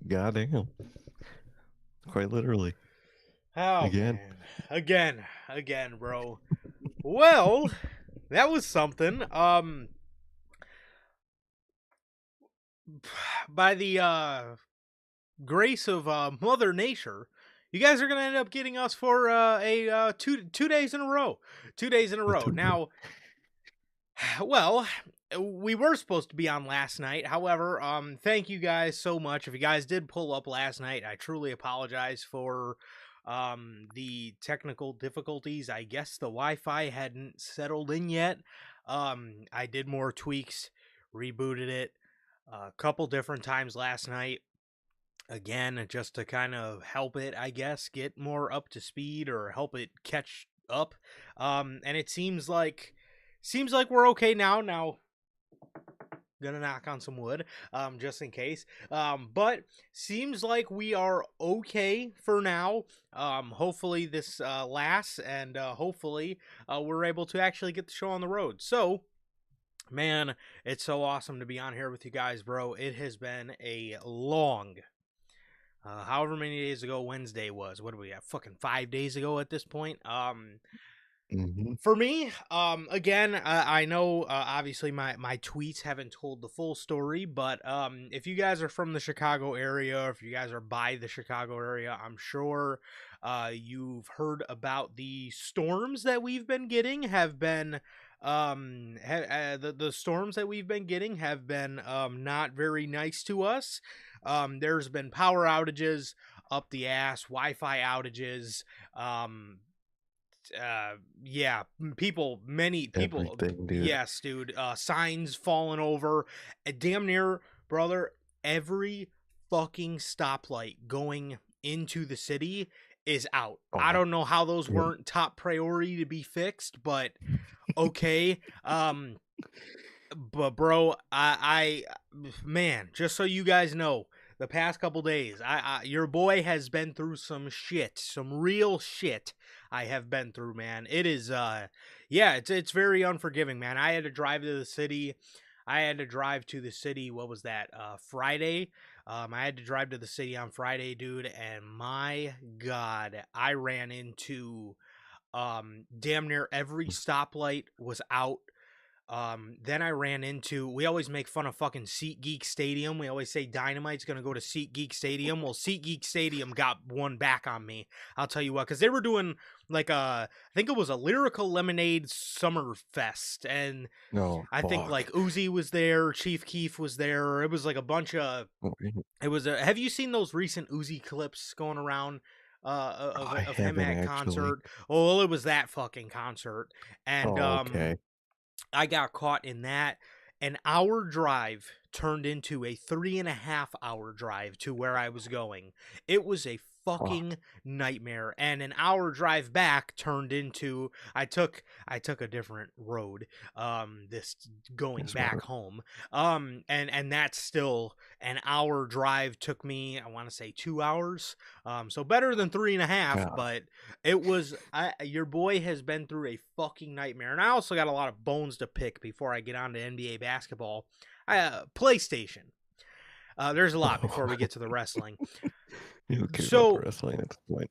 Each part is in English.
Goddamn. Quite literally. Oh, Again. man. Again, bro. Well, that was something. By the grace of Mother Nature, you guys are gonna end up getting us for two days in a row. 2 days in a row. Now, well, we were supposed to be on last night. However, thank you guys so much. If you guys did pull up last night, I truly apologize for the technical difficulties. I guess the Wi-Fi hadn't settled in yet. I did more tweaks, rebooted it a couple different times last night. Again, just to kind of help it, I guess, get more up to speed or help it catch up. And it seems like we're okay now. Now, gonna knock on some wood, just in case. But seems like we are okay for now. Hopefully this lasts, and hopefully we're able to actually get the show on the road. So, man, it's so awesome to be on here with you guys, bro. It has been a long, however many days ago Wednesday was. What do we have? Fucking 5 days ago at this point. For me, again, I know obviously my tweets haven't told the full story, but if you guys are from the Chicago area, or if you guys are by the Chicago area, I'm sure you've heard about the storms that we've been getting. Have been the storms that we've been getting have been not very nice to us. There's been power outages up the ass, Wi-Fi outages, yeah, many people, dude. yes, dude, signs falling over, damn near, brother, every fucking stoplight going into the city is out. I don't know how those weren't top priority to be fixed, but okay. But bro, I man, just so you guys know, the past couple days, your boy has been through some shit, some real shit. I have been through, man. It is, yeah, it's very unforgiving, man. I had to drive to the city. What was that? Friday. I had to drive to the city on Friday, dude, and my God, I ran into, damn near every stoplight was out. Then I ran into, we always make fun of fucking SeatGeek Stadium. We always say Dynamite's going to go to SeatGeek Stadium. Well, SeatGeek Stadium got one back on me. I'll tell you what, because they were doing like I think it was a Lyrical Lemonade Summer Fest. And I think like Uzi was there, Chief Keef was there. It was like a bunch of, have you seen those recent Uzi clips going around? Of him at concert. Oh, well, it was that fucking concert. And, I got caught in that. An hour drive turned into a 3.5 hour drive to where I was going. It was a fucking nightmare. And an hour drive back turned into, I took a different road, this going back home. And that's still an hour drive took me, I want to say 2 hours. So better than 3.5, but it was, your boy has been through a fucking nightmare. And I also got a lot of bones to pick before I get on to NBA basketball. PlayStation. There's a lot before we get to the wrestling. So wrestling at this point.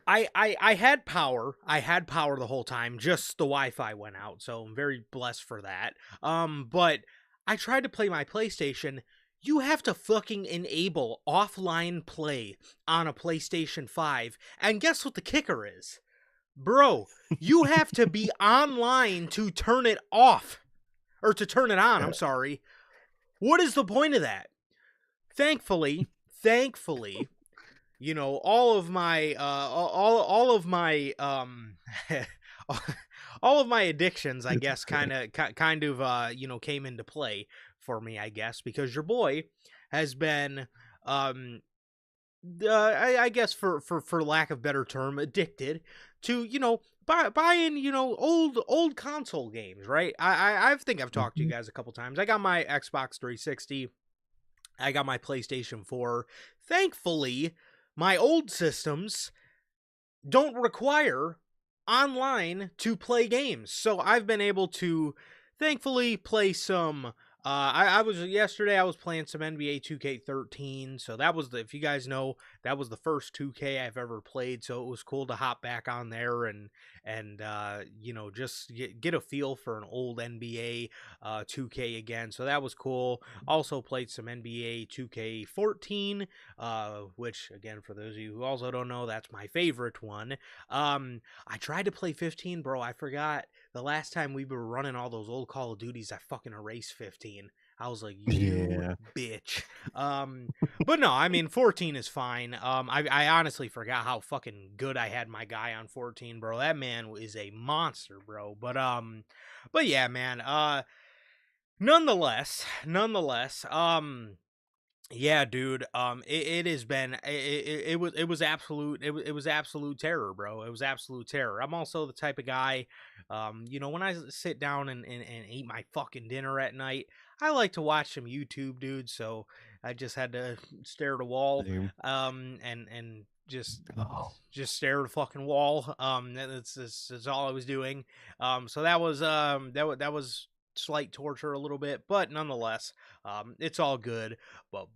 I had power. I had power the whole time. Just the Wi-Fi went out, so I'm very blessed for that. But I tried to play my PlayStation. You have to fucking enable offline play on a PlayStation 5. And guess what the kicker is? Bro, you have to be online to turn it off. Or to turn it on, I'm sorry. What is the point of that? Thankfully, you know, all of my all of my all of my addictions, I guess, kind of you know, came into play for me, I guess, because your boy has been I guess for lack of better term, addicted to, you know, buying, you know, old console games, right? I think I've talked to you guys a couple times. I got my Xbox 360. I got my PlayStation 4. Thankfully, my old systems don't require online to play games. So I've been able to, thankfully, play some I was yesterday. I was playing some NBA 2K13. So that was if you guys know, that was the first 2K I've ever played. So it was cool to hop back on there and just get a feel for an old NBA 2K again. So that was cool. Also played some NBA 2K14, which again, for those of you who also don't know, that's my favorite one. I tried to play 15, bro. I forgot. The last time we were running all those old Call of Duties, I fucking erased 15. I was like, you Yeah. bitch. But no, I mean, 14 is fine. I honestly forgot how fucking good I had my guy on 14, bro. That man is a monster, bro. But yeah, man. Nonetheless, yeah, dude. It has been it was absolute it was absolute terror, bro. It was absolute terror. I'm also the type of guy, when I sit down and eat my fucking dinner at night, I like to watch some YouTube, dude. So I just had to stare at a wall, Same. and Oh, just stare at a fucking wall. That's all I was doing. So that was that was slight torture a little bit, but nonetheless, it's all good. But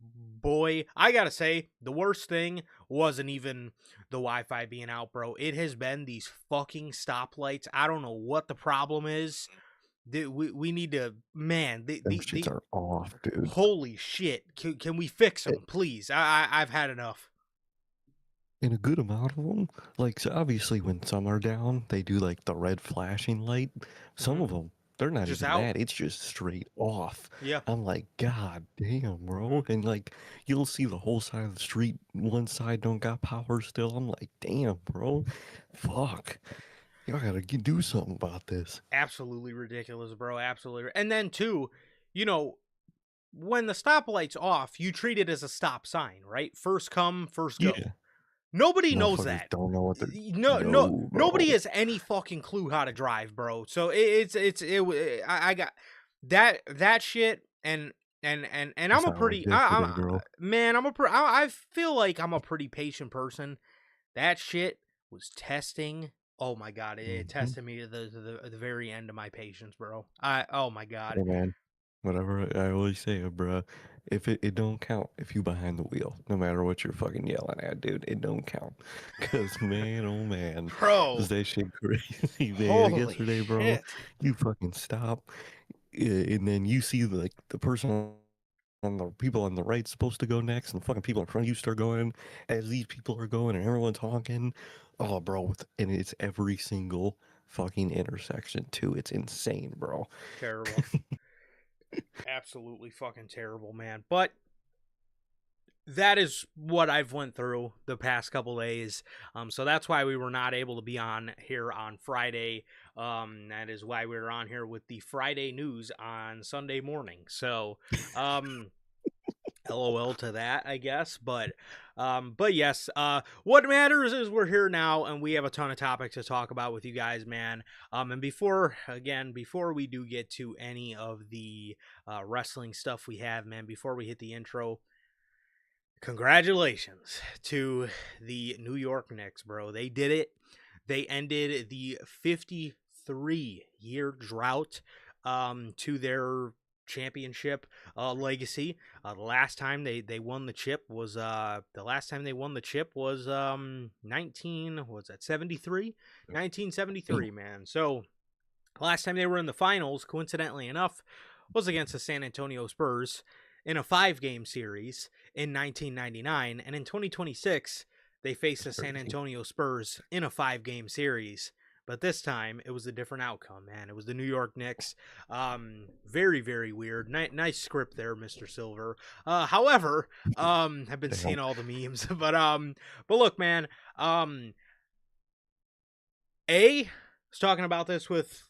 boy, I gotta say, the worst thing wasn't even the Wi-Fi being out, bro. It has been these fucking stoplights. I don't know what the problem is. We need to, man. them shits are off, dude. Holy shit! Can we fix them, please? I've had enough. And a good amount of them, like, so obviously when some are down, they do like the red flashing light. Some of them, they're not Just even out. that. It's just straight off. Yeah. I'm like, God damn, bro. And like, you'll see the whole side of the street. One side don't got power still. I'm like, damn, bro. Fuck. Y'all gotta do something about this. Absolutely ridiculous, bro. Absolutely. And then too, you know, when the stoplight's off, you treat it as a stop sign, right? First come, first go. Yeah. Nobody knows Motherfuckers that. don't know what they're. No, No, nobody bro. has any fucking clue how to drive, bro. So I got that shit, and That's I'm a not what I pretty did today, bro. man. I feel like I'm a pretty patient person. That shit was testing. Oh my god, it Hmm. tested me to the very end of my patience, bro. Oh my god. Hey, man. Whatever I always say, bro. If it don't count if you behind the wheel, no matter what you're fucking yelling at, dude, it don't count. Cause man, oh man, was Bro, that shit crazy, man? holy Yesterday, bro, shit. you fucking stop, and then you see like the person on the people on the right supposed to go next, and the fucking people in front of you start going as these people are going, and everyone's honking. Oh, bro, and it's every single fucking intersection too. It's insane, bro. Terrible. Absolutely fucking terrible, man. But that is what I've went through the past couple days. So that's why we were not able to be on here on Friday. That is why we were on here with the Friday news on Sunday morning. So, LOL to that, I guess. But yes, what matters is we're here now and we have a ton of topics to talk about with you guys, man. And before we do get to any of the wrestling stuff we have, man, before we hit the intro, congratulations to the New York Knicks, bro. They did it. They ended the 53-year drought to their championship legacy. The last time they won the chip was 1973, man. So last time they were in the finals, coincidentally enough, was against the San Antonio Spurs in a 5-game series in 1999, and in 2026 they faced the San Antonio Spurs in a 5-game series. But this time it was a different outcome, man. It was the New York Knicks. Very, very weird. Nice script there, Mr. Silver. However, I've been seeing all the memes, but look, man. I was talking about this with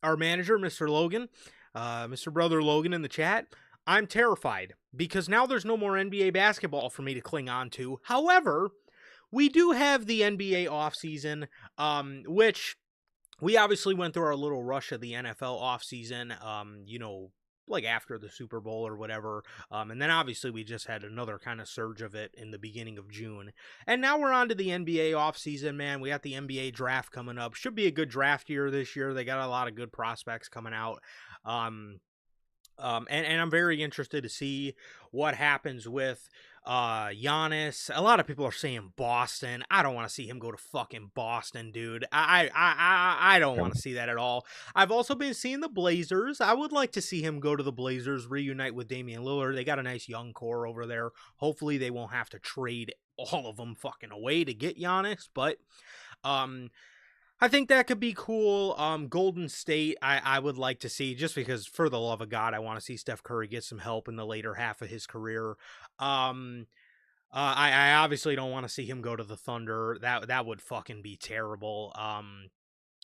our manager, Mr. Logan, Mr. Brother Logan in the chat. I'm terrified because now there's no more NBA basketball for me to cling on to. However, we do have the NBA offseason, which we obviously went through our little rush of the NFL offseason, like after the Super Bowl or whatever. And then obviously we just had another kind of surge of it in the beginning of June. And now we're on to the NBA offseason, man. We got the NBA draft coming up. Should be a good draft year this year. They got a lot of good prospects coming out. And I'm very interested to see what happens with Giannis. A lot of people are saying Boston. I don't want to see him go to fucking Boston, dude. I don't want to see that at all. I've also been seeing the Blazers. I would like to see him go to the Blazers, reunite with Damian Lillard. They got a nice young core over there. Hopefully they won't have to trade all of them fucking away to get Giannis, but I think that could be cool. Golden State, I would like to see, just because, for the love of God, I want to see Steph Curry get some help in the later half of his career. I obviously don't want to see him go to the Thunder. That would fucking be terrible.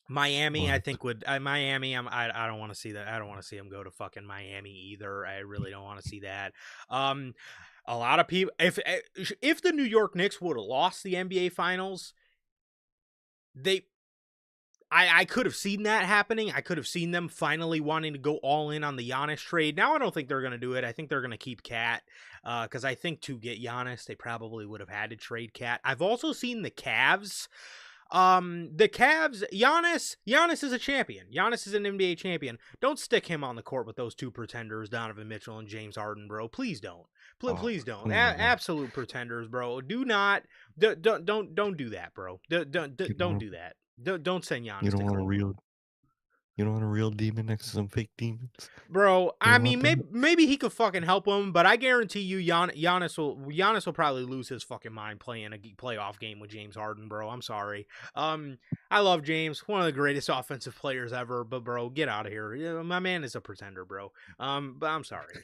Miami, I think would Miami. I don't want to see that. I don't want to see him go to fucking Miami either. I really don't want to see that. A lot of people, if the New York Knicks would have lost the NBA Finals, I could have seen that happening. I could have seen them finally wanting to go all in on the Giannis trade. Now I don't think they're going to do it. I think they're going to keep Cat, because I think to get Giannis, they probably would have had to trade Cat. I've also seen the Cavs. Giannis is a champion. Giannis is an NBA champion. Don't stick him on the court with those two pretenders, Donovan Mitchell and James Harden, bro. Please don't. Please don't. Absolute pretenders, bro. Do not. Don't do that, bro. Don't do that. Don't send Giannis. You don't want a real demon next to some fake demons, bro. I mean, maybe he could fucking help him, but I guarantee you, Giannis will probably lose his fucking mind playing a playoff game with James Harden, bro. I'm sorry. I love James, one of the greatest offensive players ever, but bro, get out of here. My man is a pretender, bro. But I'm sorry.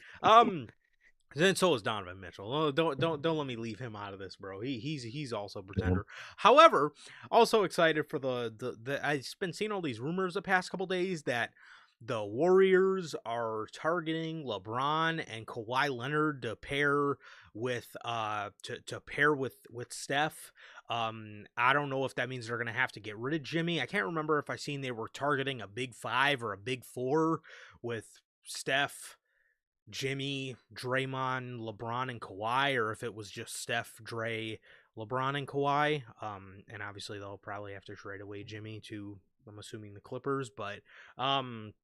And so is Donovan Mitchell. Oh, don't let me leave him out of this, bro. He's also a pretender. However, also excited for the I've been seeing all these rumors the past couple days that the Warriors are targeting LeBron and Kawhi Leonard to pair with with Steph. I don't know if that means they're gonna have to get rid of Jimmy. I can't remember if I seen they were targeting a big 5 or a big 4 with Steph, Jimmy, Draymond, LeBron, and Kawhi, or if it was just Steph, Dre, LeBron, and Kawhi. And obviously they'll probably have to trade away Jimmy to, I'm assuming, the Clippers. But I'm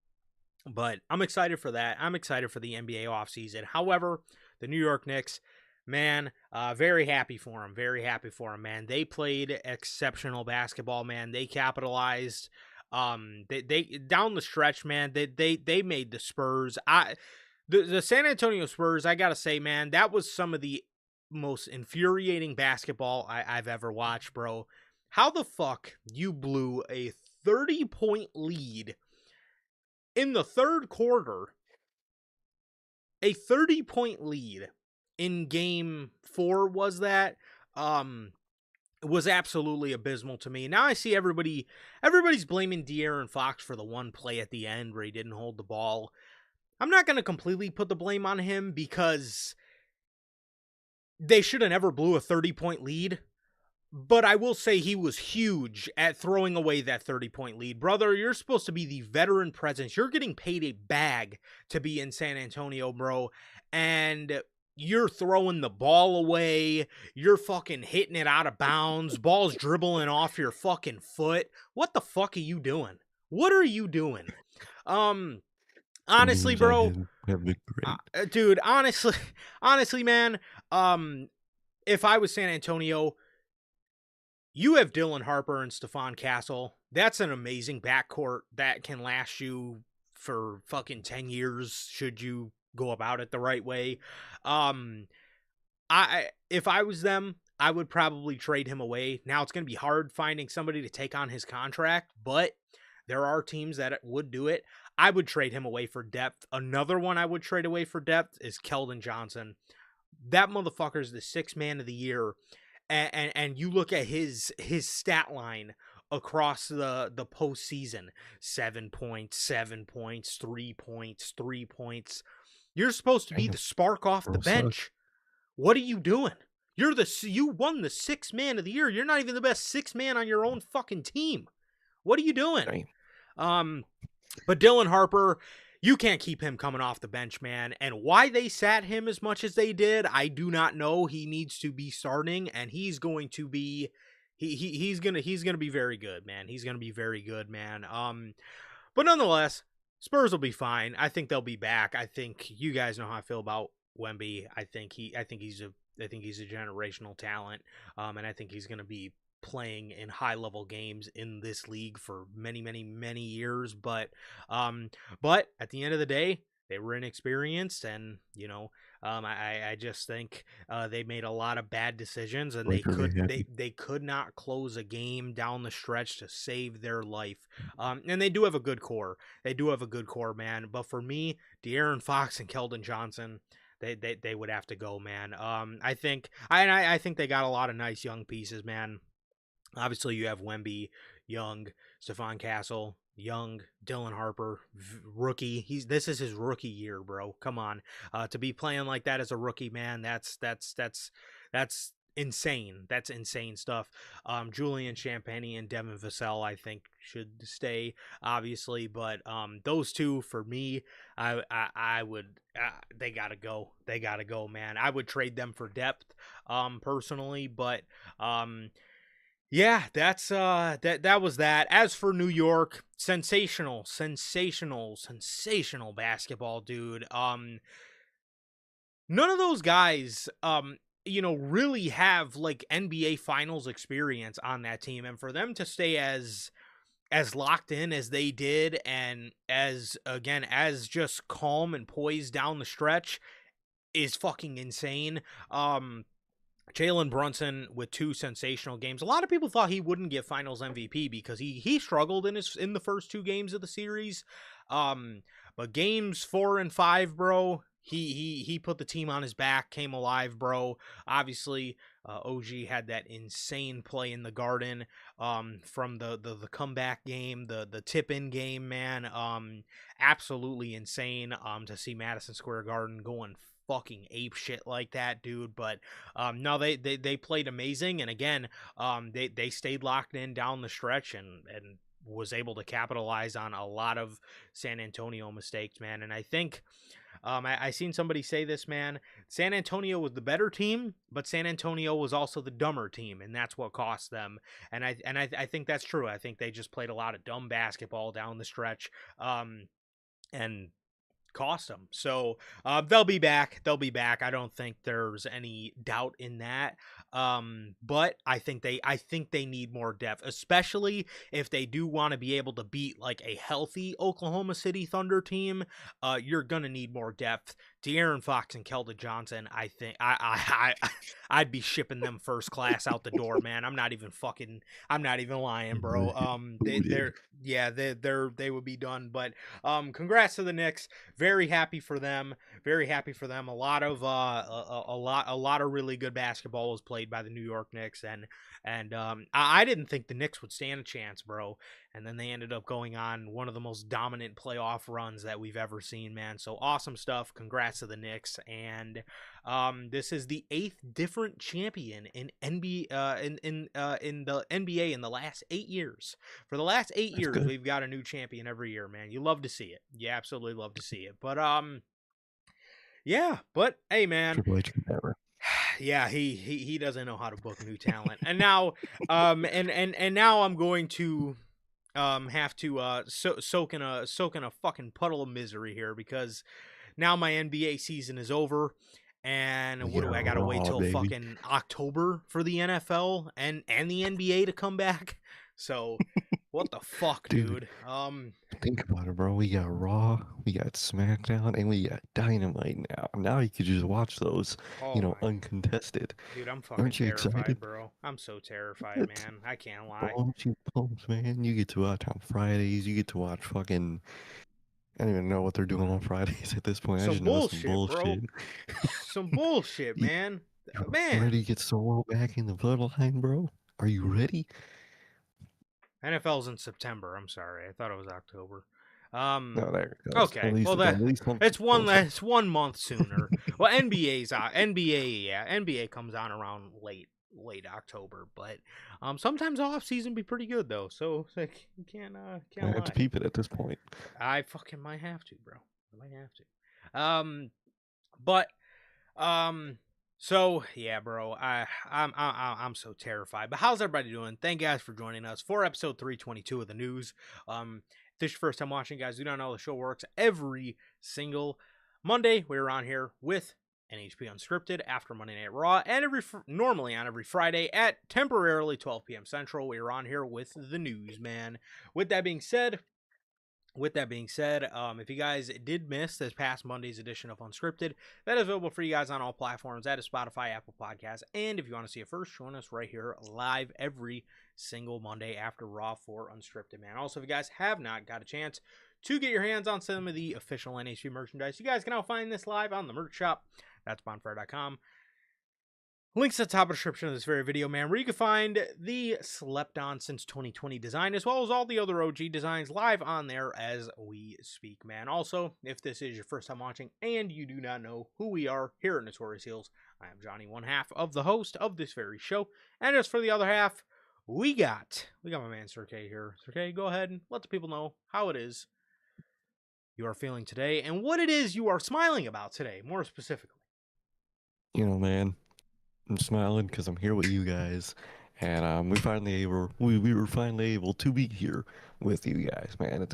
excited for that. I'm excited for the NBA offseason. However, the New York Knicks, man, very happy for them. Very happy for them, man. They played exceptional basketball, man. They capitalized. They down the stretch, man. They made the Spurs. The San Antonio Spurs, I gotta say, man, that was some of the most infuriating basketball I've ever watched, bro. How the fuck you blew a 30-point lead in the third quarter, a 30-point lead in game 4 was that, was absolutely abysmal to me. Now I see everybody's blaming De'Aaron Fox for the one play at the end where he didn't hold the ball. I'm not going to completely put the blame on him, because they should have never blew a 30-point lead. But I will say he was huge at throwing away that 30-point lead. Brother, you're supposed to be the veteran presence. You're getting paid a bag to be in San Antonio, bro. And you're throwing the ball away. You're fucking hitting it out of bounds. Ball's dribbling off your fucking foot. What the fuck are you doing? What are you doing? Honestly, bro, dude, honestly, man, if I was San Antonio, you have Dylan Harper and Stephon Castle. That's an amazing backcourt that can last you for fucking 10 years should you go about it the right way. If I was them, I would probably trade him away. Now, it's going to be hard finding somebody to take on his contract, but there are teams that would do it. I would trade him away for depth. Another one I would trade away for depth is Keldon Johnson. That motherfucker's the 6th man of the year. And you look at his stat line across the postseason: 7 points, 7 points, 3 points, 3 points. You're supposed to be the spark off the bench. What are you doing? You won the 6th man of the year. You're not even the best 6th man on your own fucking team. What are you doing? But Dylan Harper, you can't keep him coming off the bench, man. And why they sat him as much as they did, I do not know. He needs to be starting, and he's going to be he's gonna be very good, man. He's gonna be very good, man. But nonetheless, Spurs will be fine. I think they'll be back. I think you guys know how I feel about Wemby. I think he's a generational talent, and I think he's going to be playing in high level games in this league for many, many, many years. But at the end of the day, they were inexperienced, and I just think they made a lot of bad decisions, and they could not close a game down the stretch to save their life. And they do have a good core. They do have a good core, man. But for me, De'Aaron Fox and Keldon Johnson, they would have to go, man. I think they got a lot of nice young pieces, man. Obviously, you have Wemby, Young, Stephon Castle, Young, Dylan Harper, rookie. This is his rookie year, bro. Come on, to be playing like that as a rookie, man. That's insane. That's insane stuff. Julian Champagny and Devin Vassell, I think, should stay, obviously, but those two for me, I would. They gotta go. They gotta go, man. I would trade them for depth, personally, but yeah, that's that was that. As for New York, sensational basketball, dude. None of those guys really have like NBA finals experience on that team, and for them to stay as locked in as they did, and as just calm and poised down the stretch, is fucking insane. Jalen Brunson with 2 sensational games. A lot of people thought he wouldn't get Finals MVP because he struggled in the first 2 games of the series. But games 4 and 5, bro, he put the team on his back, came alive, bro. Obviously, OG had that insane play in the Garden from the comeback game, the tip-in game, man. Absolutely insane to see Madison Square Garden going fucking ape shit like that, dude. But no, they played amazing, and again, they stayed locked in down the stretch and was able to capitalize on a lot of San Antonio mistakes, man. And I think I seen somebody say this, man. San Antonio was the better team, but San Antonio was also the dumber team, and that's what cost them. And I think that's true. I think they just played a lot of dumb basketball down the stretch, and cost them. So they'll be back. I don't think there's any doubt in that. But I think they need more depth, especially if they do want to be able to beat like a healthy Oklahoma City Thunder team. You're gonna need more depth. De'Aaron Fox and Keldon Johnson, I think I'd be shipping them first class out the door, man. I'm not even lying, bro. They would be done. But congrats to the Knicks. Very happy for them. A lot of really good basketball was played by the New York Knicks, and I didn't think the Knicks would stand a chance, bro. And then they ended up going on one of the most dominant playoff runs that we've ever seen, man. So awesome stuff. Congrats to the Knicks. And this is the 8th different champion in the NBA in the last 8 years. For the last 8 years, good. We've got a new champion every year, man. You love to see it. You absolutely love to see it. But yeah. But hey, man. Triple H never. Yeah, he doesn't know how to book new talent. And now and now I'm going to have to soak in a fucking puddle of misery here, because now my NBA season is over, and what do I gotta wait till fucking October for the NFL and the NBA to come back? So what the fuck, dude? Think about it, bro. We got Raw, we got SmackDown, and we got Dynamite now. Now you could just watch those, uncontested. Dude, I'm fucking terrified, excited? Bro. I'm so terrified, man. I can't lie. Aren't you pumped, man? You get to watch on Fridays. You get to watch fucking... I don't even know what they're doing on Fridays at this point. I just know some bullshit. Bro. Some bullshit, man. Man. Ready to get Solo back in the bloodline, bro? Are you ready? NFL's in September. I'm sorry. I thought it was October. No, there it goes. Okay. It's 1 month sooner. Well, NBA comes on around late October, but sometimes off season be pretty good though. So like, you can't I have to peep it at this point. I fucking might have to, bro. I might have to. So yeah, bro, I'm so terrified. But how's everybody doing? Thank you guys for joining us for episode 322 of the news. this is your first time watching, guys, do not know the show works every single Monday. We're on here with NHP Unscripted after Monday Night Raw, and normally on every Friday at temporarily 12 p.m. Central. We're on here with the news, man. With that being said, if you guys did miss this past Monday's edition of Unscripted, that is available for you guys on all platforms. That is Spotify, Apple Podcasts, and if you want to see it first, join us right here live every single Monday after Raw for Unscripted, man. Also, if you guys have not got a chance to get your hands on some of the official NHP merchandise, you guys can now find this live on the merch shop. That's bonfire.com. Links at the top of the description of this very video, man, where you can find the slept on since 2020 design, as well as all the other OG designs live on there as we speak, man. Also, if this is your first time watching and you do not know who we are here at Notorious Heels, I am Johnny, one half of the host of this very show. And as for the other half, we got my man Sir K here. Sir K, go ahead and let the people know how it is you are feeling today and what it is you are smiling about today, more specifically. You know, man, I'm smiling because I'm here with you guys, and we were finally able to be here with you guys, man. It's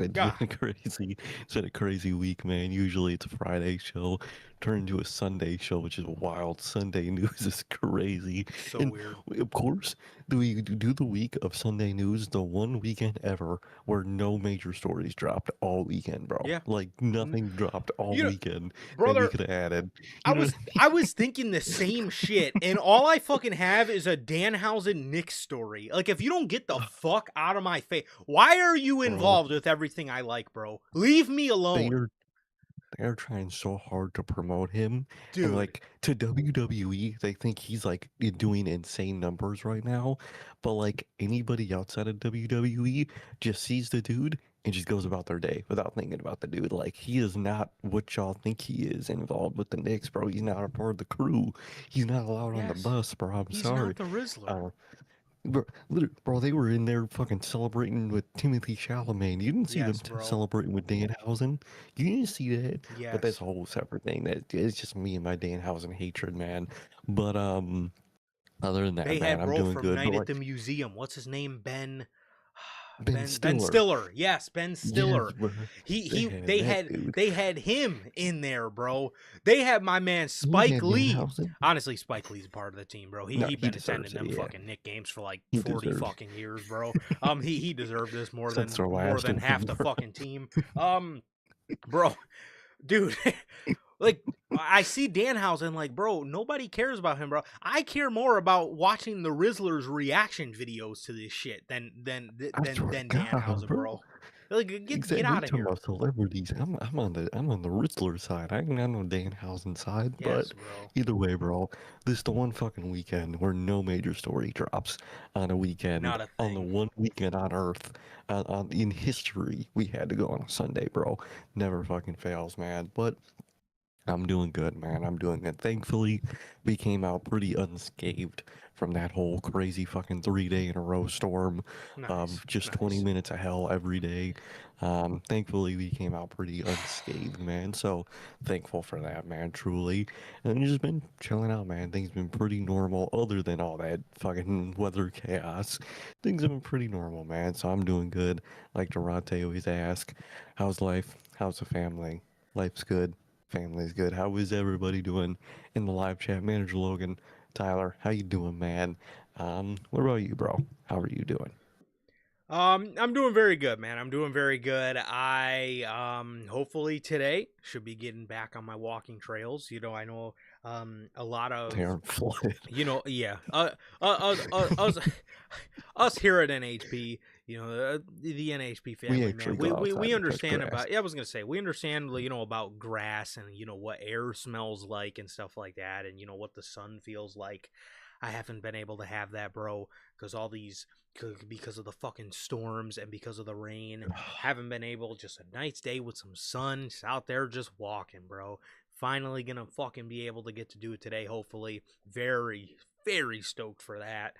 been a crazy week, man. Usually it's a Friday show turned into a Sunday show, which is wild. Sunday news is crazy. So And weird. of course, we do the week of Sunday news, the one weekend ever where no major stories dropped all weekend, bro. Yeah. Like nothing dropped all weekend brother, that we could have added. I was thinking the same shit, and all I fucking have is a Danhausen Nick story. Like, if you don't get the fuck out of my face, why are you involved with everything I like, bro? Leave me alone. They're trying so hard to promote him. Dude. And like to WWE, they think he's like doing insane numbers right now. But like anybody outside of WWE just sees the dude and just goes about their day without thinking about the dude. Like he is not what y'all think he is involved with the Knicks, bro. He's not a part of the crew. He's not allowed on the bus, bro. I'm sorry. He's not the Rizzler. Bro, they were in there fucking celebrating with Timothy Chalamet. You didn't see them celebrating with Danhausen. You didn't see that. Yes. But that's a whole separate thing. It's just me and my Danhausen hatred, man. But other than that, they man, had I'm doing from good. Night at the Museum. What's his name? Ben Stiller. Stiller. Yes, Ben Stiller. Yes, they had him in there, bro. They had my man Spike Lee. Honestly, Spike Lee's part of the team, bro. He been attending them fucking Nick games for like 40 fucking years, bro. He deserved this more than half the fucking team. Bro, dude. Like, I see Danhausen, like, bro, nobody cares about him, bro. I care more about watching the Rizzlers' reaction videos to this shit than Danhausen, bro. Like, get out of here. About celebrities. I'm on the Rizzler side. I'm not on Danhausen side, but either way, bro, this is the one fucking weekend where no major story drops on a weekend. Not a thing. On the one weekend on Earth, in history, we had to go on a Sunday, bro. Never fucking fails, man. But I'm doing good, man. I'm doing good. Thankfully, we came out pretty unscathed from that whole crazy fucking 3-day in a row storm of just 20 minutes of hell every day. Thankfully, we came out pretty unscathed, man. So thankful for that, man, truly. And just been chilling out, man. Things have been pretty normal other than all that fucking weather chaos. Things have been pretty normal, man. So I'm doing good. Like Durante always asks, how's life? How's the family? Life's good. Family's good. How is everybody doing in the live chat? Manager Logan, Tyler, how you doing, man? What about you, bro? How are you doing? I'm doing very good, man. I'm doing very good. I hopefully today should be getting back on my walking trails. You know, I know a lot of you know, yeah. Us here at NHP, you know, the NHP family, we understand about. Yeah, I was gonna say we understand, you know, about grass and you know what air smells like and stuff like that, and you know what the sun feels like. I haven't been able to have that, bro, because of the fucking storms and because of the rain. Haven't been able. Just a nice day with some sun, just out there just walking, bro. Finally gonna fucking be able to get to do it today, hopefully. Very, very stoked for that.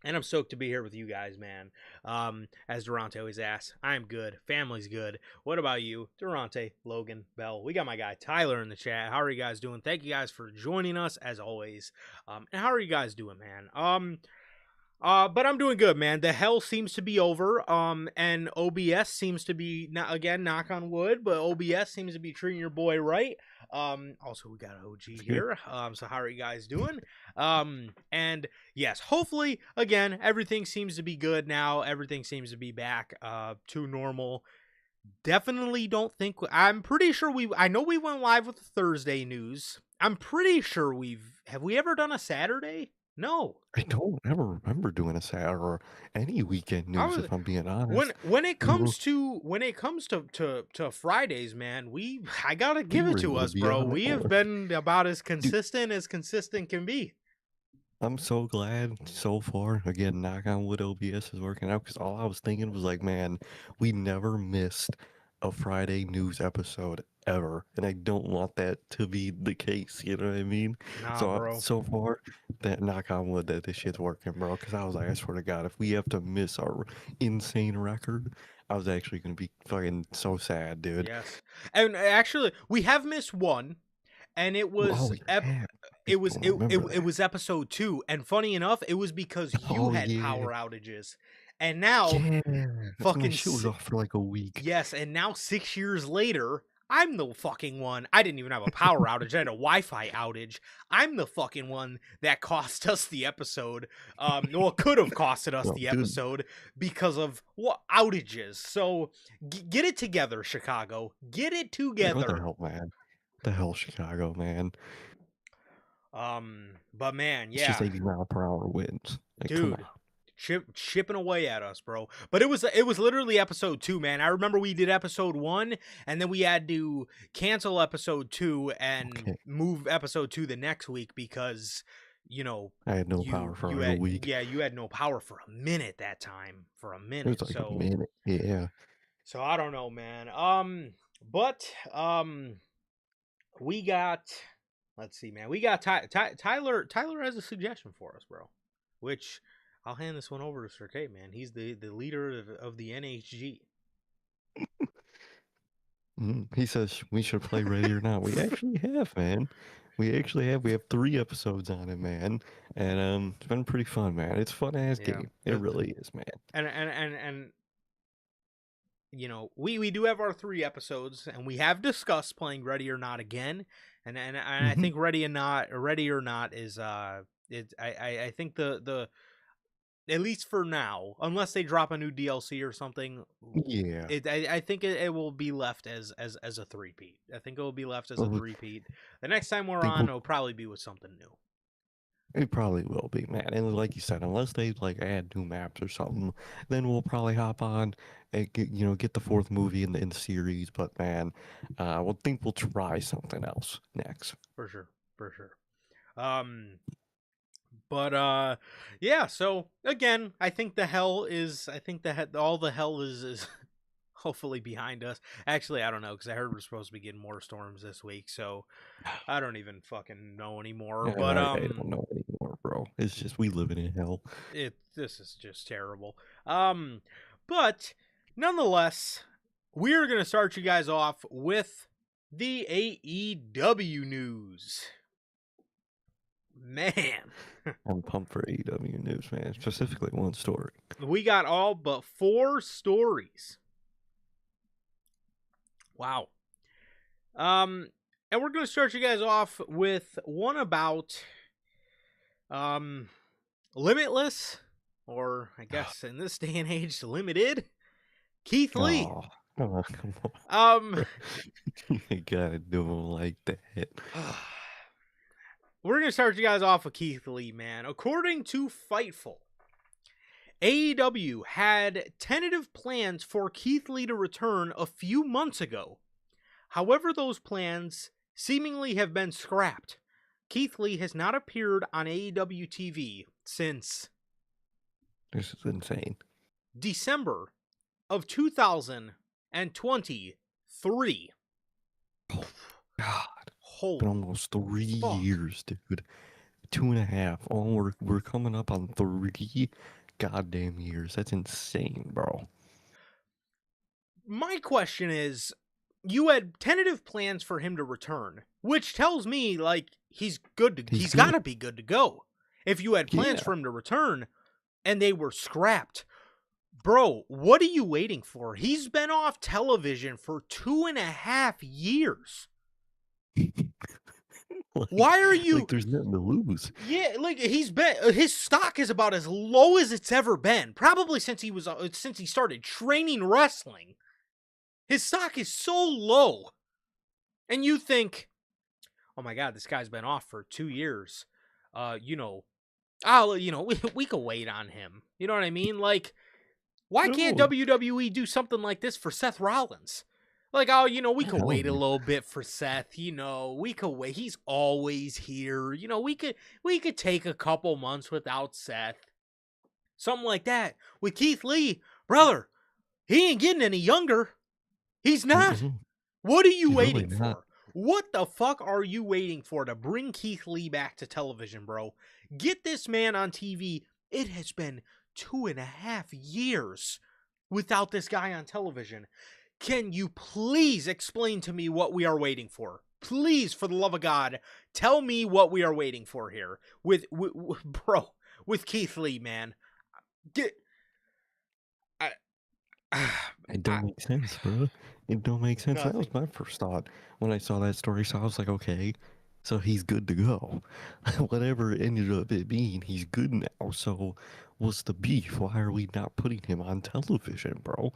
And I'm stoked to be here with you guys, man. As Durante always asks, I'm good. Family's good. What about you? Durante, Logan, Bell. We got my guy Tyler in the chat. How are you guys doing? Thank you guys for joining us, as always. And how are you guys doing, man? But I'm doing good, man. The hell seems to be over. And OBS seems to be, not again, knock on wood, but OBS seems to be treating your boy right. Also we got OG here. So how are you guys doing? And yes, hopefully again everything seems to be good now. Everything seems to be back to normal. Definitely don't think I'm pretty sure I know we went live with the Thursday news. I'm pretty sure have we ever done a Saturday? No. I don't ever remember doing a Saturday or any weekend news, if I'm being honest. When it We were comes to Fridays, man, I gotta we give it were to able to us, be bro. on it We have more. been about as Dude, consistent can be. I'm so glad so far. Again, knock on wood, OBS is working out because all I was thinking was like, man, we never missed a Friday news episode ever, and I don't want that to be the case. You know what I mean? Nah, So bro. so far, that knock on wood that this shit's working, bro. Because I was like, I swear to God, if we have to miss our insane record, I was actually gonna be fucking so sad, dude. Yes, and actually, we have missed one, and it Oh was yeah, it was people remember it that. was episode 2, and funny enough, it was because you Oh had yeah, power outages, and now yeah. That's when my fucking shit was off for like a week. yes, and now 6 years later, I'm the fucking one. I didn't even have a power outage. I had a Wi-Fi outage. I'm the fucking one that cost us the episode. Well, could have costed us Oh, the dude. episode because of what outages. So get it together, Chicago. Get it Like, what the together. hell, man? The hell, Chicago, man. But man, It's just yeah, 80-mile-per-hour winds. Like, come dude. on. Chipping away at us, bro. But it was literally episode 2, man. I remember we did episode 1, and then we had to cancel episode 2 and Okay. move episode 2 the next week because I had no power for you like a had week. you had no power for a minute that time, for a It was minute. like a minute. Yeah. So I don't know, man. But we got, let's see, man. We got Tyler. Tyler has a suggestion for us, bro. Which I'll hand this one over to Sir Tate, man. He's the leader of the NHG. He says we should play Ready or Not. We actually have, man. We actually have. We have 3 episodes on it, man. And it's been pretty fun, man. It's a fun ass Yeah, game. It really is, man. and we do have our 3 episodes, and we have discussed playing Ready or Not again. And I think Ready or Not is I think the at least for now, unless they drop a new DLC or something, Yeah. I think it will be left as a three-peat. I think it will be left as a Well, three-peat. The next time we're think on, we'll it'll probably be with something new. It probably will be, man. And like you said, unless they like add new maps or something, then we'll probably hop on and get the 4th movie in the series. But man, we'll try something else next. For sure. But yeah. So again, I think all the hell is hopefully behind us. Actually, I don't know, because I heard we're supposed to be getting more storms this week, so I don't even fucking know anymore. Yeah, But I don't know anymore, bro. It's just we living in hell. this is just terrible. But nonetheless, we're gonna start you guys off with the AEW news. Man, I'm pumped for AEW news, man. Specifically one story. we got all but 4 stories. Wow. And we're gonna start you guys off with one about Limitless, or I guess in this day and age, Limited. Keith Lee. Oh, come on. Um, You gotta do them like that. we're gonna start you guys off with Keith Lee, man. According to Fightful, AEW had tentative plans for Keith Lee to return a few months ago. However, those plans seemingly have been scrapped. Keith Lee has not appeared on AEW TV since This is insane. December of 2023. Oh, God. Holy Been almost 3 fuck. years, dude. 2.5. Oh, we're coming up on 3 goddamn years. That's insane, bro. My question is, you had tentative plans for him to return, which tells me like he's good. He's got to be good to go. If you had plans for him to return, and they were scrapped. Bro, what are you waiting for? He's been off television for 2.5 years. Why are you? There's nothing to lose. Yeah, like he's been his stock is about as low as it's ever been, probably since he started training wrestling. His stock is so low, and you think, oh my god, this guy's been off for 2 years. You know, we could wait on him. You know what I mean? Like, why can't No, WWE do something like this for Seth Rollins? Like, oh, we could wait a little bit for Seth. We could wait. He's always here. We could take a couple months without Seth. Something like that. With Keith Lee, brother, he ain't getting any younger. He's not. What are you He's really waiting not. for? What the fuck are you waiting for to bring Keith Lee back to television, bro? Get this man on TV. It has been 2.5 years without this guy on television. Can you please explain to me what we are waiting for? Please, for the love of God, tell me what we are waiting for here with Keith Lee, man. It don't make sense, bro. It don't make sense. That Nothing. was my first thought when I saw that story. So I was like, okay, so he's good to go. Whatever it ended up it being, he's good now. So what's the beef? Why are we not putting him on television, bro?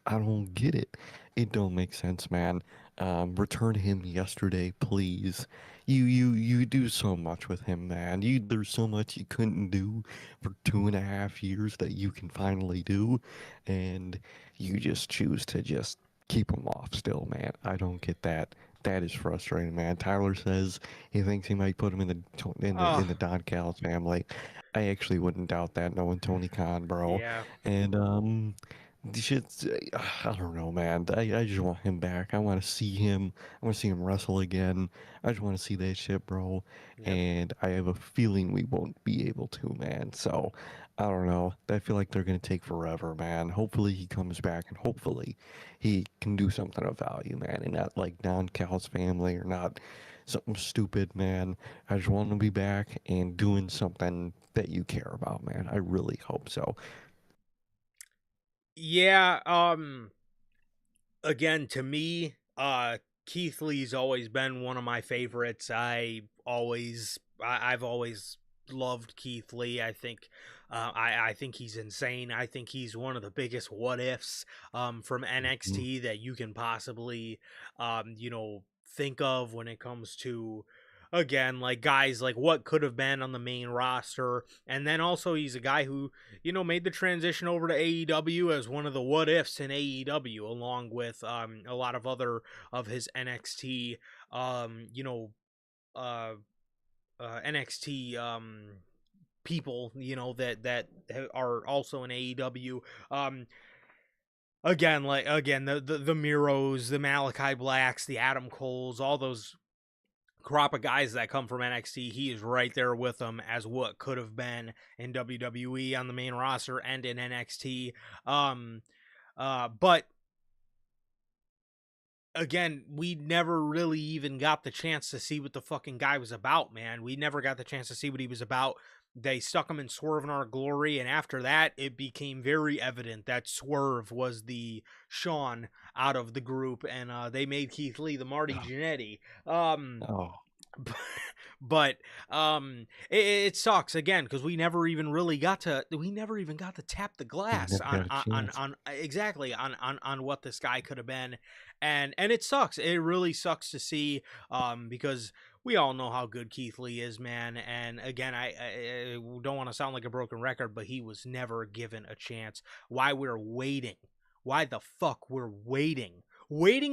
I don't get it. It don't make sense, man. Return him yesterday, please. You do so much with him, man. There's so much you couldn't do for 2.5 years that you can finally do, and you just choose to just keep him off still, man. I don't get that. That is frustrating, man. Tyler says he thinks he might put him in the Don Callis family. I actually wouldn't doubt that, knowing Tony Khan, bro. Yeah. And the shit's, I don't know, man. I just want him back. I want to see him. I want to see him wrestle again. I just want to see that shit, bro. Yep. And I have a feeling we won't be able to, man. So I don't know. I feel like they're gonna take forever, man. Hopefully he comes back, and hopefully he can do something of value, man, and not like non-Cal's family or not something stupid, man. I just want him to be back and doing something that you care about, man. I really hope so. Yeah, again, to me, Keith Lee's always been one of my favorites. I've always loved Keith Lee. I think I think he's insane. I think he's one of the biggest what ifs from Mhm. NXT that you can possibly think of when it comes to, again, like guys like what could have been on the main roster. And then also he's a guy who made the transition over to AEW as one of the what ifs in AEW, along with a lot of other of his NXT uh NXT people, that are also in AEW. Again, the Miros, the Malachi Blacks, the Adam Coles, all those crop of guys that come from NXT, he is right there with them as what could have been in WWE on the main roster and in NXT. But again, we never really even got the chance to see what the fucking guy was about, man. We never got the chance to see what he was about. They stuck him in Swerve in Our Glory, and after that, it became very evident that Swerve was the Shawn out of the group, and they made Keith Lee the Marty Jannetty. Oh, But it sucks again because we never even got to tap the we glass never got a chance. on exactly on what this guy could have been. And it sucks. It really sucks to see because we all know how good Keith Lee is, man. And again, I don't want to sound like a broken record, but he was never given a chance. Why we're waiting? Why the fuck we're waiting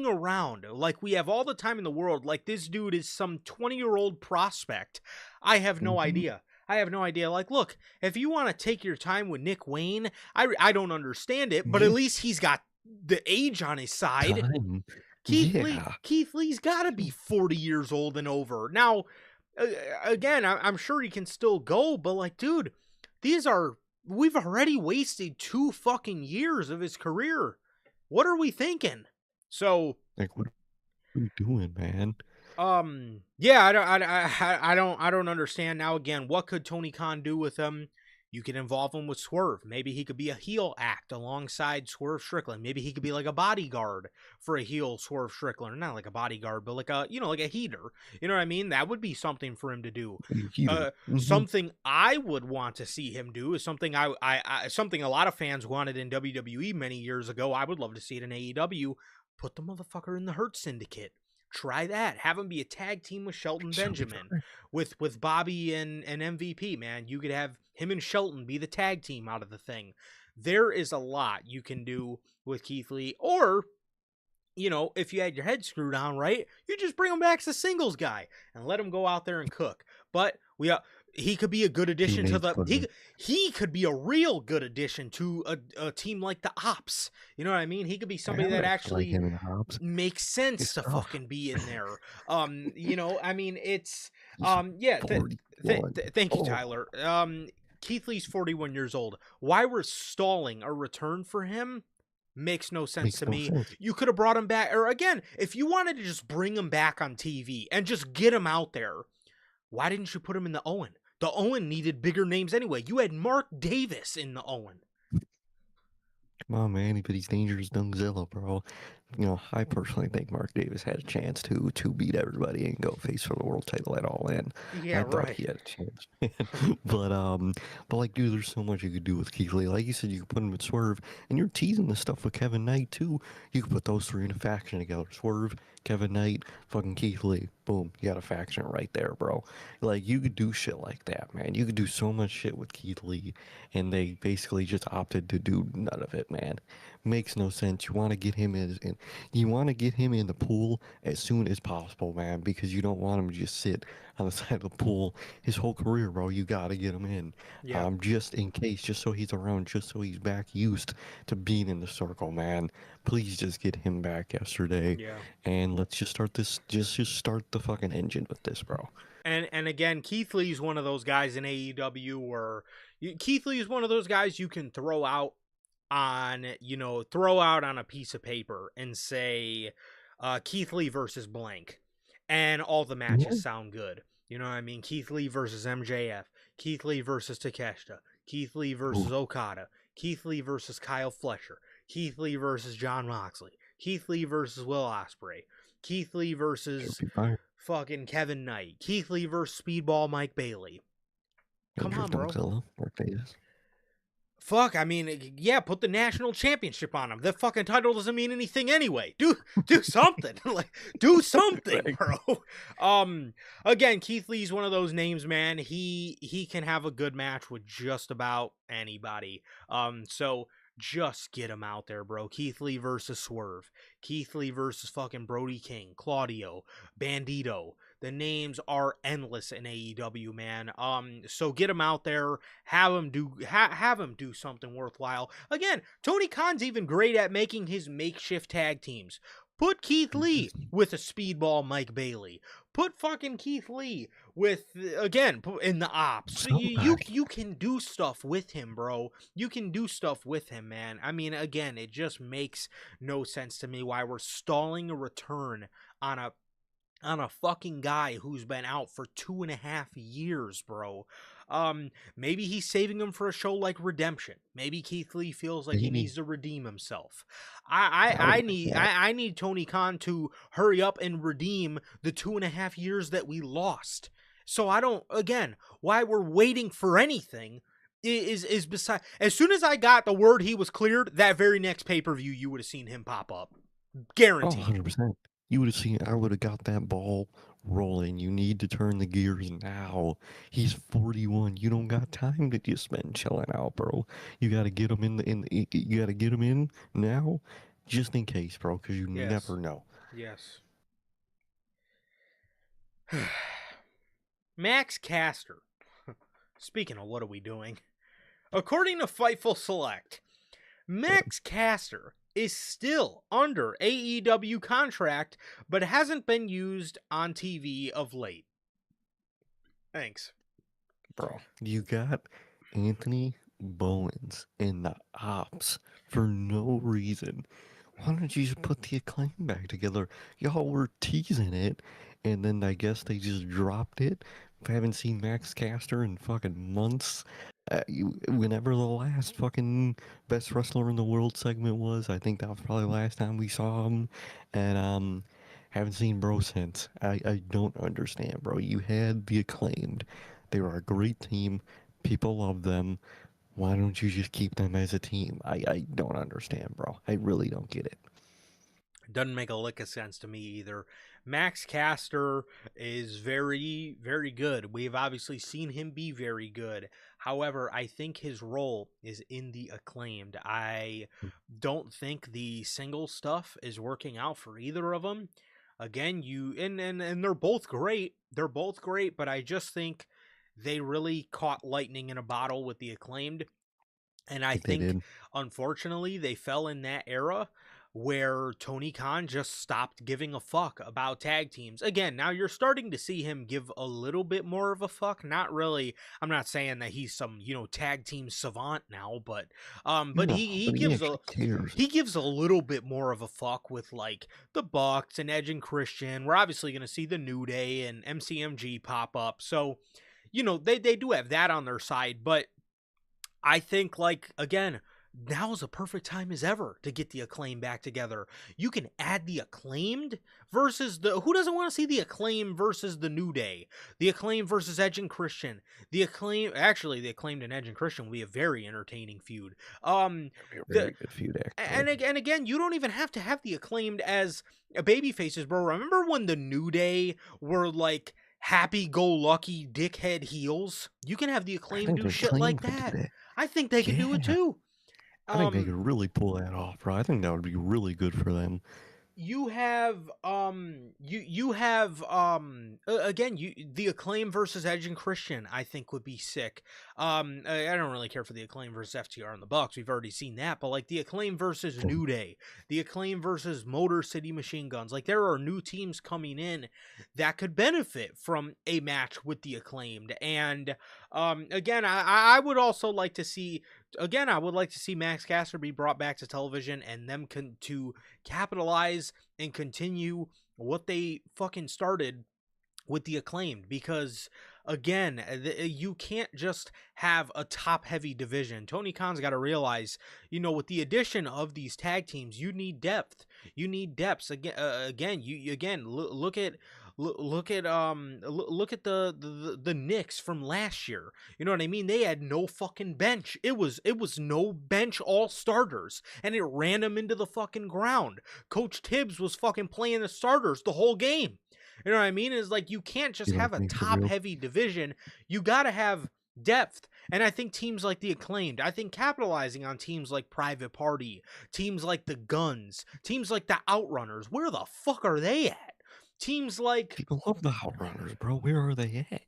around like we have all the time in the world, like this dude is some 20-year-old prospect? I have no Mhm. idea. Like, look, if you want to take your time with Nick Wayne, I don't understand it, but at Yeah, least he's got the age on his side. time. Yeah. Keith Lee's got to be 40 years old and over. Now, again, I'm sure he can still go, but like, dude, we've already wasted 2 fucking years of his career. What are we thinking? So, Like, what are we doing, man? yeah, I don't understand. Now again, what could Tony Khan do with him? You can involve him with Swerve. Maybe he could be a heel act alongside Swerve Strickland. Maybe he could be like a bodyguard for a heel Swerve Strickland. Not like a bodyguard, but like a, like a heater. You know what I mean? That would be something for him to do. Heater. Something I would want to see him do is something something a lot of fans wanted in WWE many years ago. I would love to see it in AEW. Put the motherfucker in the Hurt Syndicate. Try that. Have him be a tag team with Shelton Benjamin, with Bobby and MVP, man. You could have him and Shelton be the tag team out of the thing. There is a lot you can do with Keith Lee. Or, if you had your head screwed on right, you just bring him back as a singles guy and let him go out there and cook. But he could be a good addition to the he could be a real good addition to a team like the Ops. You know what I mean? He could be somebody that actually makes sense to fucking be in there. I mean, it's thank you, Tyler. Keith Lee's 41 years old. Why we're stalling a return for him makes no sense to me. You could have brought him back, or again, if you wanted to just bring him back on TV and just get him out there, why didn't you put him in the Owen? The Owen needed bigger names anyway. You had Mark Davis in the Owen. Come on, man. But he's dangerous Dungzilla, bro. I personally think Mark Davis had a chance to beat everybody and go face for the world title at All In. Yeah, I thought he had a chance. but like, dude, there's so much you could do with Keith Lee. Like you said, you could put him with Swerve, and you're teasing the stuff with Kevin Knight too. You could put those three in a faction together: Swerve, Kevin Knight, fucking Keith Lee. Boom, you got a faction right there, bro. Like, you could do shit like that, man. You could do so much shit with Keith Lee, and they basically just opted to do none of it, man. Makes no sense. You want to get him in the pool as soon as possible, man, because you don't want him to just sit on the side of the pool his whole career, bro. You got to get him in. Yeah. Just in case, just so he's around, just so he's back used to being in the circle, man. Please just get him back yesterday. Yeah. And let's just start this, just start the fucking engine with this, bro. And again, Keith Lee's one of those guys in AEW where Keith Lee is one of those guys you can throw out on a piece of paper and say Keith Lee versus blank, and all the matches sound good. You know what I mean? Keith Lee versus MJF, Keith Lee versus Takeshita, Keith Lee versus Okada, Keith Lee versus Kyle Fletcher, Keith Lee versus Jon Moxley, Keith Lee versus Will Ospreay, Keith Lee versus fucking Kevin Knight, Keith Lee versus Speedball Mike Bailey. Come on, bro. Fuck, I mean, yeah, put the national championship on him. The fucking title doesn't mean anything anyway. Do something. Like, do something, bro. Again, Keith Lee's one of those names, man. He can have a good match with just about anybody. So just get him out there, bro. Keith Lee versus Swerve. Keith Lee versus fucking Brody King, Claudio, Bandito. The names are endless in AEW, man. So get him out there, have him do something worthwhile. Again, Tony Khan's even great at making his makeshift tag teams. Put Keith Lee with a Speedball Mike Bailey. Put fucking Keith Lee with, again, in the Ops. You can do stuff with him, bro. You can do stuff with him, man. I mean, again, it just makes no sense to me why we're stalling a return on a fucking guy who's been out for 2.5 years, bro. Maybe he's saving him for a show like Redemption. Maybe Keith Lee feels like he needs to redeem himself. I need Tony Khan to hurry up and redeem the 2.5 years that we lost. So I don't, again, why we're waiting for anything is beside. As soon as I got the word he was cleared, that very next pay-per-view, you would have seen him pop up. Guaranteed. 100%. You would have seen, I would have got that ball rolling. You need to turn the gears now. He's 41. You don't got time to just spend chilling out, bro. You got to get him you got to get him in now, just in case, bro, because you never know. Yes. Max Caster. Speaking of what are we doing? According to Fightful Select, Max Caster is still under AEW contract, but hasn't been used on TV of late. Thanks. Bro, you got Anthony Bowens in the Ops for no reason. Why don't you just put the Acclaim back together? Y'all were teasing it, and then I guess they just dropped it. I haven't seen Max Caster in fucking months. Whenever the last fucking best wrestler in the world segment was, I think that was probably the last time we saw him, and haven't seen bro since. I don't understand, bro. You had the Acclaimed. They were a great team. People love them. Why don't you just keep them as a team? I don't understand, bro. I really don't get it. Doesn't make a lick of sense to me either. Max Caster is very, very good. We've obviously seen him be very good. However, I think his role is in the Acclaimed. I don't think the single stuff is working out for either of them. Again, and they're both great. They're both great, but I just think they really caught lightning in a bottle with the Acclaimed. And I Think they think, did. unfortunately, they fell in that era where Tony Khan just stopped giving a fuck about tag teams. Again, now you're starting to see him give a little bit more of a fuck. Not really. I'm not saying that he's some, tag team savant now, but No, he but he gives a actually cares. he gives a little bit more of a fuck with like the Bucks and Edge and Christian. We're obviously going to see the New Day and MCMG pop up. So, they do have that on their side, but I think, like, again, now is a perfect time as ever to get the Acclaim back together. You can add the Acclaimed versus who doesn't want to see the Acclaim versus the New Day? The Acclaim versus Edge and Christian. The Acclaimed and Edge and Christian will be a very entertaining feud. It'd be a The very good feud, and actually. again, you don't even have to have the Acclaimed as baby faces, bro. Remember when the New Day were like happy-go-lucky dickhead heels? You can have the I Acclaimed think do the shit Acclaim like could do that. that. I think they could do it Yeah. too. I think they Um, could really pull that off, bro. I think that would be really good for them. you have again, you the Acclaim versus Edge and Christian I think would be sick. I don't really care for the Acclaim versus FTR and the Bucks, we've already seen that, but like the Acclaim versus So, New Day, the Acclaim versus Motor City Machine Guns, like there are new teams coming in that could benefit from a match with the Acclaimed. And again, I would also like to see, I would like to see Max Caster be brought back to television and them to capitalize and continue what they fucking started with the Acclaimed, because again, you can't just have a top heavy division. Tony Khan's got to realize, with the addition of these tag teams, you need depth. You need depths. Again, you again look at the Knicks from last year. You know what I mean? They had no fucking bench. It was no bench all starters, and it ran them into the fucking ground. Coach Tibbs was fucking playing the starters the whole game. You know what I mean? It's like you can't just you have don't a think for top real? heavy division. You got to have depth. And I think teams like the Acclaimed, I think capitalizing on teams like Private Party, teams like the Guns, teams like the Outrunners, where the fuck are they at? Teams like People love the Outrunners, bro. Where are they at?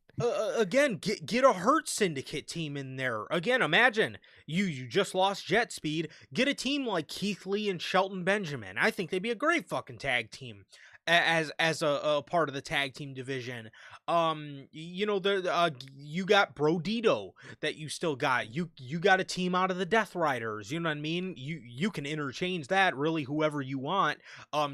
again, get a Hurt Syndicate team in there. Again, imagine you just lost Jet Speed. Get a team like Keith Lee and Shelton Benjamin. I think they'd be a great fucking tag team as a part of the tag team division. You got Brodito that you still got. You got a team out of the Death Riders. You know what I mean? You can interchange that really whoever you want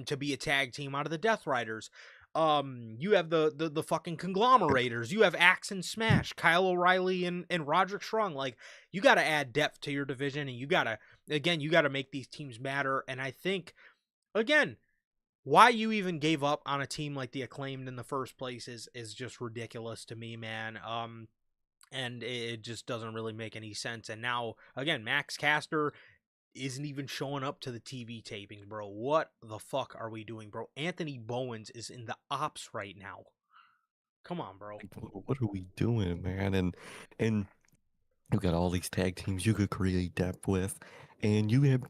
to be a tag team out of the Death Riders. You have the fucking conglomerators. You have Axe and Smash, Kyle O'Reilly and Roderick Strong. Like, you got to add depth to your division, and you got to make these teams matter. And I think, again, why you even gave up on a team like the Acclaimed in the first place is just ridiculous to me, man. And it just doesn't really make any sense. And now, again, Max Caster isn't even showing up to the TV tapings, bro. What the fuck are we doing, bro? Anthony Bowens is in the ops right now. Come on, bro. Like, what are we doing, man? And you got all these tag teams you could create depth with, and you have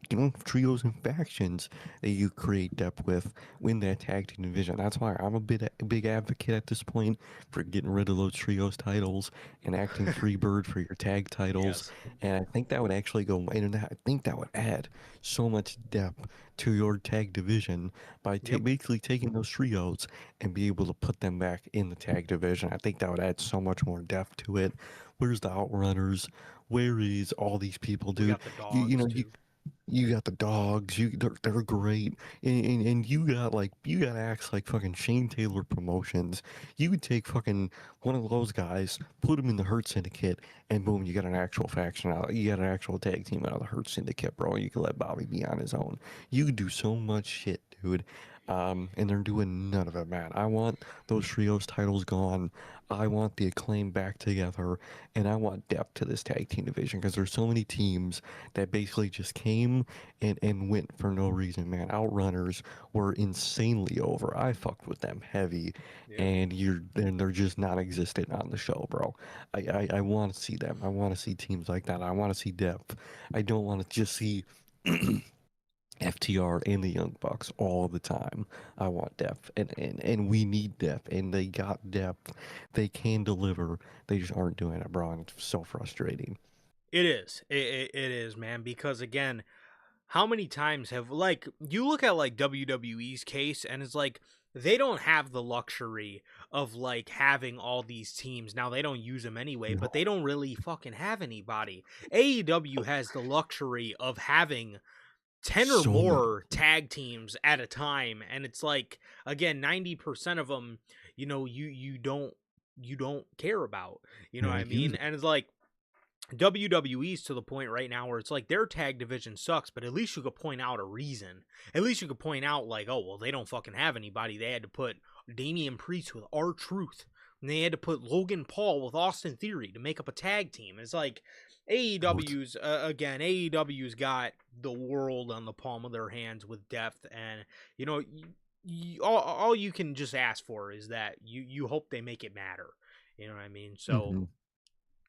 trios and factions that you create depth with in that tag team division. That's why I'm a big advocate at this point for getting rid of those trios titles and acting Freebird for your tag titles. Yes. And I think that would actually go, and I think that would add so much depth to your tag division by Yep. basically taking those trios and be able to put them back in the tag division. I think that would add so much more depth to it. Where's the Outrunners? Where is all these people, We dude? got the You dogs know, you too. You got the dogs. They're great, and you got acts like fucking Shane Taylor Promotions. You could take fucking one of those guys, put him in the Hurt Syndicate, and boom, you got an actual faction out. You got an actual tag team out of the Hurt Syndicate, bro. You could let Bobby be on his own. You could do so much shit, dude. And they're doing none of it, man. I want those trios titles gone. I want the Acclaim back together, and I want depth to this tag team division because there's so many teams that basically just came and went for no reason, man. Outrunners were insanely over. I fucked with them heavy, Yeah. and they're just not existent on the show, bro. I want to see them. I want to see teams like that. I want to see depth. I don't want to just see FTR and the Young Bucks all the time. I want depth, and we need depth, and they got depth. They can deliver. They just aren't doing it, bro. And it's so frustrating. It is. It is, man. Because again, how many times have like you look at like WWE's case, and it's like they don't have the luxury of like having all these teams. Now they don't use them anyway, but No, they don't really fucking have anybody. AEW has the luxury of having 10 or so many. more tag teams at a time, and it's like again 90% of them, you don't care about, you know You what know, I use mean? it. And it's like WWE's to the point right now where it's like their tag division sucks, but at least you could point out a reason. At least you could point out like, oh well, they don't fucking have anybody. They had to put Damian Priest with R-Truth, and they had to put Logan Paul with Austin Theory to make up a tag team. It's like AEW's got the world on the palm of their hands with depth, and you know, all you can just ask for is that you hope they make it matter. You know what I mean? So,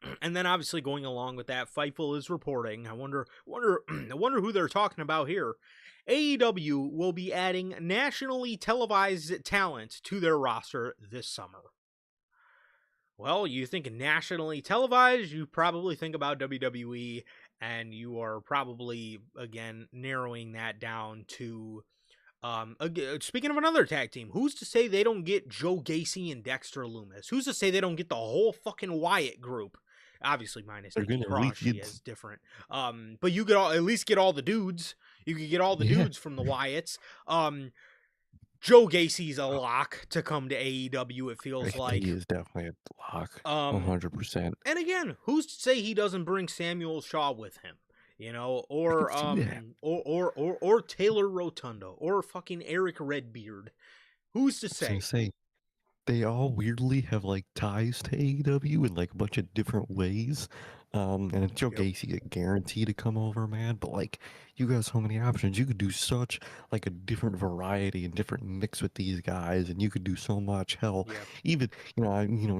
Hmm. and then obviously going along with that, Fightful is reporting. I wonder who they're talking about here. AEW will be adding nationally televised talent to their roster this summer. Well, you think nationally televised, you probably think about WWE, and you are probably again narrowing that down to speaking of another tag team, who's to say they don't get Joe Gacy and Dexter Loomis? Who's to say they don't get the whole fucking Wyatt group? Obviously, minus They're Nikki gonna at least Cross, she get, is different. But you could at least get all the dudes. You could get all the yeah. dudes from the Wyatts. Joe Gacy's a lock to come to AEW. It feels He like. is definitely a lock, Um, 100%. and again, who's to say he doesn't bring Samuel Shaw with him? You know, I could see that. or Taylor Rotundo, or fucking Eric Redbeard. Who's to I was gonna say? say they all weirdly have like ties to AEW in like a bunch of different ways. And Joe Yep. Gacy a guarantee to come over, man. But like, you got so many options. You could do such like a different variety and different mix with these guys, and you could do so much. Hell, Yep. even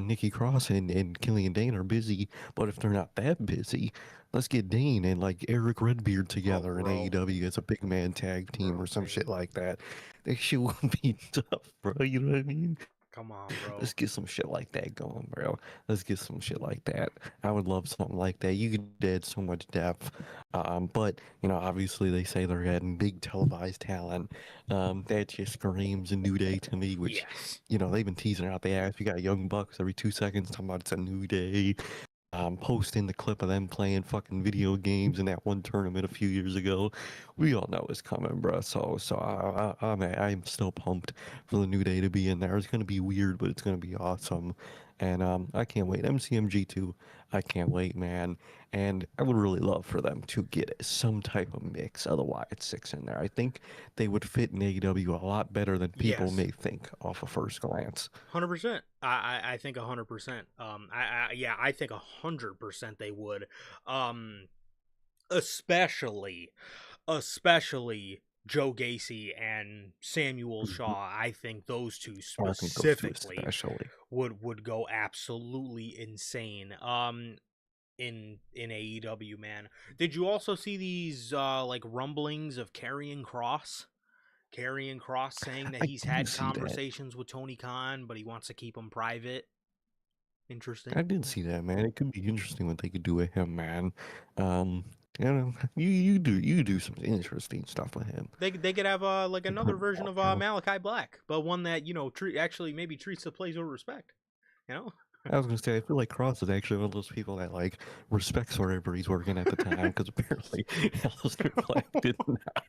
Nikki Cross and Killian Dane are busy, but if they're not that busy, let's get Dane and like Eric Redbeard Oh, together in bro, AEW as a big man tag team or some shit man, like that. That shit will be tough, bro. You know what I mean? come on, bro. Let's get some shit like that going, bro. Let's get some shit like that. I would love something like that. You could add so much depth. But obviously they say they're adding big televised talent. That just screams a new day to me, which, Yes. they've been teasing out the ass. We got Young Bucks every 2 seconds talking about it's a new day. Posting the clip of them playing fucking video games in that one tournament a few years ago. We all know it's coming, bro. So I'm still pumped for the New Day to be in there. It's gonna be weird, but it's gonna be awesome, and I can't wait. MCMG too. I can't wait, man. And I would really love for them to get some type of mix. Otherwise, it's six in there. I think they would fit in AEW a lot better than people Yes. may think off a first glance. 100%. I think 100%. I think 100% they would. Um, especially Joe Gacy and Samuel Mhm. Shaw. I think those two I think those two specifically especially. would go absolutely insane. In AEW, man. Did you also see these like rumblings of Karrion Cross? Karrion Cross saying that I he's did had see that. conversations with Tony Khan, but he wants to keep them private. I Interesting. did see that, man. It could be interesting what they could do with him, man. Um, you do some interesting stuff with him. They could have like Like another Hunt version of Walker. Malachi Black, but one that actually maybe treats the place with respect. You know. I was gonna say, I feel like Cross is actually one of those people that like respects wherever he's working at the time, because apparently Aleister Black did not.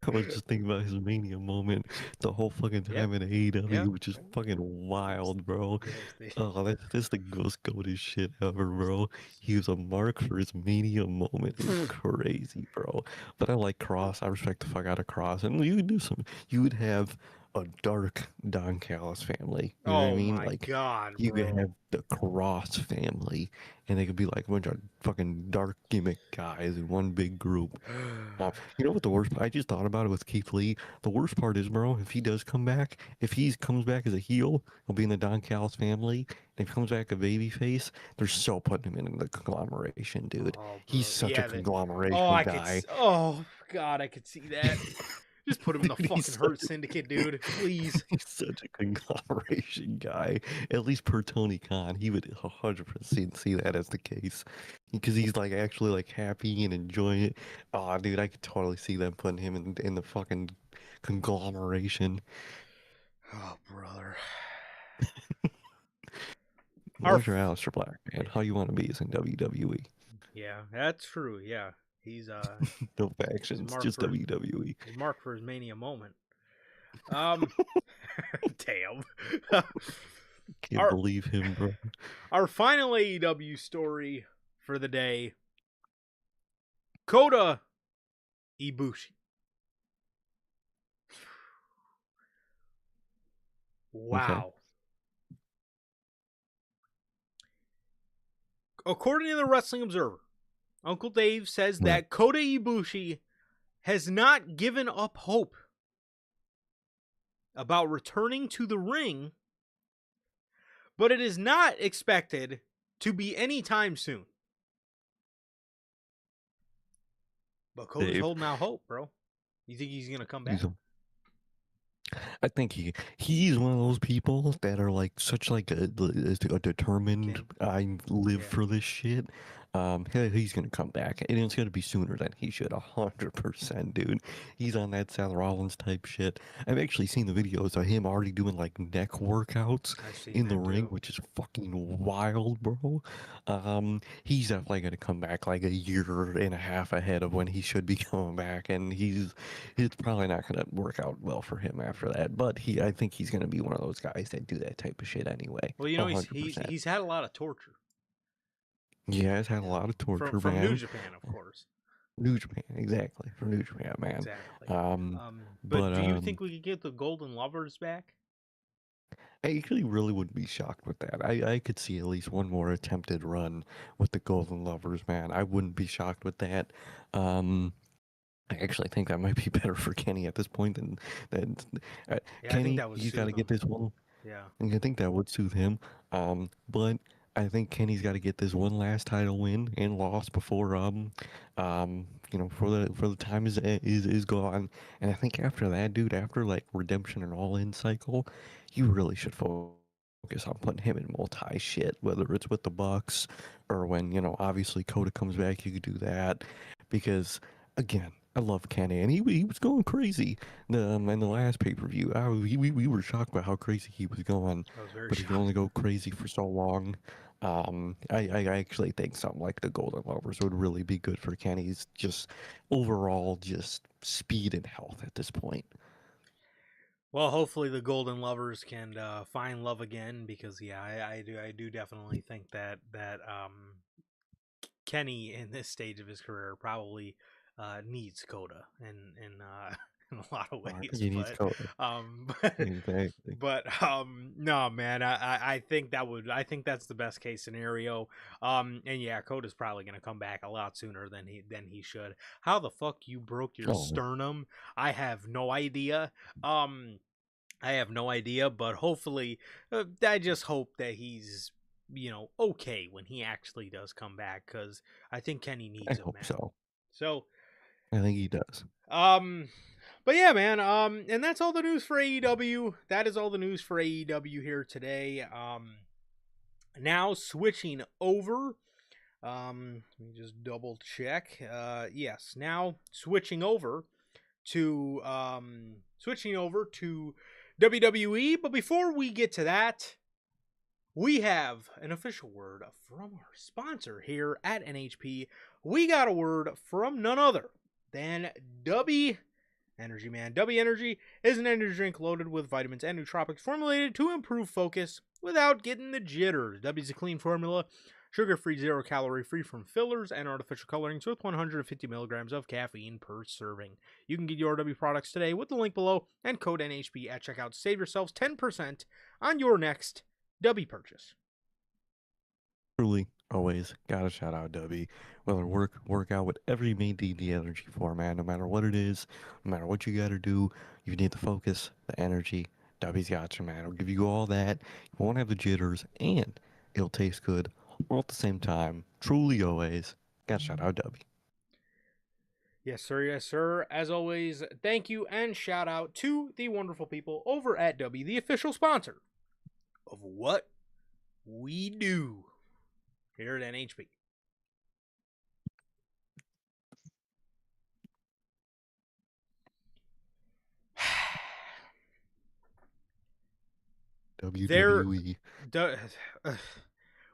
I was just thinking about his Mania moment the whole fucking Yep. time in AEW, Yep. which is fucking wild, bro. Yes. Oh, that's the most goated shit ever, bro. He was a mark for his Mania moment. It's crazy, bro. But I like Cross. I respect the fuck out of Cross. And you would do some. You would have a dark Don Callis family. You know what I Oh mean? my Like god, you could bro. have the Cross family, and they could be like a bunch of fucking dark gimmick guys in one big group. You know what the worst? I just thought about it with Keith Lee. The worst part is, bro, if he does come back, if he comes back as a heel, he'll be in the Don Callis family. And if he comes back a babyface, they're so putting him in the conglomeration, dude. Oh, He's bro. such a Yeah, oh, conglomeration I could. guy. Oh God, I could see that. Just put him in the Dude, fucking Hurt Syndicate, dude. Please. he's such a conglomeration guy. At least per Tony Khan, he would 100% see that as the case, because he's like actually like happy and enjoying it. Oh, dude, I could totally see them putting him in the fucking conglomeration. Oh, brother. Our. Where's your Aleister Black, man? How you want to be is in WWE. Yeah, that's true. Yeah, he's No he's factions, marked just for WWE. he's marked for his Mania moment. Um, damn. Can't our believe him, bro. our final AEW story for the day: Kota Ibushi. Okay. Wow. According to the Wrestling Observer, Uncle Dave says Right. that Kota Ibushi has not given up hope about returning to the ring, but it is not expected to be anytime soon. But Kota's Dave, holding out hope, bro. You think he's gonna come back? I think he's one of those people that are like such like a determined. King? I live Yeah. for this shit. He's gonna come back, and it's gonna be sooner than he should. 100%, dude. He's on that Seth Rollins type shit. I've actually seen the videos of him already doing like neck workouts I've seen in the that ring, too. which is fucking wild, bro. He's definitely gonna come back like a year and a half ahead of when he should be coming back, and it's probably not going to work out well for him after that. But I think he's going to be one of those guys that do that type of shit anyway. Well, you know, he's he's 100%. he's had a lot of torture. Yeah, he's had a Yeah. lot of torture, From New man. Japan, of course. New Japan, exactly, for New Japan, man. Exactly. Um, But but do you think we could get the Golden Lovers back? I actually really wouldn't be shocked with that. I could see at least one more attempted run with the Golden Lovers, man. I wouldn't be shocked with that. Um, I actually think that might be better for Kenny at this point than Yeah, I think Kenny. that would He's got suit to get him. this one. Yeah. And I think that would soothe him. But I think Kenny's got to get this one last title win and loss before for the time is gone. And I think after that, dude, after like redemption and all in cycle, you really should focus on putting him in multi shit, whether it's with the Bucks or when, obviously Coda comes back, you could do that. Because again, I love Kenny, and he was going crazy in the last pay per view. We were shocked by how crazy he was going, I was very but he can only shocked. go crazy for so long. I actually think something like the Golden Lovers would really be good for Kenny's just overall just speed and health at this point. Well, hopefully the Golden Lovers can find love again because yeah, I do definitely think that Kenny in this stage of his career probably needs Coda in in a lot of I think ways, he needs Coda. um Exactly. no man, I think I think that's the best case scenario. And yeah, Coda's probably gonna come back a lot sooner than he should. How the fuck you broke your Oh, sternum? I have no idea. Um I have no idea, but hopefully, I just hope that he's, okay when he actually does come back because I think Kenny I needs him, hope man. so. So, I think he does. um, but yeah, man. And that's all the news for AEW. That is all the news for AEW here today. Now switching over. Let me just double check. Yes, now switching over to WWE. But before we get to that, we have an official word from our sponsor here at NHP. We got a word from none other than W Energy, man. W Energy is an energy drink loaded with vitamins and nootropics formulated to improve focus without getting the jitters. W is a clean formula, sugar-free, zero-calorie, free from fillers and artificial colorings with 150 milligrams of caffeine per serving. You can get your W products today with the link below and code NHP at checkout to save yourselves 10% on your next W purchase. Truly, always gotta shout out W. Whether workout, whatever you may need the energy for, man. No matter what it is, no matter what you gotta do, you need the focus, the energy. W's got you, man. It'll give you all that. You won't have the jitters, and it'll taste good all at the same time. Truly, always gotta shout out W. Yes, sir. Yes, sir. As always, thank you and shout out to the wonderful people over at W, the official sponsor of what we do here at NHP. WWE.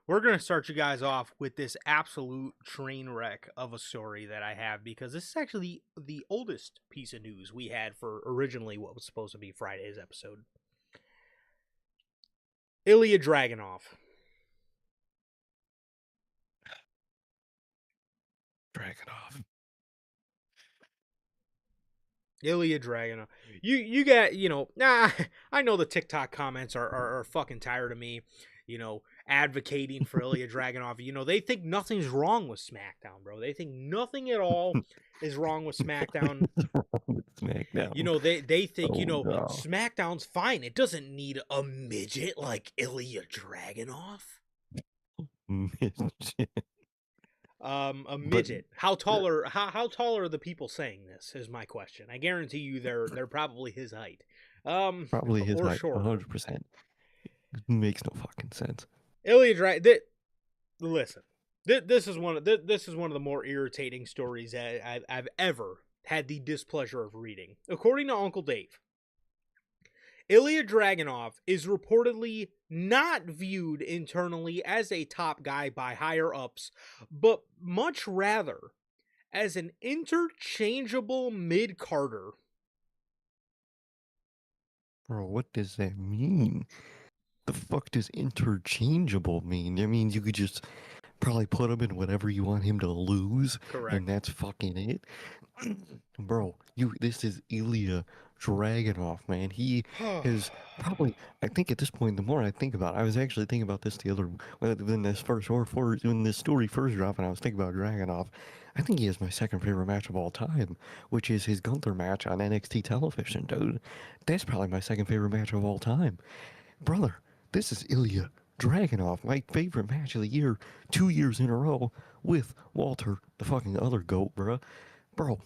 We're going to start you guys off with this absolute train wreck of a story that I have, because this is actually the oldest piece of news we had for originally what was supposed to be Friday's episode. Ilya Dragunov. Dragunov. Ilya Dragunov. You got, I know the TikTok comments are fucking tired of me, advocating for Ilya Dragunov. They think nothing's wrong with SmackDown, bro. They think nothing at all is wrong with SmackDown. SmackDown. They think, no. SmackDown's fine. It doesn't need a midget like Ilya Dragunov. Midget. A midget. How tall are the people saying this is my question. I guarantee you they're probably his height. Probably his height, shorter. 100%. Makes no fucking sense. Ilya listen. This is one of the more irritating stories that I've ever had the displeasure of reading. According to Uncle Dave, Ilya Dragunov is reportedly not viewed internally as a top guy by higher ups, but much rather as an interchangeable mid-carder. Bro, what does that mean? The fuck does interchangeable mean? That means you could just probably put him in whatever you want him to lose. Correct. And that's fucking it. Bro, this is Ilya Dragunov, man. He is probably, I think at this point, the more I think about it, I was actually thinking about this when this story first dropped, and I was thinking about Dragunov. I think he is my second favorite match of all time, which is his Gunther match on NXT television, dude. That's probably my second favorite match of all time. Brother, this is Ilya Dragunov, my favorite match of the year, 2 years in a row with Walter, the fucking other GOAT, bro. Bro,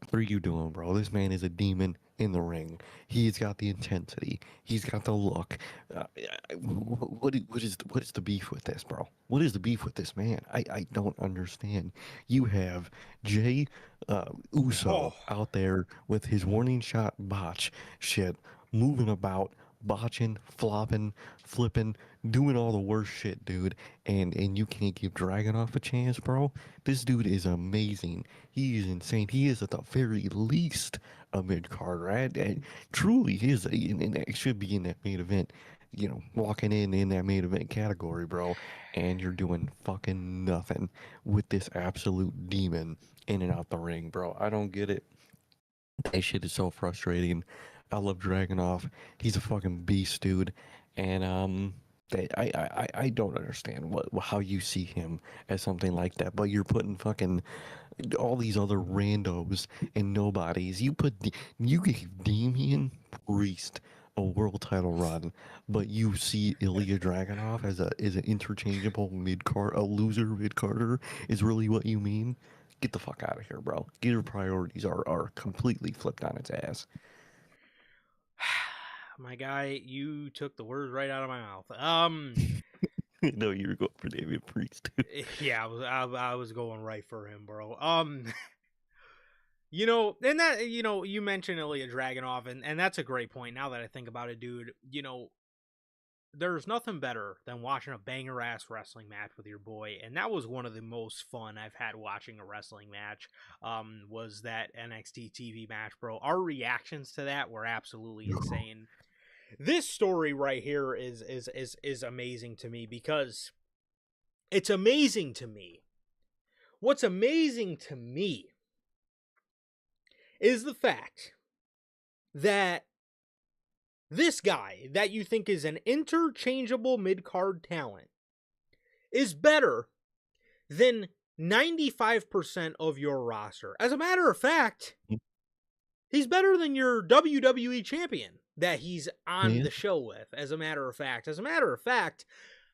what are you doing, bro? This man is a demon in the ring. He's got the intensity. He's got the look. What is the beef with this, bro? What is the beef with this man? I don't understand. You have Jay Uso out there with his warning shot botch shit, moving about, botching, flopping, flipping, doing all the worst shit, dude. And you can't give Dragunov a chance, bro. This dude is amazing. He is insane. He is at the very least a mid-carder. And truly is, and it should be in that main event, walking in that main event category, bro. And you're doing fucking nothing with this absolute demon in and out the ring, bro. I don't get it. That shit is so frustrating. I love Dragunov. He's a fucking beast, dude. And I don't understand how you see him as something like that. But you're putting fucking all these other randos and nobodies. You gave Damian Priest a world title run, but you see Ilya Dragunov as an interchangeable a loser mid-carder is really what you mean? Get the fuck out of here, bro. Your priorities are completely flipped on its ass. My guy, you took the words right out of my mouth. No, you were going for Damian Priest. Yeah, I was going right for him, bro. And that, you mentioned Ilya Dragunov, and that's a great point. Now that I think about it, dude, there's nothing better than watching a banger ass wrestling match with your boy, and that was one of the most fun I've had watching a wrestling match. Was that NXT TV match, bro? Our reactions to that were absolutely insane. This story right here is amazing to me because it's amazing to me. What's amazing to me is the fact that this guy that you think is an interchangeable mid-card talent is better than 95% of your roster. As a matter of fact, he's better than your WWE champion that he's on the show with, as a matter of fact. As a matter of fact,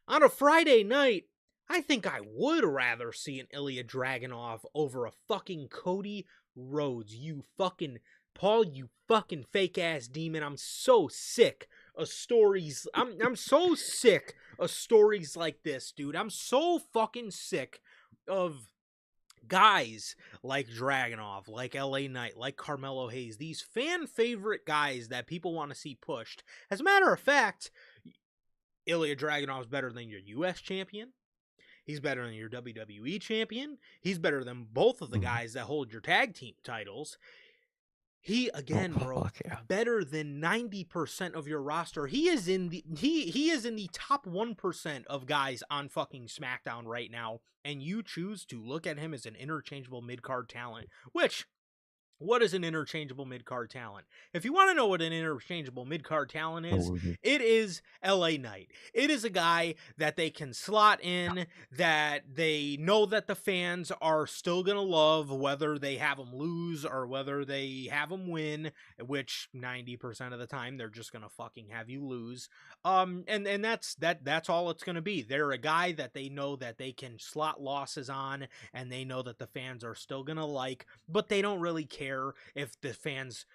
on a Friday night, I think I would rather see an Ilya Dragunov over a fucking Cody Rhodes. You fucking Paul, you fucking fake ass demon. I'm so sick of stories. I'm so sick of stories like this, dude. I'm so fucking sick of guys like Dragunov, like LA Knight, like Carmelo Hayes, these fan favorite guys that people want to see pushed. As a matter of fact, Ilya Dragunov is better than your US champion. He's better than your WWE champion. He's better than both of the guys that hold your tag team titles. He again, better than 90% of your roster. He is in the top 1% of guys on fucking SmackDown right now, and you choose to look at him as an interchangeable mid-card talent, which, what is an interchangeable mid-card talent? If you want to know what an interchangeable mid-card talent is, it is LA Knight. It is a guy that they can slot in, that they know that the fans are still going to love, whether they have him lose or whether they have him win, which 90% of the time they're just going to fucking have you lose. And that's all it's going to be. They're a guy that they know that they can slot losses on, and they know that the fans are still going to like, but they don't really care if the fans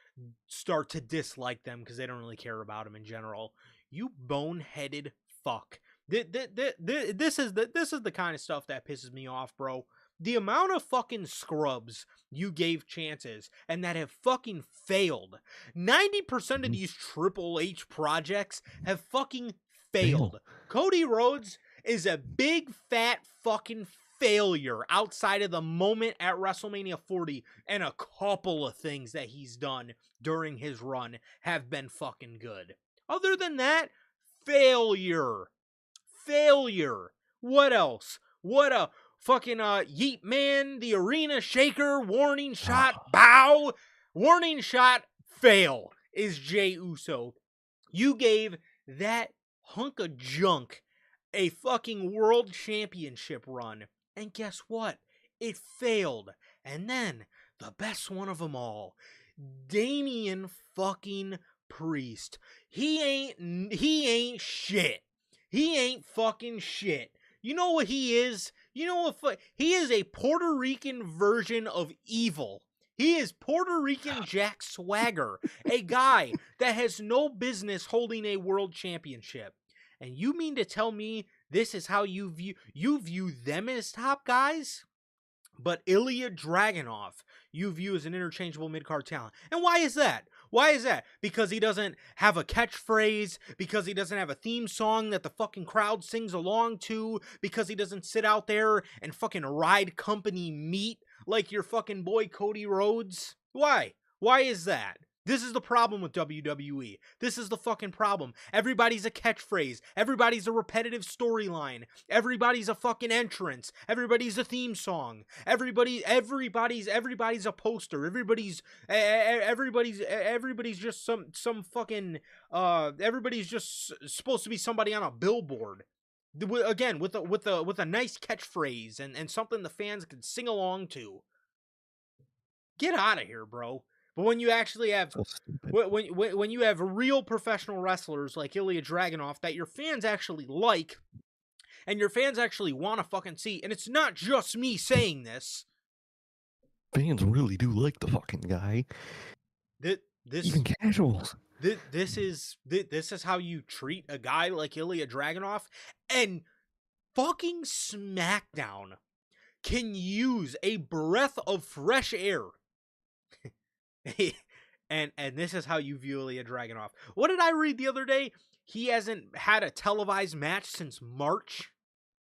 start to dislike them because they don't really care about them in general. You boneheaded fuck. This is the kind of stuff that pisses me off, bro. The amount of fucking scrubs you gave chances and that have fucking failed. 90% of these Triple H projects have fucking failed. Cody Rhodes is a big fat fucking failure outside of the moment at WrestleMania 40, and a couple of things that he's done during his run have been fucking good. Other than that, failure. What else? What a fucking Yeet Man, the Arena Shaker, warning shot, bow, warning shot, fail is Jey Uso. You gave that hunk of junk a fucking world championship run. And guess what? It failed. And then, the best one of them all, Damian fucking Priest. He ain't shit. He ain't fucking shit. You know what he is? You know what? He is a Puerto Rican version of evil. He is Puerto Rican Jack Swagger, a guy that has no business holding a world championship. And you mean to tell me this is how you view them as top guys? But Ilya Dragunov, you view as an interchangeable mid-card talent. And why is that? Why is that? Because he doesn't have a catchphrase, because he doesn't have a theme song that the fucking crowd sings along to, because he doesn't sit out there and fucking ride company meat like your fucking boy Cody Rhodes? Why? Why is that? This is the problem with WWE. This is the fucking problem. Everybody's a catchphrase. Everybody's a repetitive storyline. Everybody's a fucking entrance. Everybody's a theme song. Everybody's a poster. Everybody's just some fucking everybody's just supposed to be somebody on a billboard. Again, with a nice catchphrase and something the fans can sing along to. Get out of here, bro. But when you actually have when you have real professional wrestlers like Ilya Dragunov that your fans actually like, and your fans actually want to fucking see, and it's not just me saying this. Fans really do like the fucking guy. Even casuals. This is how you treat a guy like Ilya Dragunov, and fucking SmackDown can use a breath of fresh air. And this is how you view Ilya Dragunov. What did I read the other day? He hasn't had a televised match since March.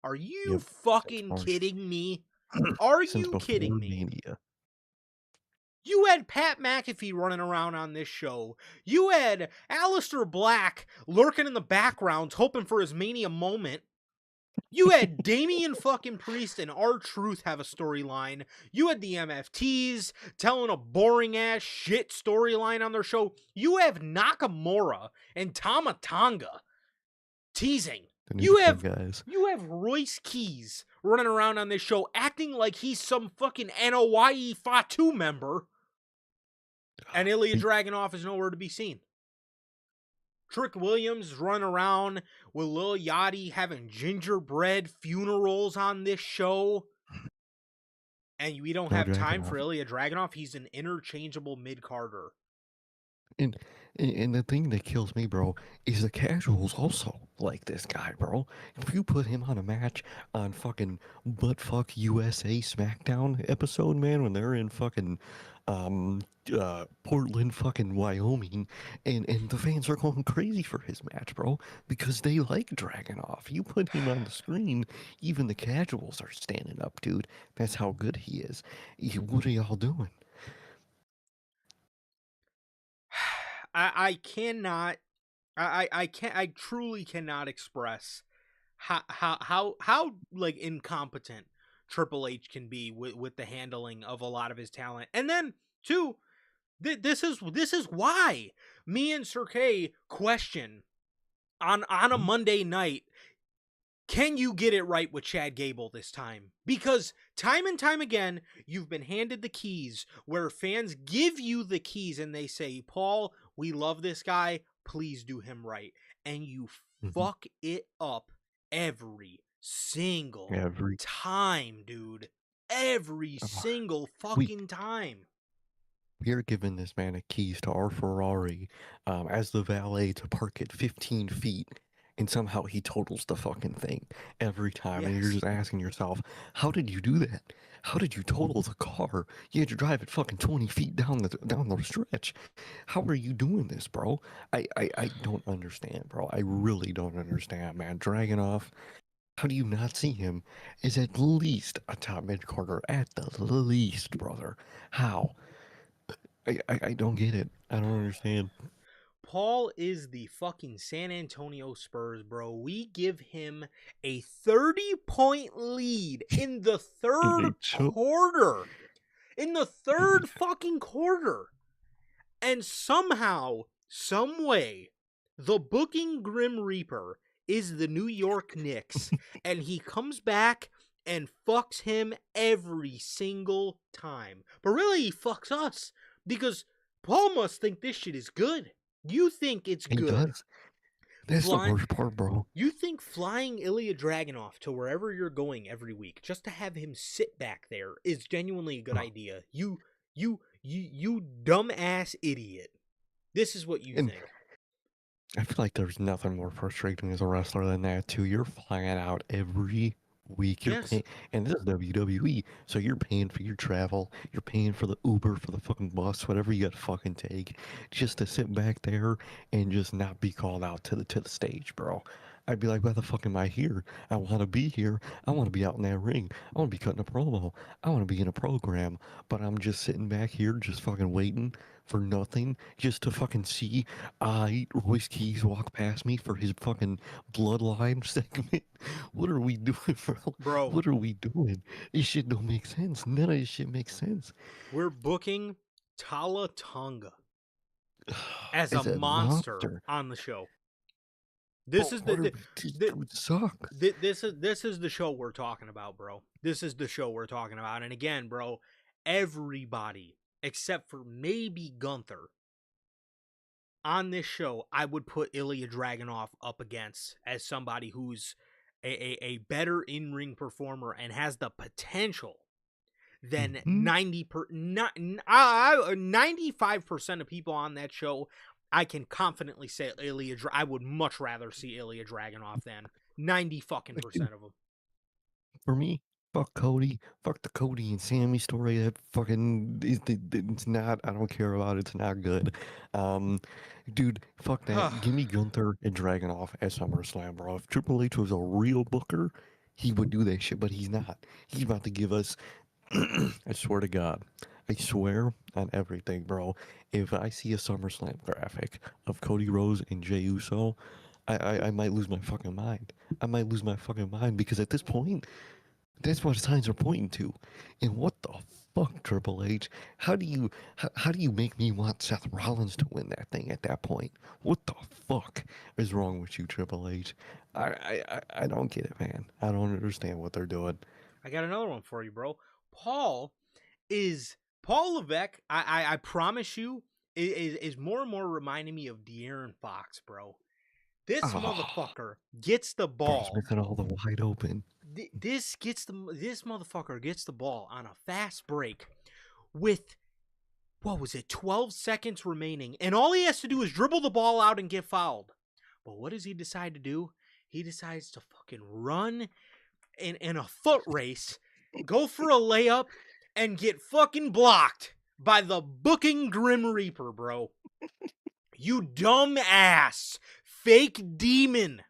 Are you Yep. Since fucking March. kidding me? Are Since you before kidding me? Mania. You had Pat McAfee running around on this show. You had Aleister Black lurking in the background hoping for his Mania moment. You had Damian fucking Priest and R-Truth have a storyline. You had the MFTs telling a boring ass shit storyline on their show. You have Nakamura and Tama Tonga teasing. The New You Japan have guys. Royce Keys running around on this show acting like he's some fucking NOYE Fatu member. And Ilya Dragunov is nowhere to be seen. Trick Williams running around with Lil Yachty having gingerbread funerals on this show. And we don't No have time Dragunov. for Ilya Dragunov. He's an interchangeable mid-carder. And the thing that kills me, bro, is the casuals also like this guy, bro. If you put him on a match on fucking Buttfuck USA SmackDown episode, man, when they're in fucking Portland, fucking Wyoming, and the fans are going crazy for his match, bro, because they like Dragunov. You put him on the screen, even the casuals are standing up, dude. That's how good he is. What are y'all doing? I cannot. I can't. I truly cannot express how like incompetent Triple H can be with the handling of a lot of his talent. And then two, this is why me and Sir K question on a Monday night. Can you get it right with Chad Gable this time? Because time and time again, you've been handed the keys where fans give you the keys and they say, Paul, we love this guy. Please do him right. And you fuck it up every single Every time, dude. Every single we fucking time. we are giving this man a keys to our Ferrari as the valet to park it 15 feet, and somehow he totals the fucking thing every time. And you're Yes. just asking yourself, how did you do that? How did you total the car? You had to drive it fucking 20 feet down the stretch. How are you doing this, bro? I don't understand, bro. I really don't understand, man. Dragunov, how do you not see him is at least a top mid carder at the least, brother? How? I don't get it. I don't understand. Paul is the fucking San Antonio Spurs, bro. We give him a 30-point lead in the And third they choke. quarter. In the And they, third fucking quarter. And somehow, some way, the booking Grim Reaper is the New York Knicks. And he comes back and fucks him every single time. But really, he fucks us. Because Paul must think this shit is good. You think it's he good. does. That's the worst part, bro. You think flying Ilya Dragunov to wherever you're going every week just to have him sit back there is genuinely a good idea? You dumbass idiot. This is what you And think. I feel like there's nothing more frustrating as a wrestler than that, too. You're flying out every week. You're Yes. paying, and this is WWE, so you're paying for your travel. You're paying for the Uber, for the fucking bus, whatever you got to fucking take, just to sit back there and just not be called out to the stage, bro. I'd be like, why the fuck am I here? I want to be here. I want to be out in that ring. I want to be cutting a promo. I want to be in a program. But I'm just sitting back here, just fucking waiting for nothing, just to fucking see Royce Keys walk past me for his fucking bloodline segment. What are we doing, bro? Bro, What are we doing? This shit don't make sense. None of this shit makes sense. we're booking Tala Tonga as a It's a monster monster. on the show. But This is what are the, we? These the dudes suck. this is the show we're talking about, bro. This is the show we're talking about. And again, bro, everybody except for maybe Gunther on this show, I would put Ilya Dragunov up against as somebody who's a better in-ring performer and has the potential than Mhm. 95% of people on that show. I can confidently say I would much rather see Ilya Dragunov than 90 fucking Like, dude, percent of them. for me, Fuck Cody. Fuck the Cody and Sammy story. That fucking it's not. I don't care about it. It's not good. Um, dude, fuck that. Give me Gunther and Dragunov at SummerSlam, bro. If Triple H was a real booker, he would do that shit. But he's not. He's about to give us. I swear to God. I swear on everything, bro. If I see a SummerSlam graphic of Cody Rhodes and Jey Uso, I might lose my fucking mind. I might lose my fucking mind because at this point. That's what signs are pointing to. And what the fuck, Triple H? How do you make me want Seth Rollins to win that thing at that point? What the fuck is wrong with you, Triple H? I don't get it, man. I don't understand what they're doing. I got another one for you, bro. Paul Paul Levesque. I promise you, is more and more reminding me of De'Aaron Fox, bro. This Oh, motherfucker gets the bro's ball. missing all the wide open. This motherfucker gets the ball on a fast break with, what was it, 12 seconds remaining, and all he has to do is dribble the ball out and get fouled. But what does he decide to do? He decides to fucking run in a foot race, go for a layup, and get fucking blocked by the booking Grim Reaper, bro. You dumb ass, fake demon.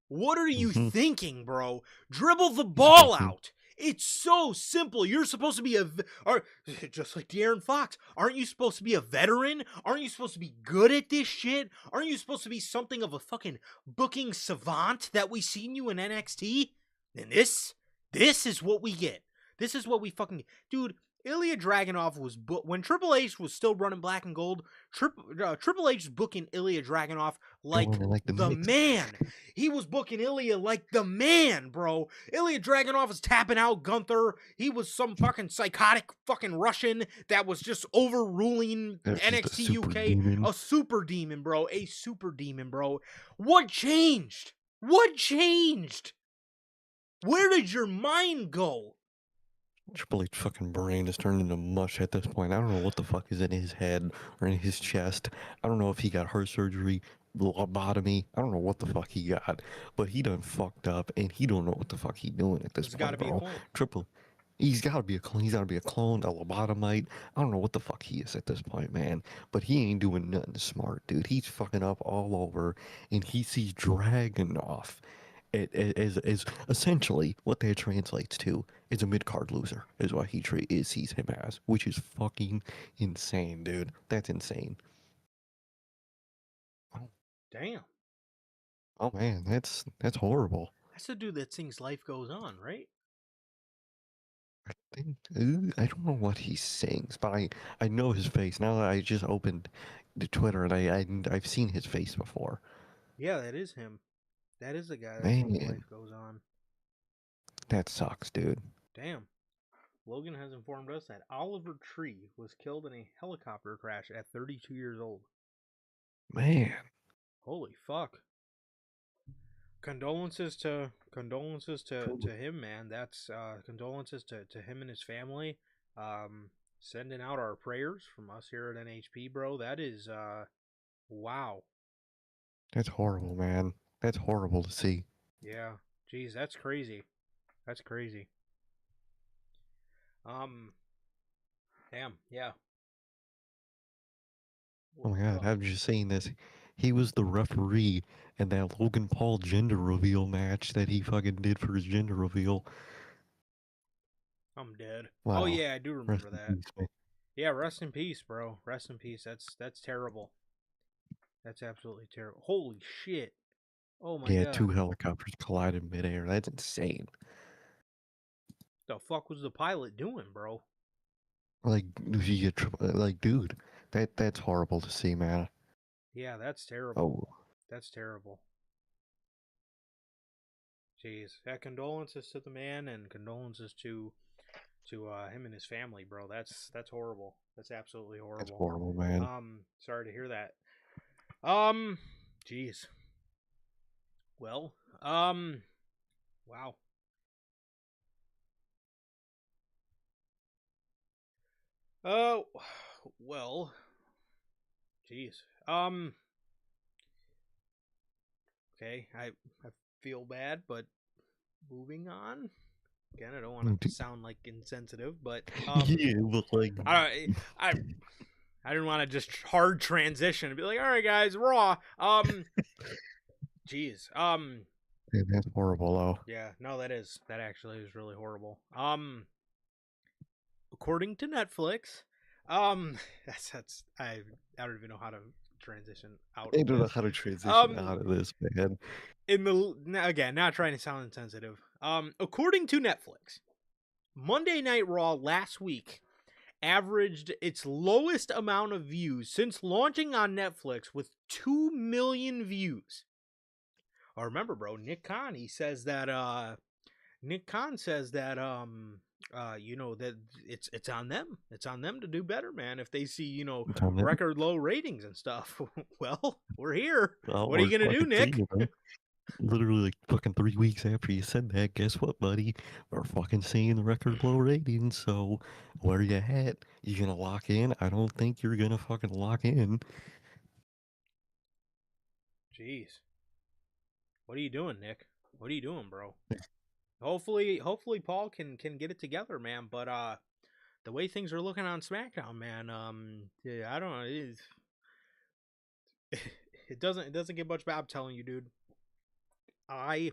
What are you Mm-hmm. thinking, bro? Dribble the He's ball booking. out. It's so simple. You're supposed to be or just like De'Aaron Fox. Aren't you supposed to be a veteran? Aren't you supposed to be good at this shit? Aren't you supposed to be something of a fucking booking savant that we seen you in NXT? And this is what we get. This is what we fucking, dude. Ilya Dragunov was when Triple H was still running Black and Gold. Triple H is booking Ilya Dragunov like Going like the the Knicks. man. He was booking Ilya like the man, bro. Ilya Dragunov was tapping out Gunther. He was some fucking psychotic fucking Russian that was just overruling That's just a NXT super UK. demon. A super demon, bro. A super demon, bro. What changed? What changed? Where did your mind go? Triple H fucking brain is turned into mush at this point. I don't know what the fuck is in his head or in his chest. I don't know if he got heart surgery, lobotomy. I don't know what the fuck he got, but he done fucked up and he don't know what the fuck he doing at this There's got to point, be a bro. clone. Triple, he's got to be a clone. He's got to be a clone, a lobotomite. I don't know what the fuck he is at this point, man. But he ain't doing nothing smart, dude. He's fucking up all over, and he sees Dragon off is essentially what that translates to is a mid card loser is what sees him as, which is fucking insane, dude. That's insane. Oh, Damn. oh man, that's horrible. That's the dude that sings Life Goes On, right? I think I don't know what he sings, but I know his face now that I just opened the Twitter and I've seen his face before. Yeah, that is him. That is the guy that sings Man, Life Goes On. that sucks, dude. Damn. Logan has informed us that Oliver Tree was killed in a helicopter crash at 32 years old. Man, Holy fuck. Condolences to him, man. That's condolences to him and his family. Sending out our prayers from us here at NHP, bro. That is wow. that's horrible, man. That's horrible to see. Yeah. Jeez, that's crazy. That's crazy. Um damn, yeah. Oh Holy my god, fuck. I'm just saying this. He was the referee in that Logan Paul gender reveal match that he fucking did for his gender reveal. I'm dead. Oh Wow. yeah, I do Rest remember in that. peace, man. Yeah, rest in peace, bro. Rest in peace. That's terrible. That's absolutely terrible. Holy shit. Oh my Yeah, two god. helicopters collided midair. That's insane. The fuck was the pilot doing, bro? Like, you get like, dude, that's horrible to see, man. Yeah, that's terrible. Oh, That's terrible. Jeez. Yeah, condolences to the man and condolences to him and his family, bro. That's horrible. That's absolutely that's horrible. horrible, man. Sorry to hear that. Um, jeez. Well, wow. Oh, well, jeez. Okay, I feel bad, but moving on. Again, I don't want to sound like insensitive, but yeah, but like, I I I didn't want to just hard transition and be like, all right, guys, Raw. Jeez. that's horrible though. Yeah, no, that actually is really horrible. According to Netflix, that's I don't even know how to transition out I of don't know this. how to transition Um, out of this, man. in the again, not trying to sound insensitive. According to Netflix, Monday Night Raw last week averaged its lowest amount of views since launching on Netflix with 2 million views. Oh, remember, bro, Nick Khan, he says that Nick Khan says that you know, that it's on them. It's on them to do better, man. If they see, you know, record low ratings and stuff. Well, we're here. Well, what are you gonna do, Nick? Literally, like fucking 3 weeks after you said that, guess what, buddy? We're fucking seeing the record low ratings. So where you at? You gonna lock in? I don't think you're gonna fucking lock in. Jeez. What are you doing, Nick? What are you doing, bro? Hopefully Paul can get it together, man. But the way things are looking on SmackDown, man, yeah, I don't know. It doesn't get much better. I'm telling you, dude. I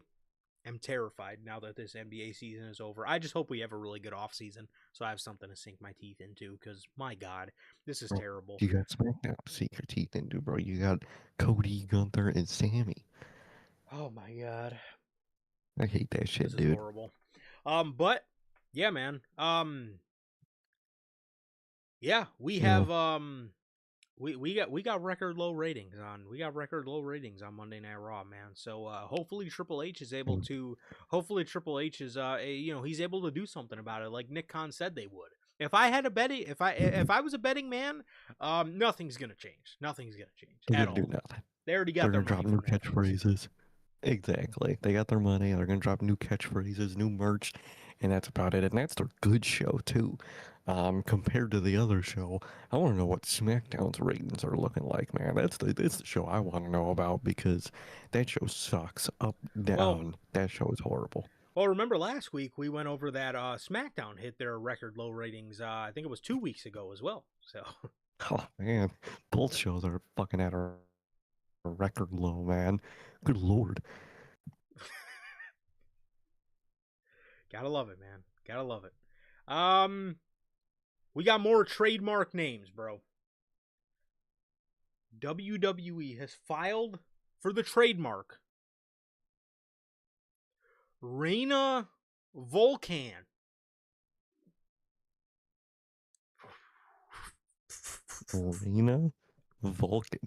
am terrified now that this NBA season is over. I just hope we have a really good off season so I have something to sink my teeth into. Because my God, this is terrible. You got SmackDown to sink your teeth into, bro. You got Cody, Gunther, and Sammy. Oh my God, I hate that shit, this is dude. horrible. But yeah, man. Yeah, we have we got record low ratings on Monday Night Raw, man. So hopefully Triple H is able to you know, he's able to do something about it like Nick Khan said they would. If I had a betting if I was a betting man, nothing's going to change. Nothing's going to change They're at gonna all. do nothing. They already got They're their gonna money drop new from Netflix. catchphrases. Exactly. They got their money. They're gonna drop new catchphrases, new merch, and that's about it. And that's their good show too. Compared to the other show, I want to know what SmackDown's ratings are looking like, man. That's the show I want to know about because that show sucks. Up, down. Well, that show is horrible. Well, remember last week we went over that SmackDown hit their record low ratings. I think it was 2 weeks ago as well. So. Oh man, both shows are fucking at a record low, man. Good lord. Gotta love it, man. Gotta love it. We got more trademark names, bro. WWE has filed for the trademark Reina Volcan. Reina Vulcan.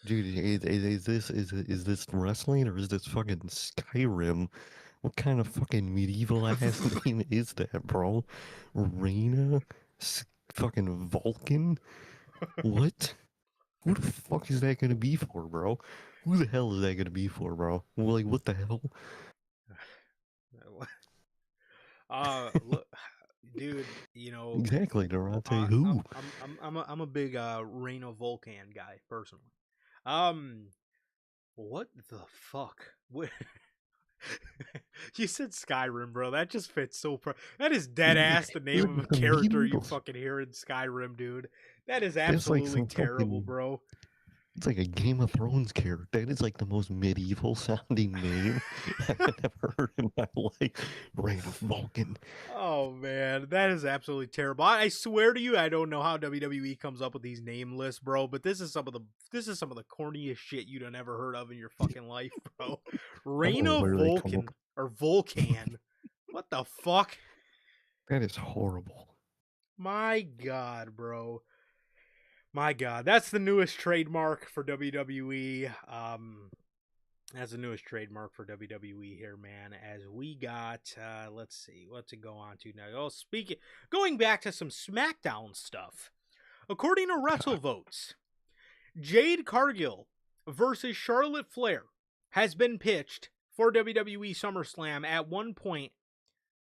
Dude, is this wrestling or is this fucking Skyrim? What kind of fucking medieval ass name is that, bro? Reina fucking Vulcan? What? Who the fuck is that gonna be for, bro? Who the hell is that gonna be for, bro? Like, what the hell? Look, dude, you know exactly, Durante. Who? I'm a big Reina Volcan guy personally. What the fuck? You said Skyrim, bro. That just fits so. That is dead ass the name of a character you fucking hear in Skyrim, dude. That is absolutely like terrible, fucking, bro. It's like a Game of Thrones character. That is like the most medieval sounding name I've ever heard in my life. Reign of Vulcan. Oh man, that is absolutely terrible. I swear to you, I don't know how WWE comes up with these name lists, bro. But this is some of the corniest shit you'd have never heard of in your fucking life, bro. Reign of Vulcan or Vulcan. What the fuck? That is horrible. My God, bro. My God, that's the newest trademark for WWE. That's the newest trademark for WWE here, man. As we got, let's see, what to go on to now. Oh, going back to some SmackDown stuff. According to WrestleVotes, Jade Cargill versus Charlotte Flair has been pitched for WWE SummerSlam. At one point,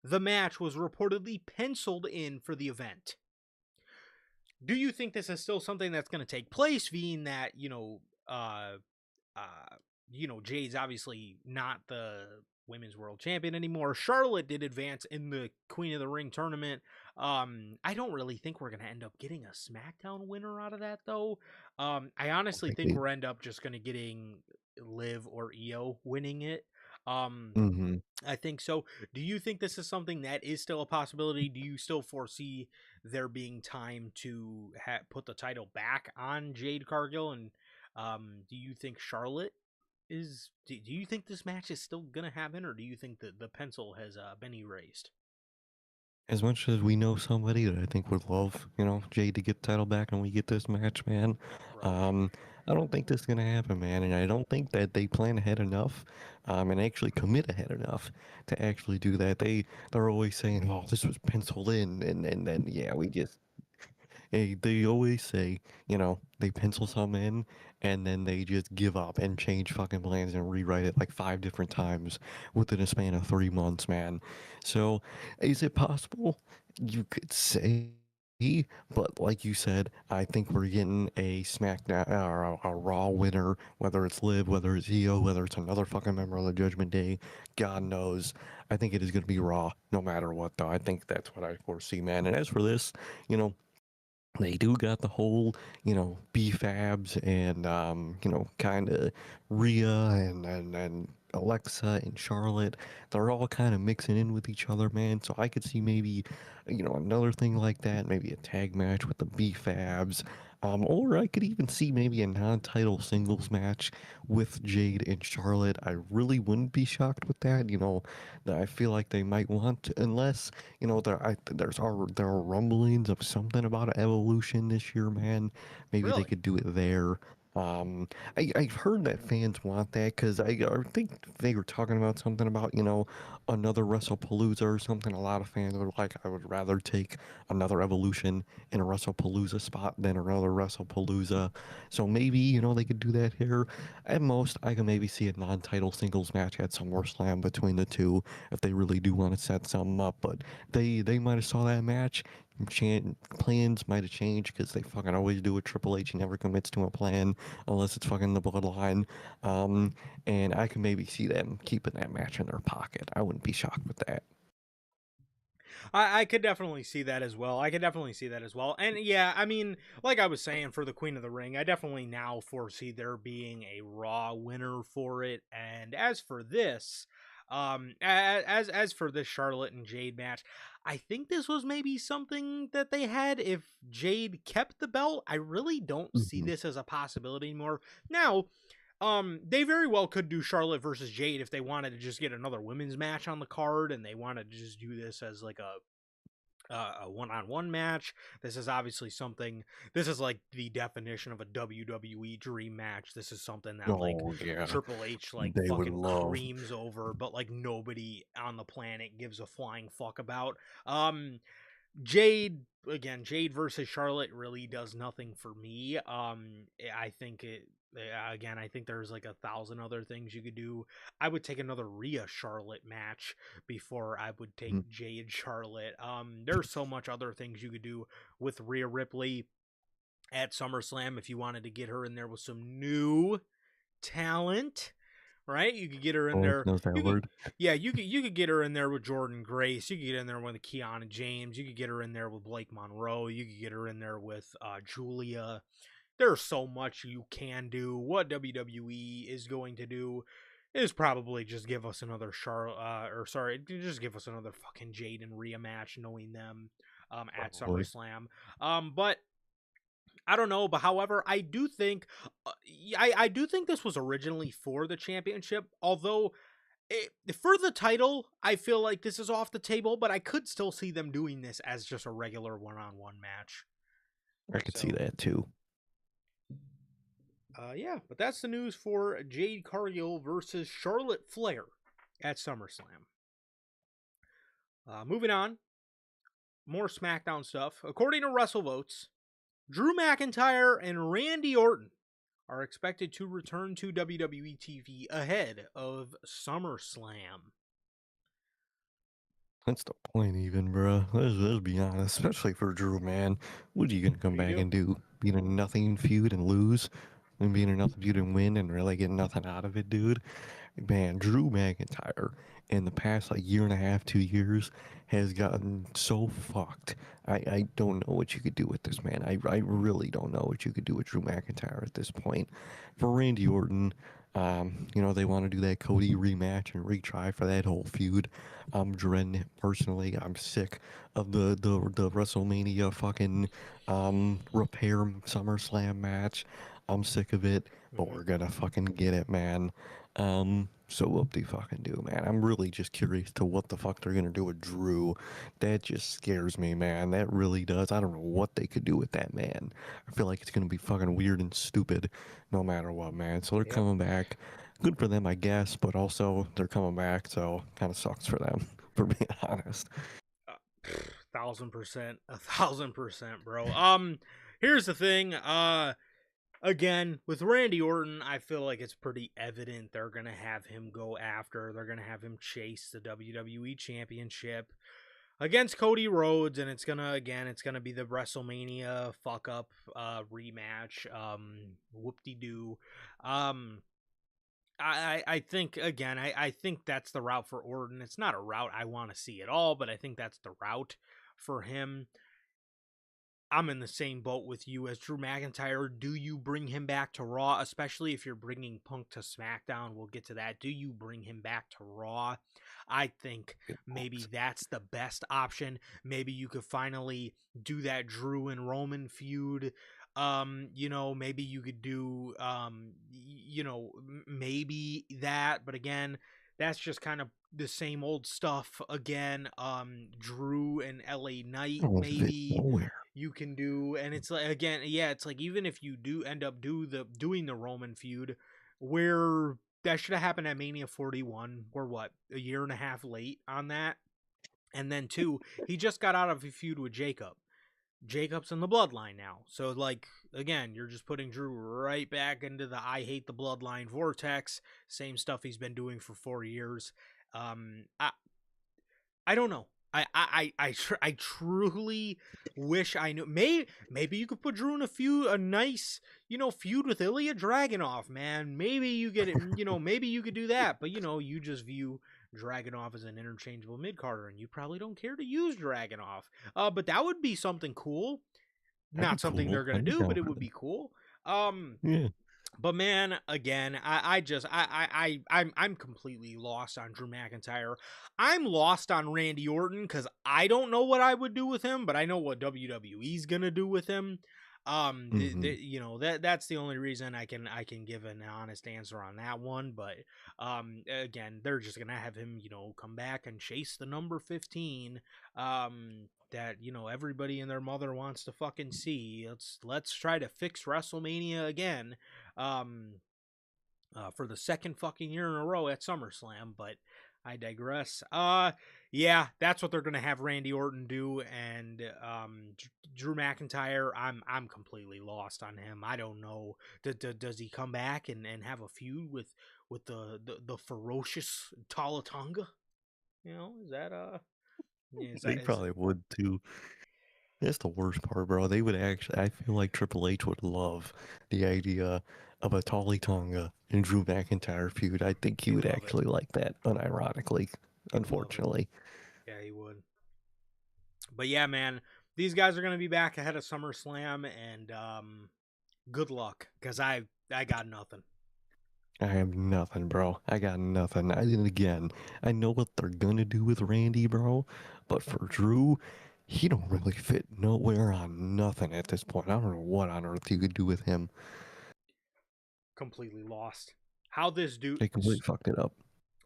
the match was reportedly penciled in for the event. Do you think this is still something that's going to take place, being that, Jade's obviously not the women's world champion anymore. Charlotte did advance in the Queen of the Ring tournament. I don't really think we're going to end up getting a SmackDown winner out of that, though. I honestly think we're end up just going to getting Liv or Io winning it. Mm-hmm. I think so. Do you think this is something that is still a possibility? Do you still foresee there being time to put the title back on Jade Cargill? And do you think Charlotte is? Do you think this match is still gonna happen, or do you think that the pencil has been erased? As much as we know somebody that I think would love, Jade to get the title back and we get this match, man, Right. um, I don't think this is gonna happen, man. And I don't think that they plan ahead enough, and actually commit ahead enough to actually do that. They're always saying, "Oh, this was penciled in," and then yeah, we just they always say, they pencil something in and then they just give up and change fucking plans and rewrite it like 5 different times within a span of 3 months, man. So, is it possible? You could say, but like you said, I think we're getting a SmackDown or a Raw winner, whether it's Liv, whether it's Io, whether it's another fucking member of the Judgment Day. God knows. I think it is going to be Raw, no matter what, though. I think that's what I foresee, man. And as for this, you know, they do got the whole, BFABs and, kind of Rhea and Alexa and Charlotte. They're all kind of mixing in with each other, man. So I could see maybe, another thing like that, maybe a tag match with the BFABs. Or I could even see maybe a non-title singles match with Jade and Charlotte. I really wouldn't be shocked with that. That I feel like they might want to, unless there are rumblings of something about an evolution this year, man. Maybe they Really? could do it there. I've heard that fans want that because I think they were talking about something about, another WrestlePalooza or something. A lot of fans were like, I would rather take another evolution in a WrestlePalooza spot than another WrestlePalooza. So maybe, they could do that here. At most, I can maybe see a non-title singles match at SummerSlam between the two if they really do want to set something up. But they might have saw that match. Plans might have changed because they fucking always do it. Triple H never commits to a plan unless it's fucking the bloodline. Um, and I can maybe see them keeping that match in their pocket. I wouldn't be shocked with that. I could definitely see that as well. I could definitely see that as well. And yeah, I mean, like I was saying for the Queen of the Ring, I definitely now foresee there being a Raw winner for it. And as for this, as for this Charlotte and Jade match, I think this was maybe something that they had if Jade kept the belt. I really don't see Hmm. this as a possibility anymore. Now, they very well could do Charlotte versus Jade if they wanted to just get another women's match on the card and they wanted to just do this as like a one-on-one match. This is obviously something. This is like the definition of a WWE dream match. This is something that like Oh yeah, Triple H like they would fucking love. creams over, but like nobody on the planet gives a flying fuck about. Um, Jade again, Jade versus Charlotte really does nothing for me. I think it again. I think there's like 1,000 other things you could do. I would take another Rhea Charlotte match before I would take Mm. Jade Charlotte. There's so much other things you could do with Rhea Ripley at SummerSlam if you wanted to get her in there with some new talent, right? You could get her in Oh, there. knows that You could, word. yeah, you could get her in there with Jordan Grace. You could get in there with Kiana James. You could get her in there with Blake Monroe. You could get her in there with Julia. There's so much you can do. What WWE is going to do is probably just give us another just give us another fucking Jade and Rhea match, knowing them at Probably. SummerSlam. But I don't know, but however, I do think, I do think this was originally for the championship. Although for the title, I feel like this is off the table, but I could still see them doing this as just a regular one-on-one match. I could see So, that too. yeah, but that's the news for Jade Cargill versus Charlotte Flair at SummerSlam. Moving on, more SmackDown stuff. According to WrestleVotes, Drew McIntyre and Randy Orton are expected to return to WWE TV ahead of SummerSlam. That's the point, even, bro. Let's be honest, especially for Drew, man. What are you gonna What come do you back do? and do? Beat a nothing feud and lose? and being enough if you didn't win and really get nothing out of it, dude. Man, Drew McIntyre in the past like year and a half, 2 years has gotten so fucked. I don't know what you could do with this man. I really don't know what you could do with Drew McIntyre at this point. For Randy Orton, they want to do that Cody rematch and retry for that whole feud. I'm dreading it personally. I'm sick of the WrestleMania fucking repair SummerSlam match. I'm sick of it, but Mm-hmm. we're gonna fucking get it, man. So whoop de fucking do, man. I'm really just curious to what the fuck they're gonna do with Drew. That just scares me, man. That really does. I don't know what they could do with that man. I feel like it's gonna be fucking weird and stupid, no matter what, man. So they're Yep. coming back. Good for them, I guess, but also they're coming back, so kind of sucks for them, for being honest. 1,000%, 1,000%, bro. Here's the thing. Again, with Randy Orton, I feel like it's pretty evident they're gonna have him go after. They're gonna have him chase the WWE Championship against Cody Rhodes, and it's gonna be the WrestleMania fuck up rematch. Whoop de doo. Um, I think again, I think that's the route for Orton. It's not a route I want to see at all, but I think that's the route for him. I'm in the same boat with you as Drew McIntyre. Do you bring him back to Raw, especially if you're bringing Punk to SmackDown? We'll get to that. Do you bring him back to Raw? I think maybe that's the best option. Maybe you could finally do that Drew and Roman feud. Maybe you could do maybe that, but again, that's just kind of the same old stuff again. Drew and LA Knight, I don't fit maybe nowhere. you can do, and it's like, again, yeah, it's like, even if you do end up doing the Roman feud, where that should have happened at Mania 41, we're what, a year and a half late on that. And then two, he just got out of a feud with Jacob's in the bloodline now, so like, again, you're just putting Drew right back into the I hate the bloodline vortex. Same stuff he's been doing for 4 years. I don't know. I truly wish I knew. Maybe you could put Drew in a nice, feud with Ilya Dragunov, man. Maybe you get it. Maybe you could do that. But you just view Dragunov as an interchangeable mid carder, and you probably don't care to use Dragunov. But that would be something cool. That'd be Not something they're cool. gonna I'd be do, but down it for would that. be cool. Um, Yeah. but man, again, I'm completely lost on Drew McIntyre. I'm lost on Randy Orton because I don't know what I would do with him, but I know what WWE's gonna do with him. Mm-hmm. That's the only reason I can give an honest answer on that one. But again, they're just gonna have him, come back and chase the number 15. That everybody and their mother wants to fucking see. Let's try to fix WrestleMania again, um, for the second fucking year in a row at SummerSlam. But I digress. Yeah, that's what they're gonna have Randy Orton do, and Drew McIntyre. I'm completely lost on him. I don't know. Does he come back and have a feud with the ferocious Talatonga? Is that is They that is probably would too. That's the worst part, bro. They would actually. I feel like Triple H would love the idea of a Tolly Tonga and Drew McIntyre feud. I think he he would would love it. actually like that, unironically, He would love it. unfortunately. Yeah, he would. But yeah, man, these guys are gonna be back ahead of SummerSlam, and good luck, cause I got nothing. I have nothing, bro. I got nothing. And again, I know what they're gonna do with Randy, bro, but for Drew, he don't really fit nowhere on nothing at this point. I don't know what on earth you could do with him. Completely lost. How this dude, They completely fucked it up.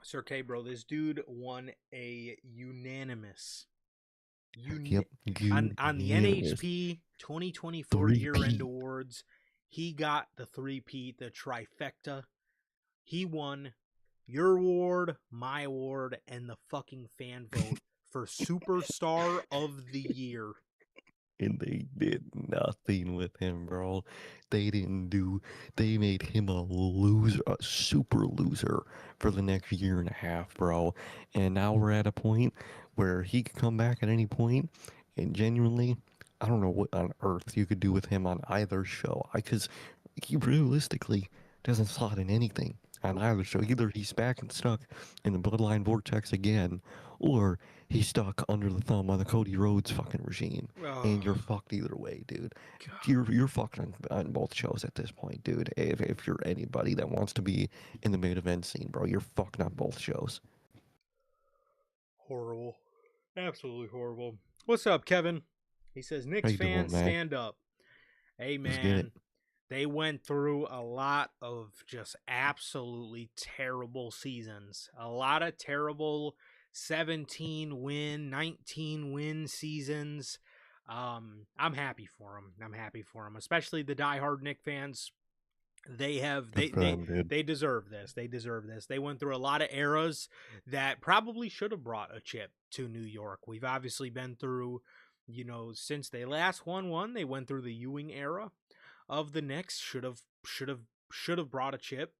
Sir K, bro, this dude won a unanimous un- Yep, you on the unanimous NHP 2024 three year end P. awards. He got the three-peat, the trifecta. He won your award, my award, and the fucking fan vote for Superstar of the Year. And they did nothing with him, bro. They didn't do. They made him a loser, a super loser for the next year and a half, bro. And now we're at a point where he could come back at any point, and genuinely, I don't know what on earth you could do with him on either show. Because he realistically doesn't slot in anything on Nope. either. So either he's back and stuck in the bloodline vortex again, or he's stuck under the thumb of the Cody Rhodes fucking regime, and you're Oh, fucked either way, dude. God. You're fucked on both shows at this point, dude. If you're anybody that wants to be in the main event scene, bro, you're fucked on both shows. Horrible. Absolutely horrible. What's up, Kevin? He says, How Knicks you doing, fans, man? stand up. Hey, Let's get it. man. They went through a lot of just absolutely terrible seasons. A lot of terrible 17 win, 19 win seasons. I'm happy for them. I'm happy for them, especially the diehard Knick fans. They have Good they for they them, dude. they deserve this. They deserve this. They went through a lot of eras that probably should have brought a chip to New York. We've obviously been through, since they last won one, they went through the Ewing era of the Knicks. Should have brought a chip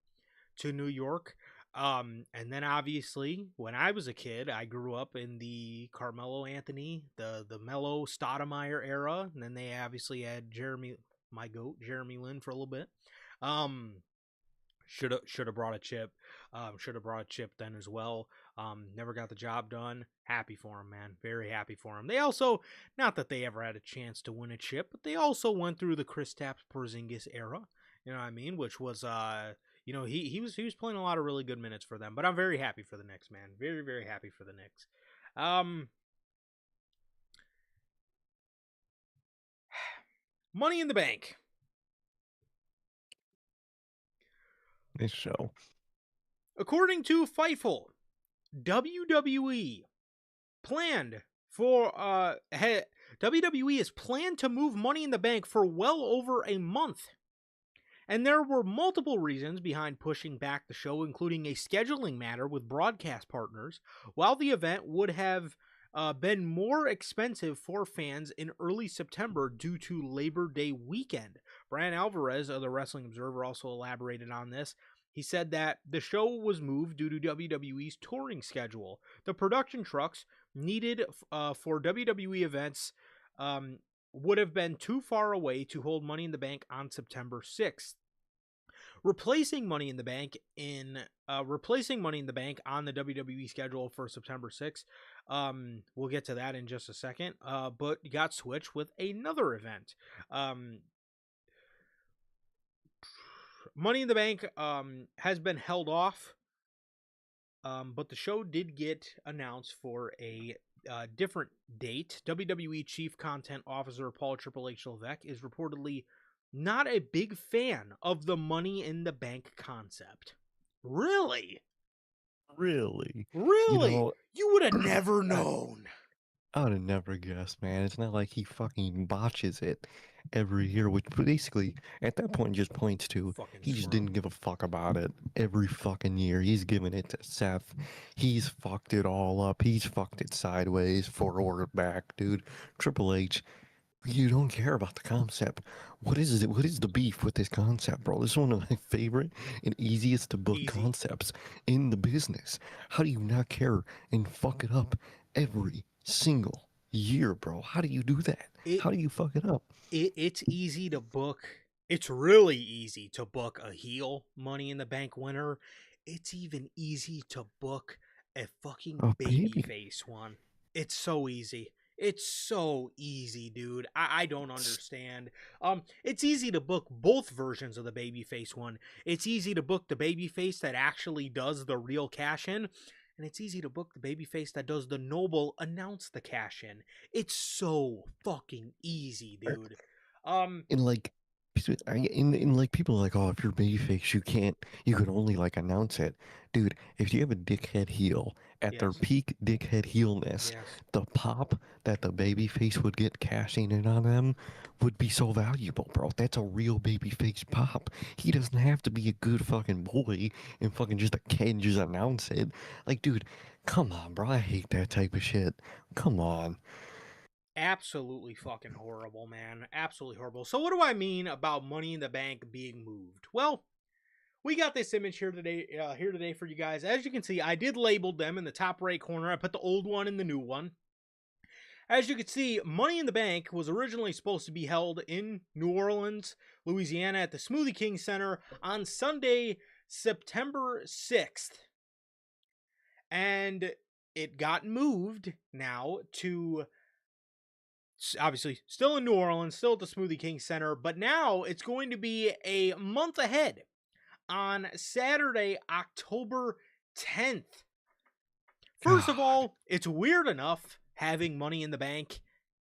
to New York. And then obviously when I was a kid, I grew up in the Carmelo Anthony, the Melo Stoudemire era, and then they obviously had my goat, Jeremy Lin for a little bit. Um, should have brought a chip. Should have brought a chip then as well. Never got the job done. Happy for him, man. Very happy for him. They also, not that they ever had a chance to win a chip, but they also went through the Kristaps Porzingis era. You know what I mean? Which was he was playing a lot of really good minutes for them. But I'm very happy for the Knicks, man. Very, very happy for the Knicks. Money in the Bank. This show. According to Fightful, WWE planned for WWE is planned to move Money in the Bank for well over a month. And there were multiple reasons behind pushing back the show, including a scheduling matter with broadcast partners, while the event would have been more expensive for fans in early September due to Labor Day weekend. Brian Alvarez of the Wrestling Observer also elaborated on this. He said that the show was moved due to WWE's touring schedule. The production trucks needed for WWE events would have been too far away to hold Money in the Bank on September 6th. Replacing Money in the Bank on the WWE schedule for September 6th. We'll get to that in just a second. But got switched with another event. Money in the Bank has been held off. But the show did get announced for a different date. WWE Chief Content Officer Paul Triple H Levesque is reportedly not a big fan of the Money in the Bank concept. Really? Really? Really? You would have never I, known. I would have never guessed, man. It's not like he fucking botches it every year, which basically at that point just points to Fucking he just squirrel. didn't give a fuck about it every fucking year. He's giving it to Seth. He's fucked it all up. He's fucked it sideways, forward, back, dude. Triple H, you don't care about the concept. What is it? What is the beef with this concept, bro? This is one of my favorite and easiest to book Easy. concepts in the business. How do you not care and fuck it up every single year, bro? How do you do that? How do you fuck it up? It's easy to book. It's really easy to book a heel Money in the Bank winner. It's even easy to book a fucking Baby. babyface one. It's so easy. It's so easy, dude. I don't understand. It's easy to book both versions of the babyface one. It's easy to book the babyface that actually does the real cash in, and it's easy to book the babyface that does the noble announce the cash in. It's so fucking easy, dude. In like in like people are like, oh, if you're babyface, you can only like announce it, dude. If you have a dickhead heel at their Yes. peak dickhead heelness, Yes. the pop that the babyface would get cashing in on them would be so valuable, bro. That's a real babyface pop. He doesn't have to be a good fucking boy and fucking just a kid just announce it. Like, dude, come on, bro. I hate that type of shit. Come on. Absolutely fucking horrible, man. Absolutely horrible. So what do I mean about Money in the Bank being moved? Well, we got this image here today for you guys. As you can see, I did label them in the top right corner. I put the old one and the new one. as you can see, Money in the Bank was originally supposed to be held in New Orleans, Louisiana at the Smoothie King Center on Sunday, September 6th. And it got moved now to, obviously still in New Orleans, still at the Smoothie King Center, but now it's going to be a month ahead on Saturday, October 10th. First of God. all, it's weird enough having Money in the Bank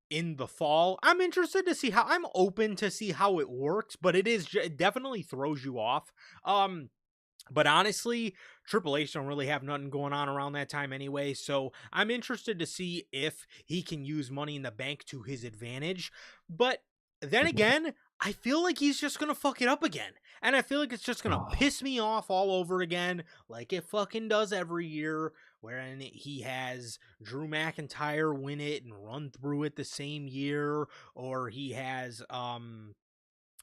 in the fall. I'm interested to see how, I'm open to see how it works, but it definitely throws you off. But honestly, Triple H don't really have nothing going on around that time anyway, so I'm interested to see if he can use Money in the Bank to his advantage. But then again, I feel like he's just gonna fuck it up again. And I feel like it's just gonna piss me off all over again, like it fucking does every year, wherein he has Drew McIntyre win it and run through it the same year, or he has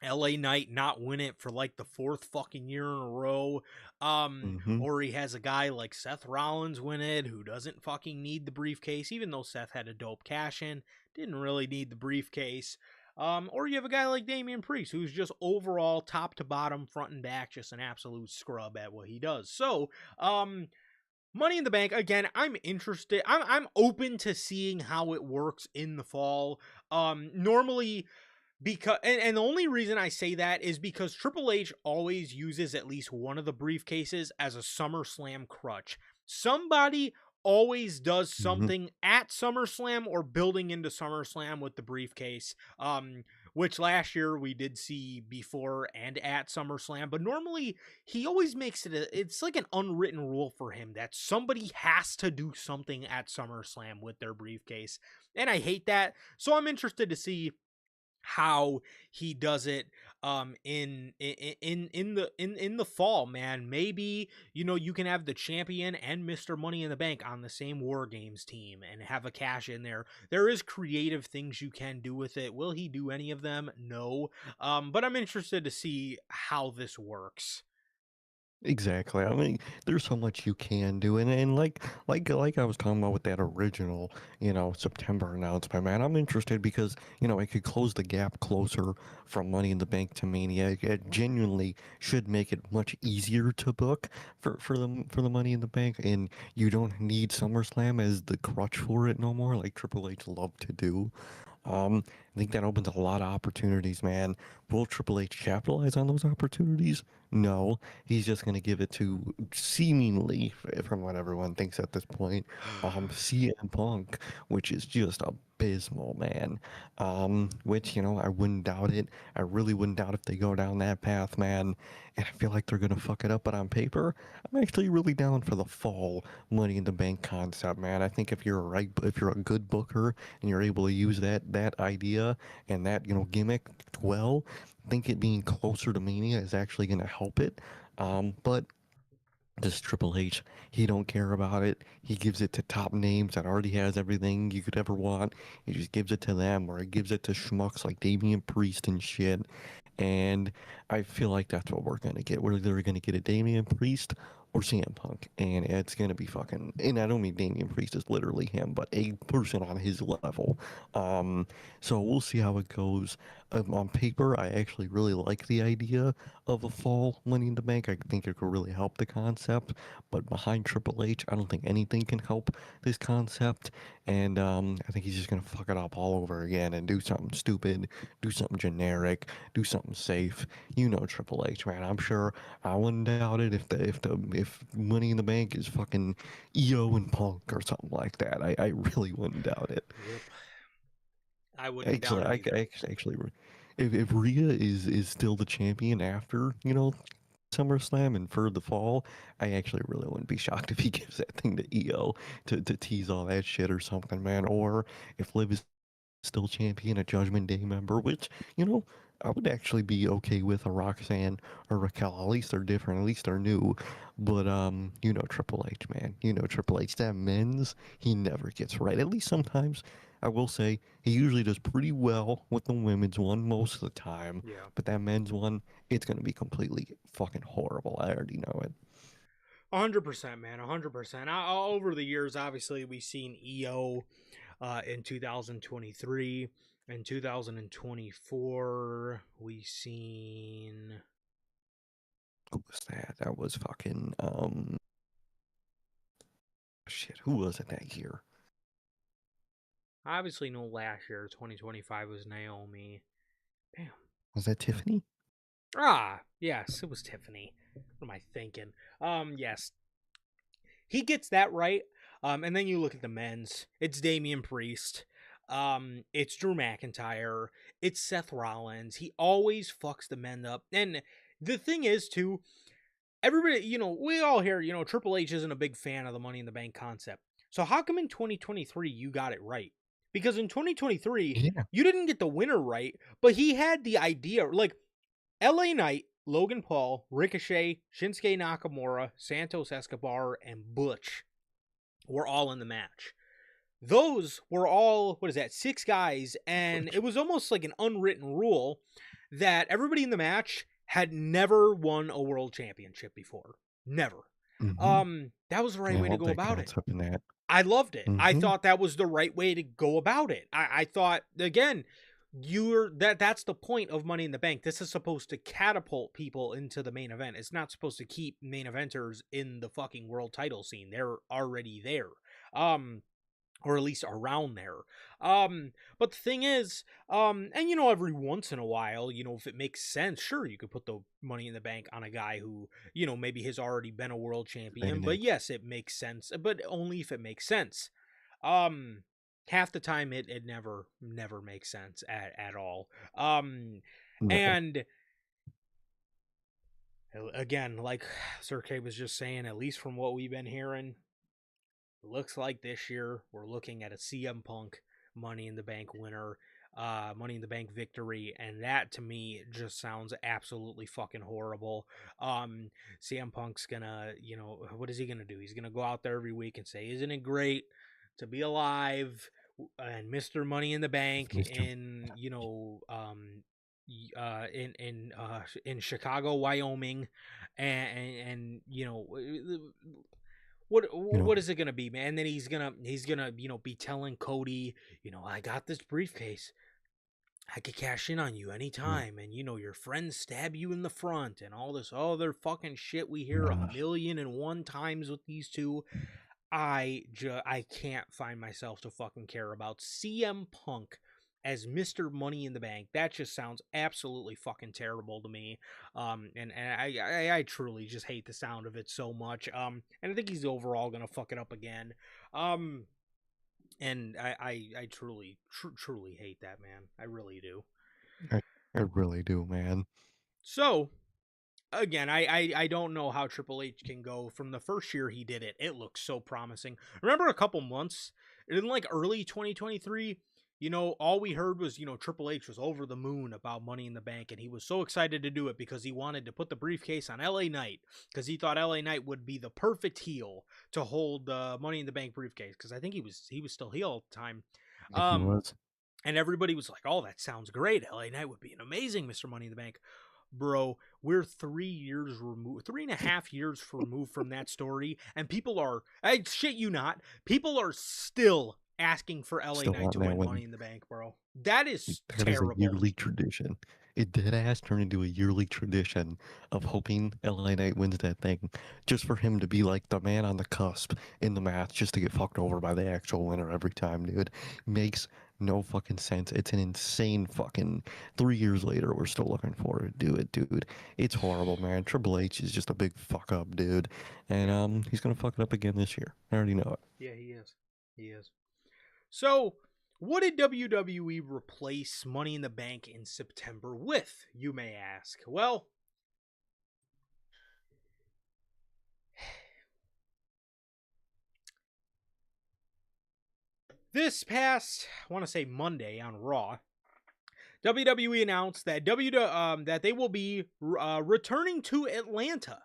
LA Knight not win it for like the fourth fucking year in a row. Mm-hmm. Or he has a guy like Seth Rollins win it who doesn't fucking need the briefcase, even though Seth had a dope cash in, didn't really need the briefcase. Or you have a guy like Damian Priest who's just overall top to bottom, front and back, just an absolute scrub at what he does. So, Money in the Bank, again, I'm interested. I'm open to seeing how it works in the fall. Normally, because and the only reason I say that is because Triple H always uses at least one of the briefcases as a SummerSlam crutch. Somebody always does Mm-hmm. something at SummerSlam or building into SummerSlam with the briefcase. Which last year we did see before and at SummerSlam, but normally he always makes it's like an unwritten rule for him that somebody has to do something at SummerSlam with their briefcase. And I hate that. So I'm interested to see how he does it in the fall, man. Maybe, you can have the champion and Mr. Money in the Bank on the same War Games team and have a cash in there. There is creative things you can do with it. Will he do any of them? No. But I'm interested to see how this works. Exactly. I mean, there's so much you can do, and like I was talking about with that original, September announcement, man. I'm interested because it could close the gap closer from Money in the Bank to Mania. It genuinely should make it much easier to book for the Money in the Bank, and you don't need SummerSlam as the crutch for it no more, like Triple H loved to do. I think that opens a lot of opportunities, man. Will Triple H capitalize on those opportunities? No, he's just going to give it to seemingly, from what everyone thinks at this point, CM Punk, which is just abysmal, man. Which, I wouldn't doubt it. I really wouldn't doubt if they go down that path, man. And I feel like they're going to fuck it up, but on paper, I'm actually really down for the fall Money in the Bank concept, man. I think if you're a good booker and you're able to use that idea and that gimmick well, I think it being closer to Mania is actually going to help it. But this Triple H, he don't care about it. He gives it to top names that already has everything you could ever want. He just gives it to them, or he gives it to schmucks like Damian Priest and shit. And I feel like that's what we're gonna get. We're either gonna get a Damian Priest or CM Punk, and it's gonna be fucking. And I don't mean Damian Priest is literally him, but a person on his level. Um, so we'll see how it goes. On paper, I actually really like the idea of a fall Money in the Bank. I think it could really help the concept. But behind Triple H, I don't think anything can help this concept. And I think he's just gonna fuck it up all over again and do something stupid, do something generic, do something safe. Triple H, man. I'm sure I wouldn't doubt it if Money in the Bank is fucking EO and Punk or something like that. I really wouldn't doubt it. Yep. I wouldn't doubt Actually, it either. if Rhea is still the champion after SummerSlam and for the fall, I actually really wouldn't be shocked if he gives that thing to EO to tease all that shit or something, man. Or if Liv is still champion, a Judgment Day member, which, I would actually be okay with a Roxanne or Raquel. At least they're different. At least they're new. But Triple H, man. Triple H. That men's, he never gets right. At least sometimes. I will say he usually does pretty well with the women's one most of the time. Yeah. But that men's one, it's gonna be completely fucking horrible. I already know it. 100%, man. 100%. Over the years, obviously, we've seen EO in 2023. In 2024, we seen... Who was that? That was fucking, shit, who was it that year? Obviously, no last year. 2025 was Naomi. Damn. Was that Tiffany? Ah, yes, it was Tiffany. What am I thinking? Yes. He gets that right. And then you look at the men's. It's Damian Priest. It's Drew McIntyre. It's Seth Rollins. He always fucks the men up. And the thing is, too, everybody, we all hear, Triple H isn't a big fan of the Money in the Bank concept. So how come in 2023 you got it right? Because in 2023, Yeah. you didn't get the winner right, but he had the idea. Like, LA Knight, Logan Paul, Ricochet, Shinsuke Nakamura, Santos Escobar, and Butch were all in the match. Those were all, 6 guys, and it was almost like an unwritten rule that everybody in the match had never won a world championship before. Never. That was the right way to go about it. In that. I loved it. I thought that was the right way to go about it. I thought, again, that's the point of Money in the Bank. This is supposed to catapult people into the main event. It's not supposed to keep main eventers in the fucking world title scene. They're already there. Or at least around there. But the thing is, and every once in a while, if it makes sense, sure, you could put the Money in the Bank on a guy who, maybe has already been a world champion. But yes, it makes sense, but only if it makes sense. Half the time it never makes sense at all. No. And again, like Sir K was just saying, at least from what we've been hearing, it looks like this year we're looking at a CM Punk Money in the Bank winner, Money in the Bank victory, and that to me just sounds absolutely fucking horrible. CM Punk's gonna, what is he gonna do? He's gonna go out there every week and say, "Isn't it great to be alive?" And Mr. Money in the Bank in in Chicago, Wyoming, and what is it gonna be, man? And then he's gonna be telling Cody, I got this briefcase. I could cash in on you anytime, and your friends stab you in the front, and all this other fucking shit we hear 1,000,001 times with these two. I can't find myself to fucking care about CM Punk as Mr. Money in the Bank. That just sounds absolutely fucking terrible to me. And I truly just hate the sound of it so much. And I think he's overall gonna fuck it up again. And I truly hate that, man. I really do. I really do, man. So again, I don't know how Triple H can go from the first year he did it. It looks so promising. Remember a couple months in like early 2023, all we heard was, Triple H was over the moon about Money in the Bank, and he was so excited to do it because he wanted to put the briefcase on LA Knight because he thought LA Knight would be the perfect heel to hold the Money in the Bank briefcase because I think he was still heel at the time. He was. And everybody was like, "Oh, that sounds great. LA Knight would be an amazing Mr. Money in the Bank." Bro, we're 3.5 years removed from that story, and people are, I shit you not, people are still asking for LA Knight to win Money in the Bank, bro. That is terrible. Is a yearly tradition. It dead ass turned into a yearly tradition of hoping LA Knight wins that thing just for him to be like the man on the cusp in the match just to get fucked over by the actual winner every time, dude. Makes no fucking sense. It's an insane fucking 3 years later we're still looking for it. Do it, dude. It's horrible, man. Triple H is just a big fuck up, dude. And he's gonna fuck it up again this year. I already know it. Yeah, he is. He is. So what did WWE replace Money in the Bank in September with, you may ask? Well, this past, I want to say Monday on Raw, WWE announced that that they will be returning to Atlanta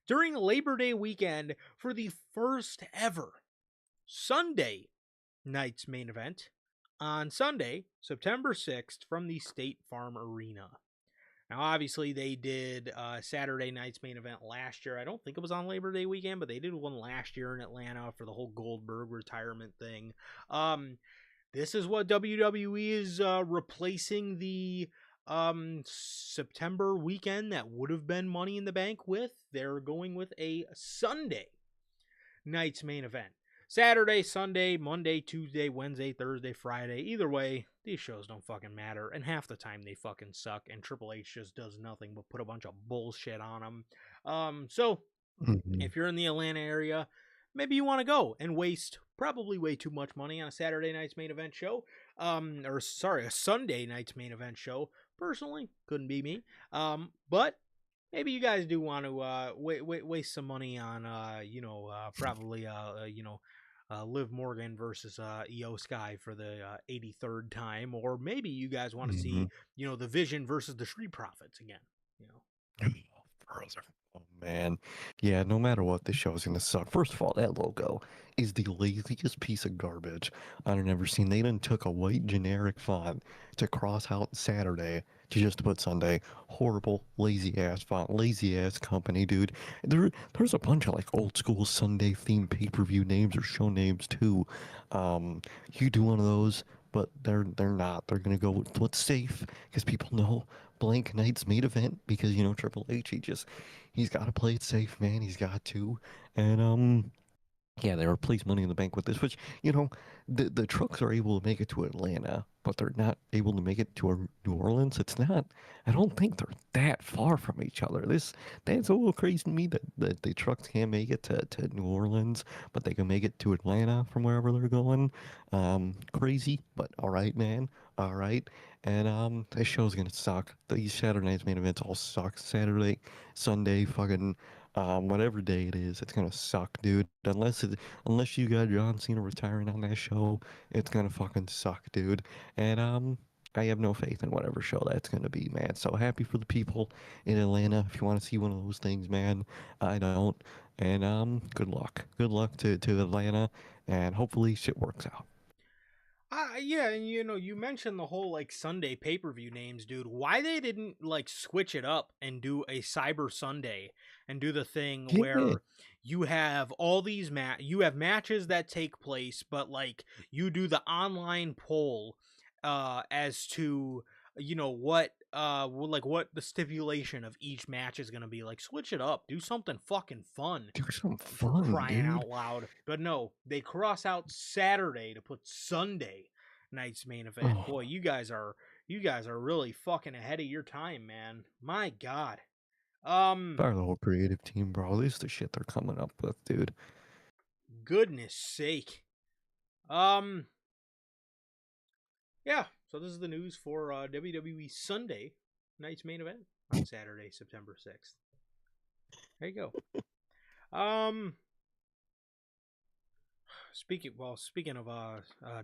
during Labor Day weekend for the first ever Sunday night's main event on Sunday, September 6th, from the State Farm Arena. Now, obviously, they did Saturday night's main event last year. I don't think it was on Labor Day weekend, but they did one last year in Atlanta for the whole Goldberg retirement thing. This is what WWE is replacing the September weekend that would have been Money in the Bank with. They're going with a Sunday night's main event. Saturday, Sunday, Monday, Tuesday, Wednesday, Thursday, Friday. Either way, these shows don't fucking matter. And half the time they fucking suck. And Triple H just does nothing but put a bunch of bullshit on them. So Mhm. if you're in the Atlanta area, maybe you want to go and waste probably way too much money on a Saturday night's main event show. A Sunday night's main event show. Personally, couldn't be me. But maybe you guys do want to waste some money on probably Liv Morgan versus Io Sky for the 83rd time, or maybe you guys want to see Mhm. the Vision versus the Street Profits again. You know, Brother. Oh man. Yeah, no matter what, this show is gonna suck. First of all, that logo is the laziest piece of garbage I've ever seen. They done took a white generic font to cross out Saturday to just put Sunday. Horrible, lazy ass font, lazy ass company, dude. There's a bunch of like old school Sunday themed pay-per-view names or show names too. You do one of those, but they're not. They're gonna go with what's safe because people know blank night's main event because Triple H he's got to play it safe, man. He's got to, and yeah, they replace Money in the Bank with this, which the trucks are able to make it to Atlanta, but they're not able to make it to New Orleans. It's not. I don't think they're that far from each other. That's a little crazy to me that the trucks can't make it to New Orleans, but they can make it to Atlanta from wherever they're going. Crazy, but all right, man. All right. And this show's gonna suck. These Saturday night's main events all suck. Saturday, Sunday, fucking whatever day it is, it's gonna suck, dude. Unless you got John Cena retiring on that show, it's gonna fucking suck, dude. And I have no faith in whatever show that's gonna be, man. So happy for the people in Atlanta. If you want to see one of those things, man, I don't. And good luck. Good luck to Atlanta, and hopefully shit works out. yeah, and you mentioned the whole like Sunday pay per view names, dude. Why they didn't like switch it up and do a Cyber Sunday and do the thing Yeah, where you have all these you have matches that take place, but like you do the online poll as to what the stipulation of each match is gonna be. Like switch it up, do something fucking fun do some for fun, crying dude. out loud. But no, they cross out Saturday to put Sunday night's main event. Boy, Oh, you guys are really fucking ahead of your time, man. My God. Um, fire the whole creative team, bro. This is the shit they're coming up with, dude. Goodness sake. Um, yeah. So this is the news for WWE Sunday night's main event on Saturday, September 6th. There you go. Speaking of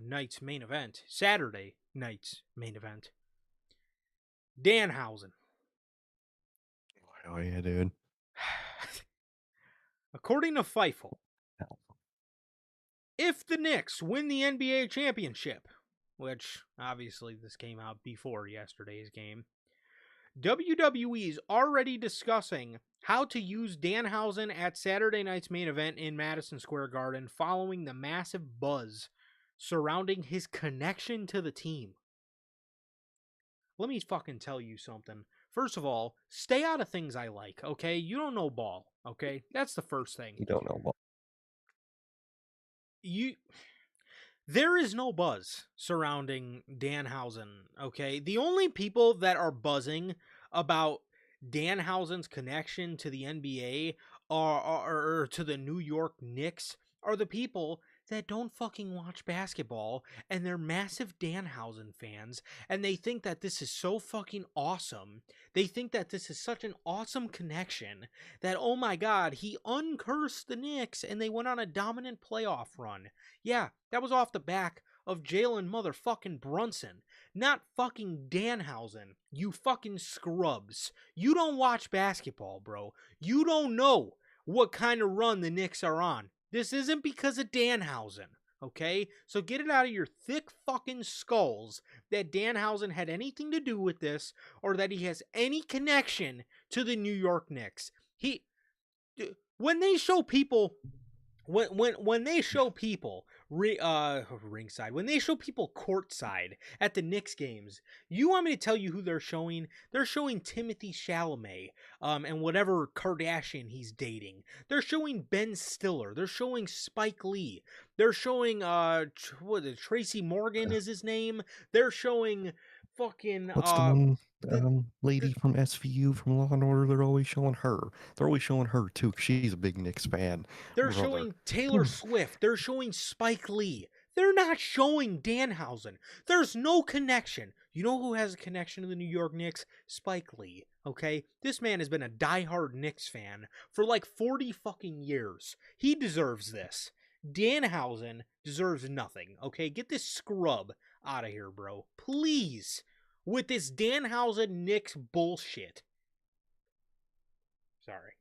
night's main event, Saturday night's main event, Danhausen. Oh yeah, dude. According to Fightful, if the Knicks win the NBA championship, which obviously this came out before yesterday's game, WWE is already discussing how to use Danhausen at Saturday night's main event in Madison Square Garden following the massive buzz surrounding his connection to the team. Let me fucking tell you something. First of all, stay out of things I like, okay? You don't know ball, okay? That's the first thing. You don't know what. There is no buzz surrounding Danhausen, okay? The only people that are buzzing about Danhausen's connection to the NBA or to the New York Knicks are the people that don't fucking watch basketball and they're massive Danhausen fans and they think that this is so fucking awesome. They think that this is such an awesome connection that, oh my god, he uncursed the Knicks and they went on a dominant playoff run. Yeah, that was off the back of Jalen motherfucking Brunson, not fucking Danhausen. You fucking scrubs. You don't watch basketball, bro. You don't know what kind of run the Knicks are on. This isn't because of Danhausen, okay? So get it out of your thick fucking skulls that Danhausen had anything to do with this or that he has any connection to the New York Knicks. When they show people when they show people ringside, when they show people courtside at the Knicks games, you want me to tell you who they're showing? They're showing Timothy Chalamet, and whatever Kardashian he's dating. They're showing Ben Stiller. They're showing Spike Lee. They're showing what is it, Tracy Morgan is his name. They're showing fucking What's the one the lady from SVU from Law and Order? They're always showing her. They're always showing her too. 'Cause she's a big Knicks fan. They're Brother. showing Taylor Swift. They're showing Spike Lee. They're not showing Danhausen. There's no connection. You know who has a connection to the New York Knicks? Spike Lee, okay? This man has been a diehard Knicks fan for like 40 fucking years. He deserves this. Danhausen deserves nothing, okay? Get this scrub out of here, bro. Please. With this Danhausen Knicks bullshit. Sorry.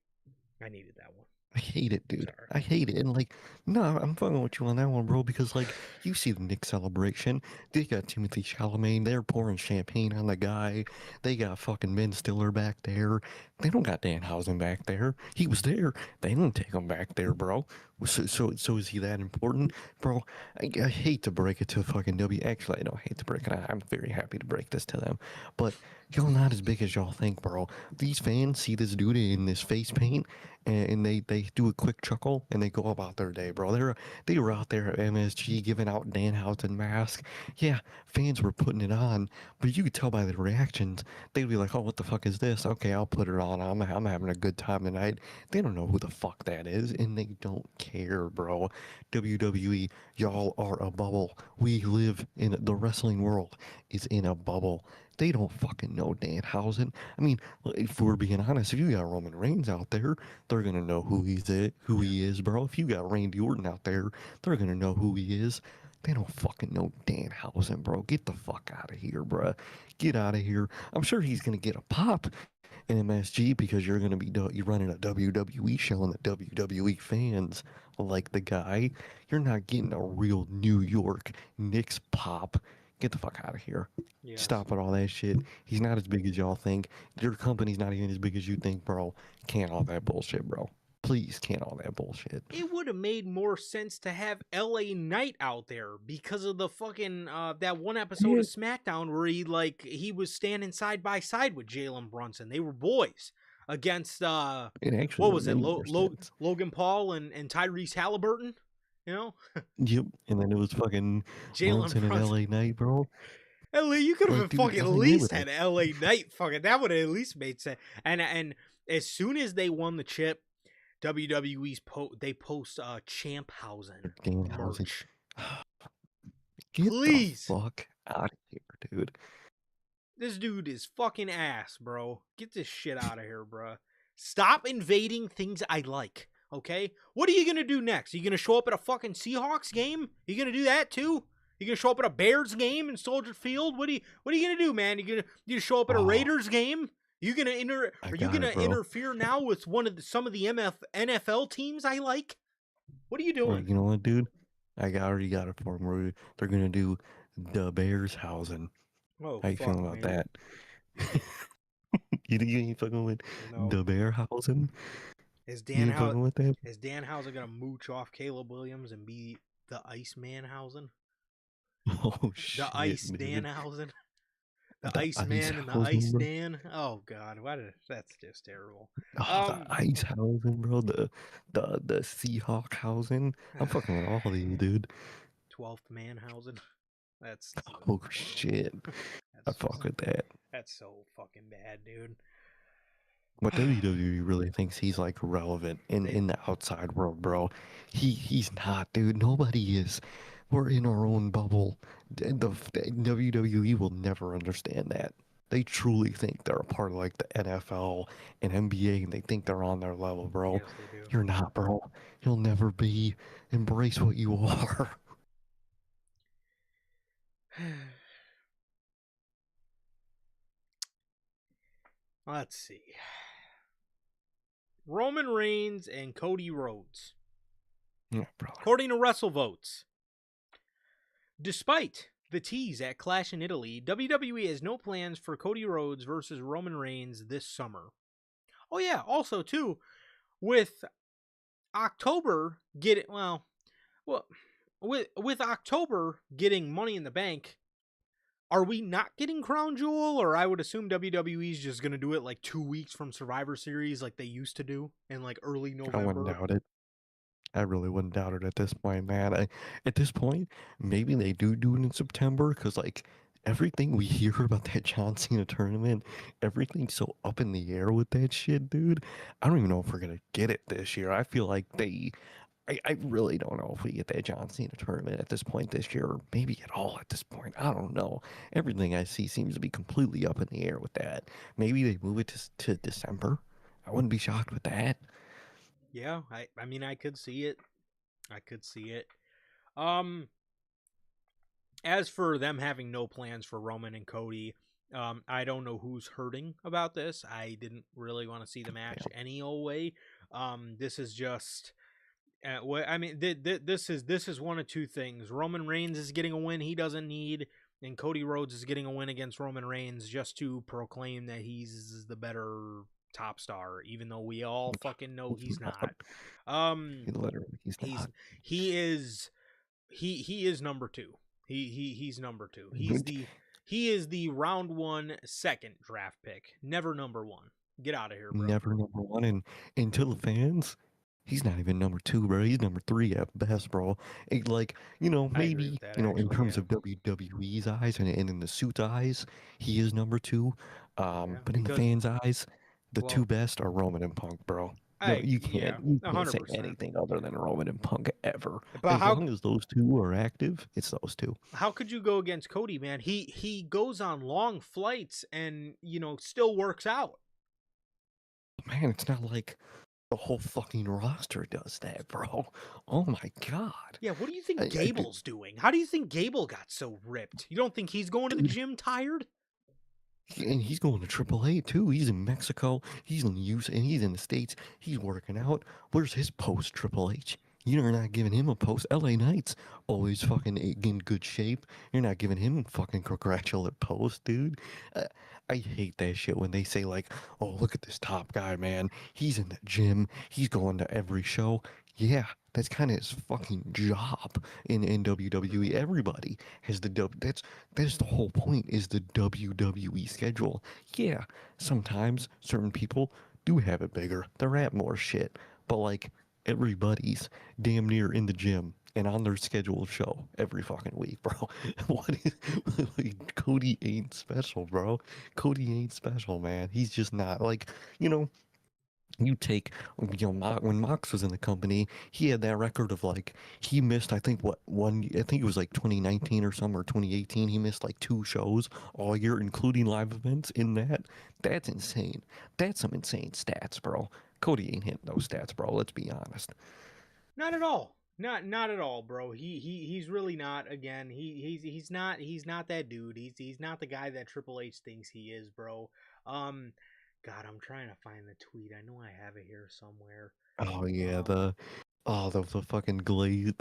I needed that one. I hate it, dude. Sorry. I hate it. And like, no, I'm fucking with you on that one, bro, because like, you see the Knicks celebration. They got Timothy Chalamet. They're pouring champagne on the guy. They got fucking Ben Stiller back there. They don't got Danhausen back there. He was there. They didn't take him back there, bro. So is he that important, bro? I hate to break it to fucking W. Actually, I don't hate to break it. I'm very happy to break this to them, but y'all not as big as y'all think, bro. These fans see this dude in this face paint, and they do a quick chuckle and they go about their day, bro. They were out there at MSG giving out Danhausen masks. Yeah, fans were putting it on, but you could tell by the reactions, they'd be like, "Oh, what the fuck is this? Okay, I'll put it on. I'm having a good time tonight." They don't know who the fuck that is, and they don't care, bro. WWE, y'all are a bubble. We live in the wrestling world is in a bubble. They don't fucking know Danhausen. I mean, if we're being honest, if you got Roman Reigns out there, they're gonna know who he is, bro. If you got Randy Orton out there, they're gonna know who he is. They don't fucking know Danhausen, bro. Get the fuck out of here, bro. Get out of here. I'm sure he's gonna get a pop in MSG because you're gonna be you're running a WWE show and the WWE fans like the guy. You're not getting a real New York Knicks pop. Get the fuck out of here. Yes. Stop with all that shit. He's not as big as y'all think. Your company's not even as big as you think, bro. Can't all that bullshit, bro. Please can't all that bullshit. It would have made more sense to have LA Knight out there because of the fucking that one episode of SmackDown where he was standing side by side with Jalen Brunson. They were boys against what was it? Logan Paul and Tyrese Halliburton, you know? Yep. And then it was fucking Jalen Brunson and LA Knight, bro. LA, you could have fucking at least had LA Knight. Fucking that would have at least made sense. And as soon as they won the chip, WWE's post Champhausen merch. Get Please. the fuck out of here, dude. This dude is fucking ass, bro. Get this shit out of here, bro. Stop invading things I like, okay? What are you gonna do next? Are you gonna show up at a fucking Seahawks game? You gonna do that too? You gonna show up at a Bears game in Soldier Field? What are you gonna do, man? You gonna show up at a Raiders game? You gonna interfere now with some of the NFL teams I like? What are you doing? Well, you know what, dude? I already got it for them. They're gonna do the Bearshausen. Oh, how you feeling about that? you ain't fucking with the Bearhausen? Is Danhausen gonna mooch off Caleb Williams and be the Icemanhausen? Oh shit! The Ice dude. Danhausen. The Iceman and the Ice Dan. Oh god, that's just terrible. The Icehausen, bro. The Seahawkhausen. I'm fucking with all of these, dude. 12th Manhausen. That's oh shit. I fuck with that. That's so fucking bad, dude. But WWE really thinks he's like relevant in the outside world, bro. He's not, dude. Nobody is. We're in our own bubble. The WWE will never understand that. They truly think they're a part of like the NFL and NBA, and they think they're on their level, bro. Yes, they do. You're not, bro. You'll never be. Embrace what you are. Let's see. Roman Reigns and Cody Rhodes. Yeah, brother. According to WrestleVotes, despite the tease at Clash in Italy, WWE has no plans for Cody Rhodes versus Roman Reigns this summer. Oh yeah, also too, with October with October getting Money in the Bank, are we not getting Crown Jewel? Or I would assume WWE's just gonna do it like 2 weeks from Survivor Series, like they used to do in like early I wouldn't November. doubt it. I really wouldn't doubt it at this point, man. At this point, maybe they do it in September because, like, everything we hear about that John Cena tournament, everything's so up in the air with that shit, dude. I don't even know if we're gonna get it this year. I feel like I really don't know if we get that John Cena tournament at this point this year, or maybe at all at this point. I don't know. Everything I see seems to be completely up in the air with that. Maybe they move it to December. I wouldn't be shocked with that. Yeah, I mean I could see it. I could see it. Um, as for them having no plans for Roman and Cody, I don't know who's hurting about this. I didn't really want to see the match Yeah. any old way. This is just what I mean. This is one of two things. Roman Reigns is getting a win he doesn't need, and Cody Rhodes is getting a win against Roman Reigns just to proclaim that he's the better top star, even though we all fucking know He's he's not. not. Um, Literally, he's he's not. he is he is number two. He's number two. He is the round one second draft pick, never number one. Get out of here, bro. Never number one, and to the fans, he's not even number two, bro. He's number three at best, bro. Like, I agree with maybe, that in actually. terms Yeah, of WWE's eyes and in the suit's eyes, he is number two. yeah. But in the Because fans' eyes, the two well, best are Roman and Punk, bro. No, I yeah, you can't say 100%. anything other Yeah, than Roman and Punk ever. but As long as those two are active, it's those two. how could you go against Cody, man? He goes on long flights and still works out. Man, it's not like the whole fucking roster does that, bro. Oh my god. Yeah, what do you think I Gable's doing? How do you think Gable got so ripped? You don't think he's going to the dude, gym tired? and he's going to AAA too. He's in Mexico. He's in the US, and he's in the States. He's working out. Where's his post, Triple H? You're not giving him a post. LA Knights always fucking in good shape. You're not giving him a fucking congratulate post, dude. Uh, I hate that shit when they say like, "Oh, look at this top guy, man. He's in the gym. He's going to every show." Yeah, that's kind of his fucking job in WWE. Everybody has that's the whole point is the WWE schedule. Yeah, sometimes certain people do have it bigger. They're at more shit. But like everybody's damn near in the gym and on their scheduled show every fucking week, bro. What is like, Cody ain't special, bro. Cody ain't special, man. He's just not like, you know, you take when Mox was in the company, he had that record of like he missed I think what one I think it was like 2019 or something or 2018 he missed like two shows all year including live events in that. That's insane. That's some insane stats, bro. Cody ain't hitting those stats, bro. Let's be honest. Not at all. Not at all, bro. He's really not. Again, he's not that dude. He's not the guy that Triple H thinks he is, bro. Um, God, I'm trying to find the tweet. I know I have it here somewhere. Oh yeah, Um, the fucking glaze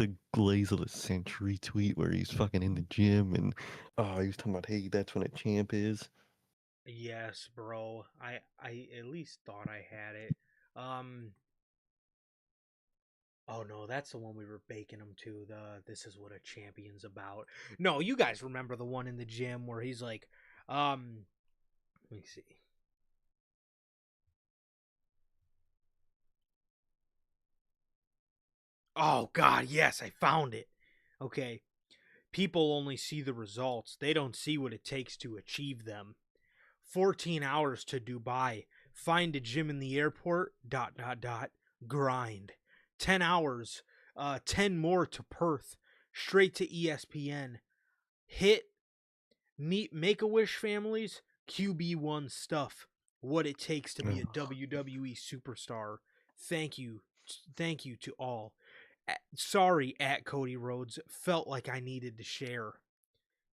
of the century tweet where he's fucking in the gym and he was talking about hey that's when a champ is. yes, bro. I at least thought I had it. Um, oh no, that's the one we were baking him to. The this is what a champion's about. No, you guys remember the one in the gym where he's like, let me see. Oh God, yes, I found it. Okay. People only see the results. They don't see what it takes to achieve them. 14 hours to Dubai. Find a gym in the airport. Dot dot dot. Grind. 10 hours. 10 more to Perth. Straight to ESPN. Hit. Meet Make-A-Wish families. QB1 stuff. What it takes to be a Ugh. WWE superstar. Thank you. Thank you to all. Sorry, at Cody Rhodes. Felt like I needed to share.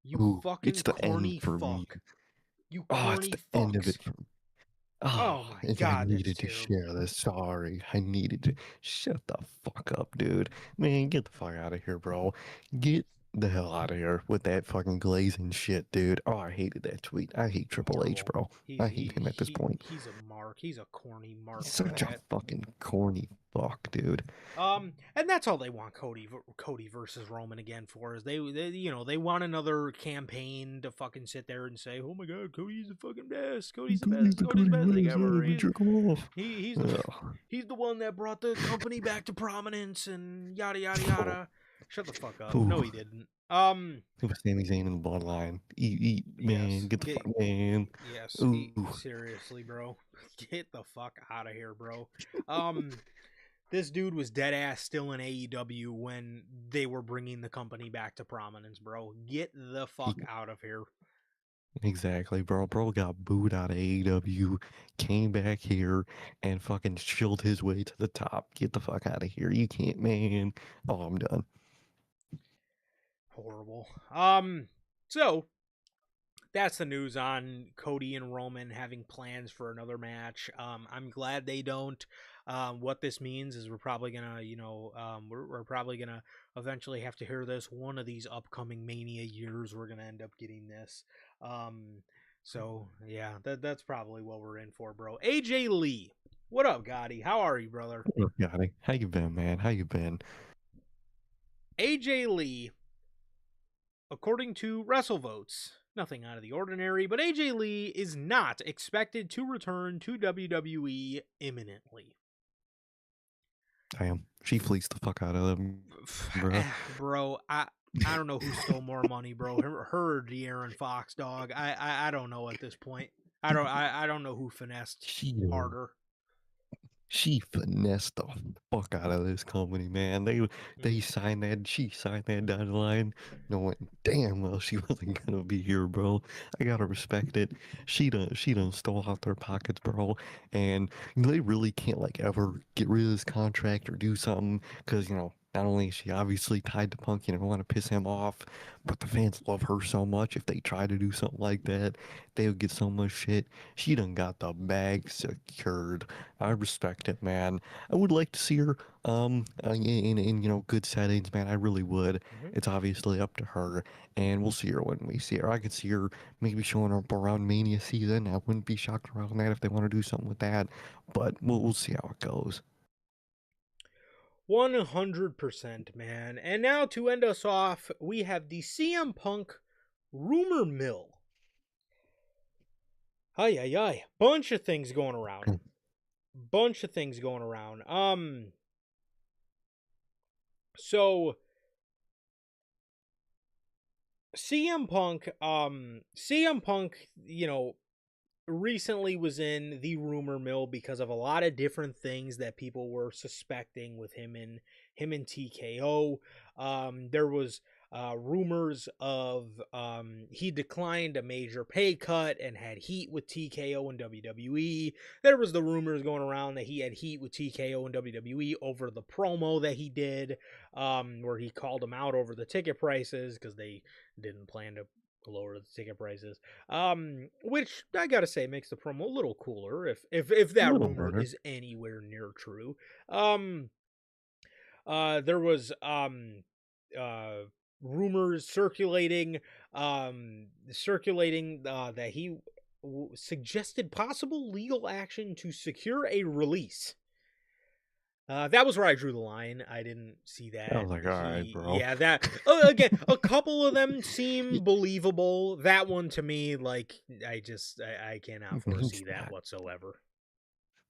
You Ooh, it's fucking the end corny for me. fuck. You Oh, it's corny the end of fucks. it for me. Oh Oh, my if I God, that's needed to terrible. share this, sorry. I needed to. Shut the fuck up, dude. Man, get the fuck out of here, bro. Get the hell out of here with that fucking glazing shit, dude. Oh, I hated that tweet. I hate Triple H, Horrible. bro. I hate him at this point. He's a mark. He's a corny mark He's for such a that. fucking corny fuck, dude. And that's all they want Cody versus Roman again for is they they want another campaign to fucking sit there and say, oh my god, Cody's the fucking best. Cody's the best. Cody's the best thing ever. Jerk him off. He's the one that brought the company back to prominence and yada yada yada. Shut the fuck up. Ooh. No, he didn't. It was Sami Zayn in the bloodline. Eat, man. Yes, Get the fuck, man. Yes, Ooh. seriously, bro. Get the fuck out of here, bro. This dude was dead ass still in AEW when they were bringing the company back to prominence, bro. Get the fuck out of here. Exactly, bro. Bro got booed out of AEW, came back here, and fucking chilled his way to the top. Get the fuck out of here. You can't, man. Oh, I'm done. Horrible. So that's the news on Cody and Roman having plans for another match. I'm glad they don't. What this means is we're probably gonna, we're probably gonna eventually have to hear this. One of these upcoming Mania years, we're gonna end up getting this. So yeah, that's probably what we're in for, bro. AJ Lee, what up, Gotti? How are you, brother? What up, Gotti? How you been, man? How you been? AJ Lee, according to WrestleVotes, nothing out of the ordinary, but AJ Lee is not expected to return to WWE imminently. Damn, she fleeced the fuck out of them, bro. Bro, I don't know who stole more money, bro. Her or De'Aaron Fox, dog. I don't know at this point. I don't know who finessed harder. She finessed the fuck out of this company, man. They signed that. She signed that dotted line, knowing damn well she wasn't gonna be here, bro. I gotta respect it. She done stole out their pockets, bro. And they really can't like ever get rid of this contract or do something because not only is she obviously tied to Punk, don't want to piss him off, but the fans love her so much. If they try to do something like that, they would get so much shit. She done got the bag secured. I respect it, man. I would like to see her in good settings, man. I really would. It's obviously up to her, and we'll see her when we see her. I could see her maybe showing up around Mania season. I wouldn't be shocked around that if they want to do something with that, but we'll see how it goes. 100%, man. And now to end us off, we have the CM Punk rumor mill. Ay. Bunch of things going around. So CM Punk, recently was in the rumor mill because of a lot of different things that people were suspecting with him and TKO. There was rumors of he declined a major pay cut and had heat with TKO and WWE. There was the rumors going around that he had heat with TKO and WWE over the promo that he did, where he called him out over the ticket prices because they didn't plan to lower the ticket prices, which I gotta say makes the promo a little cooler if that rumor is anywhere near true. There was rumors circulating that he suggested possible legal action to secure a release. That was where I drew the line. I didn't see that. I was like, all right, bro. Yeah, that again. A couple of them seem believable. That one to me, like, I cannot foresee that whatsoever.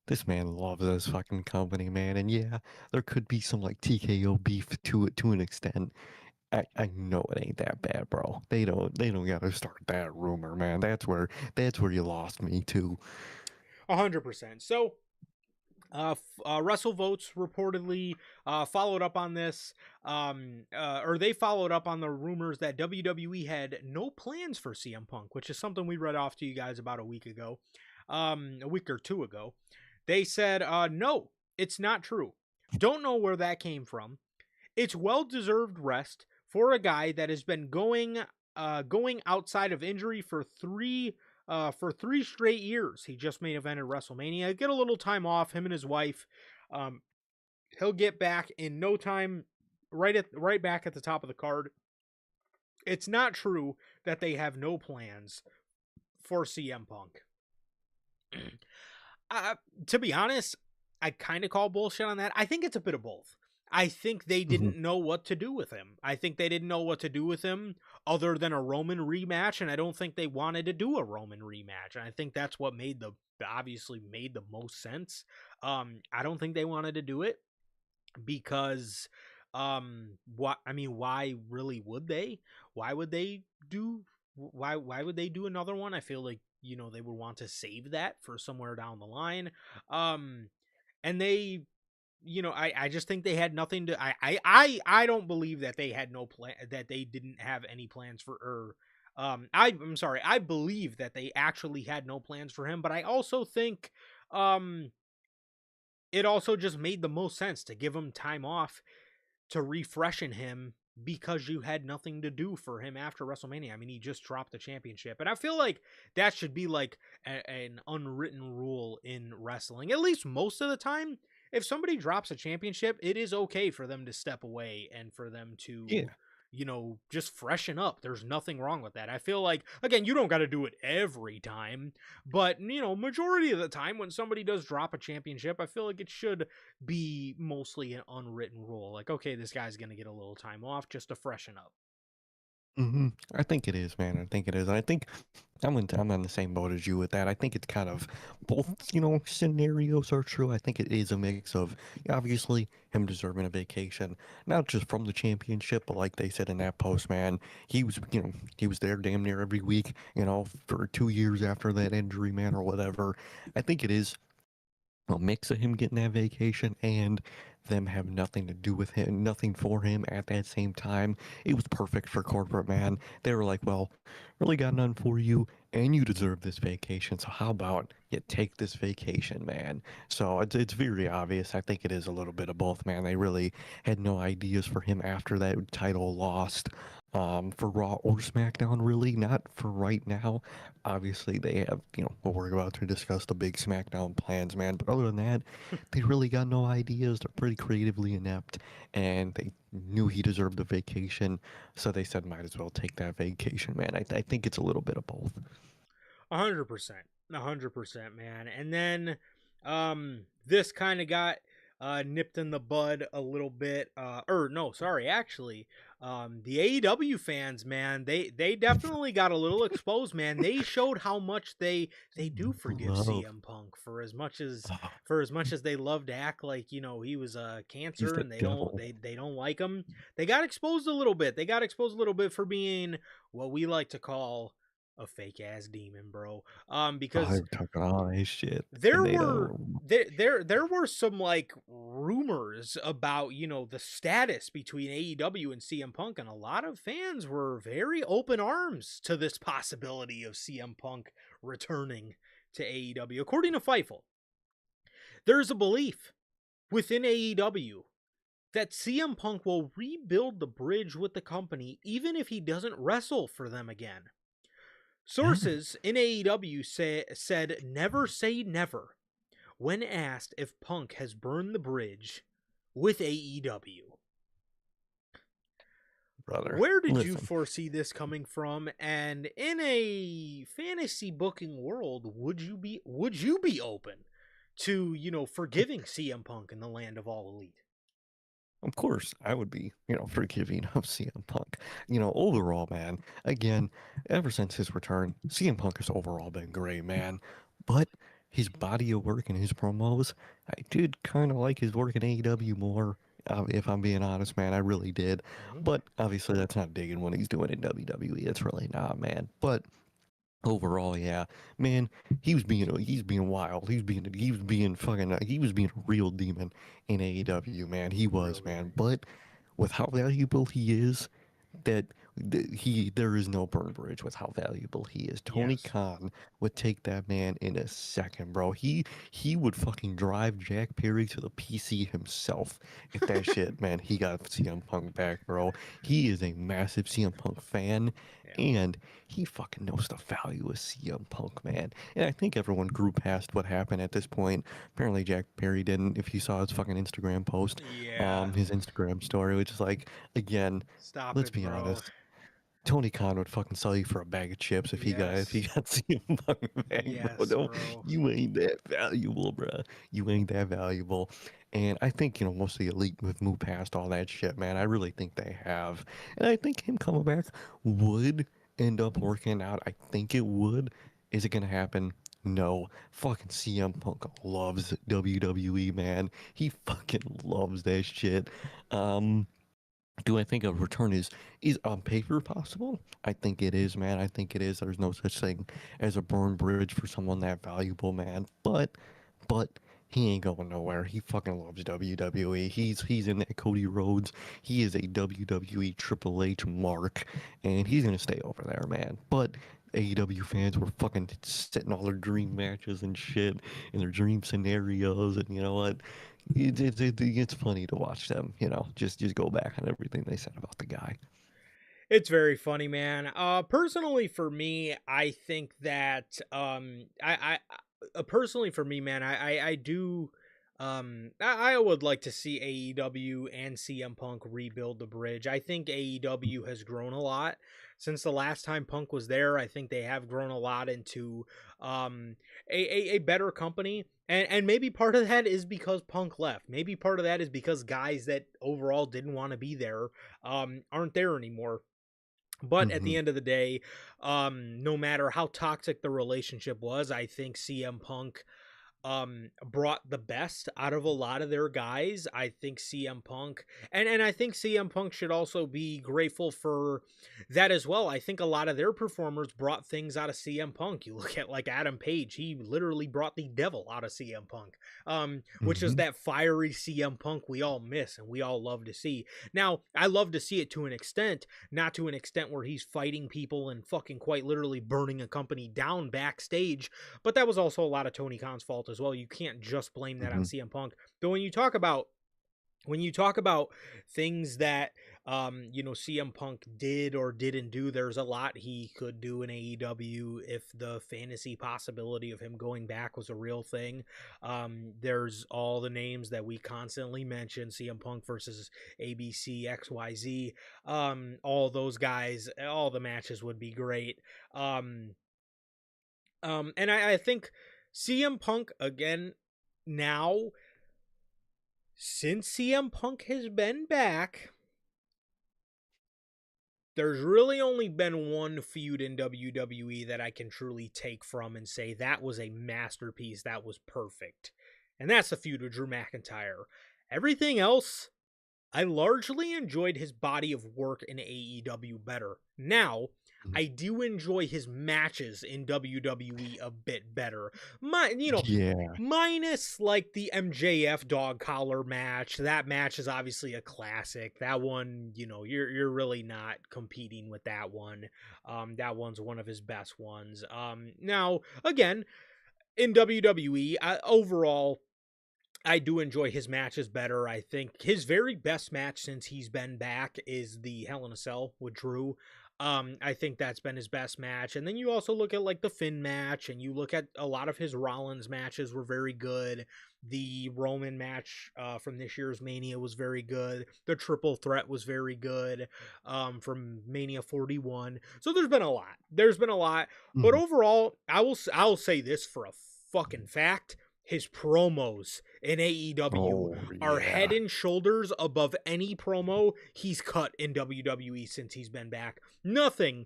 This man loves this fucking company, man, and yeah, there could be some like TKO beef to it to an extent. I know it ain't that bad, bro. They don't gotta start that rumor, man. That's where you lost me too. 100%. So. WrestleVotes reportedly followed up on this, or they followed up on the rumors that WWE had no plans for CM Punk, which is something we read off to you guys about a week or two ago. They said, no, it's not true. Don't know where that came from. It's well-deserved rest for a guy that has been going outside of injury for three straight years. He just main evented WrestleMania. Get a little time off, him and his wife. He'll get back in no time, right back at the top of the card. It's not true that they have no plans for CM Punk. Uh, to be honest, I kind of call bullshit on that. I think it's a bit of both. I think they Mhm. didn't know what to do with him. I think they didn't know what to do with him other than a Roman rematch, and I don't think they wanted to do a Roman rematch. And I think that's what obviously made the most sense. I don't think they wanted to do it because what I mean, why really would they? Why would they do why would they do another one? I feel like, they would want to save that for somewhere down the line. Um and they I just think they had nothing to I don't believe that they had no plan, that they didn't have any plans for, or I'm sorry, I believe that they actually had no plans for him, but I also think um it also just made the most sense to give him time off to refreshen him, because you had nothing to do for him after WrestleMania. I mean, he just dropped the championship. And I feel like that should be like an unwritten rule in wrestling, at least most of the time. If somebody drops a championship, it is okay for them to step away and for them to, Yeah. just freshen up. There's nothing wrong with that. I feel like, again, you don't got to do it every time, but, majority of the time when somebody does drop a championship, I feel like it should be mostly an unwritten rule. Like, okay, this guy's going to get a little time off just to freshen up. I think it is, man. I think it is. I think I'm on the same boat as you with that. I think it's kind of both, scenarios are true. I think it is a mix of, yeah, obviously him deserving a vacation, not just from the championship, but like they said in that post, man, he was there damn near every week, for 2 years after that injury, man, or whatever. I think it is a mix of him getting that vacation and them have nothing to do with him, nothing for him at that same time. It was perfect for corporate, man. They were like, well, really got none for you, and you deserve this vacation. So how about you take this vacation, man? So it's very obvious. I think it is a little bit of both, man. They really had no ideas for him after that title lost. For Raw or SmackDown, really, not for right now. Obviously, they have, what we're about to discuss, the big SmackDown plans, man. But other than that, they really got no ideas. They're pretty creatively inept, and they knew he deserved a vacation, so they said, might as well take that vacation, man. I think it's a little bit of both. 100%. 100%, man. And then this kind of got nipped in the bud a little bit. Or no, sorry, actually. The AEW fans, man, they definitely got a little exposed, man. They showed how much they do forgive Love. CM Punk for as much as Oh, they love to act like, he was a he's cancer, the and devil. they don't like him. They got exposed a little bit. They got exposed a little bit for being what we like to call a fake ass demon, bro. Oh, they Because were talking all his shit, and there they were don't. there were some like rumors about, the status between AEW and CM Punk, and a lot of fans were very open arms to this possibility of CM Punk returning to AEW. According to Fightful, there's a belief within AEW that CM Punk will rebuild the bridge with the company even if he doesn't wrestle for them again. Man, Sources in AEW said never say never when asked if Punk has burned the bridge with AEW. brother, Where did you listen. foresee this coming from? And in a fantasy booking world, would you be open to, forgiving CM Punk in the land of all elite? Of course, I would be, forgiving of CM Punk. Overall, man, again, ever since his return, CM Punk has overall been great, man. But his body of work and his promos, I did kind of like his work in AEW more, if I'm being honest, man. I really did. Mm-hmm. But obviously, that's not digging what he's doing in WWE. It's really not, man. But overall, yeah, man, he's being wild. He was being a real demon in AEW, man. He was, Really man. great. But with how valuable he is, that there is no burn bridge with how valuable he is. Tony Yes. Khan would take that man in a second, bro. He would fucking drive Jack Perry to the PC himself if that shit, man. He got CM Punk back, bro. He is a massive CM Punk fan, Yeah. and he fucking knows the value of CM Punk, man. And I think everyone grew past what happened at this point. Apparently, Jack Perry didn't. If you saw his fucking Instagram post, Yeah. his Instagram story, which is like, again, Stop let's it, be bro. honest. Tony Khan would fucking sell you for a bag of chips if he Yes. got CM Punk back, bro. Yes, No, bro. you ain't that valuable, bro. You ain't that valuable. And I think, most of the elite have moved past all that shit, man. I really think they have. And I think him coming back would end up working out. I think it would. Is it gonna happen? No. Fucking CM Punk loves WWE, man. He fucking loves that shit. Um, do I think a return is on paper possible? I think it is, man. I think it is. There's no such thing as a burned bridge for someone that valuable, man. But he ain't going nowhere. He fucking loves WWE. He's in that Cody Rhodes. He is a WWE Triple H mark, and he's gonna stay over there, man. But AEW fans were fucking setting all their dream matches and shit and their dream scenarios, and you know what? It's funny to watch them, just go back on everything they said about the guy. It's very funny, man. Personally for me, I think that personally for me, man, I do I would like to see AEW and CM Punk rebuild the bridge. I think AEW has grown a lot since the last time Punk was there. I think they have grown a lot into a better company. And maybe part of that is because Punk left. Maybe part of that is because guys that overall didn't want to be there aren't there anymore. But at the Hmm. end of the day, no matter how toxic the relationship was, I think CM Punk brought the best out of a lot of their guys. I think CM Punk and I think CM Punk should also be grateful for that as well. I think a lot of their performers brought things out of CM Punk. You look at like Adam Page, he literally brought the devil out of CM Punk. Which is Hmm. that fiery CM Punk we all miss and we all love to see. Now, I love to see it to an extent, not to an extent where he's fighting people and fucking quite literally burning a company down backstage, but that was also a lot of Tony Khan's fault as well. You can't just blame that on Hmm. CM Punk. But when you talk about things that CM Punk did or didn't do, there's a lot he could do in AEW if the fantasy possibility of him going back was a real thing. There's all the names that we constantly mention: CM Punk versus ABC XYZ. All those guys, all the matches would be great. Um, and I think CM Punk again now, since CM Punk has been back, there's really only been one feud in WWE that I can truly take from and say that was a masterpiece, that was perfect. And that's the feud with Drew McIntyre. Everything else, I largely enjoyed his body of work in AEW better. Now, I do enjoy his matches in WWE a bit better. Yeah. Minus like the MJF dog collar match. That match is obviously a classic. That one, you're really not competing with that one. That one's one of his best ones. Now again, in WWE, overall, I do enjoy his matches better. I think his very best match since he's been back is the Hell in a Cell with Drew. I think that's been his best match. And then you also look at like the Finn match, and you look at a lot of his Rollins matches were very good. The Roman match from this year's Mania was very good. The Triple Threat was very good from Mania 41. So there's been a lot. There's been a lot. But Hmm. overall, I'll say this for a fucking fact: his promos in AEW Oh are head yeah. and shoulders above any promo he's cut in WWE since he's been back. Nothing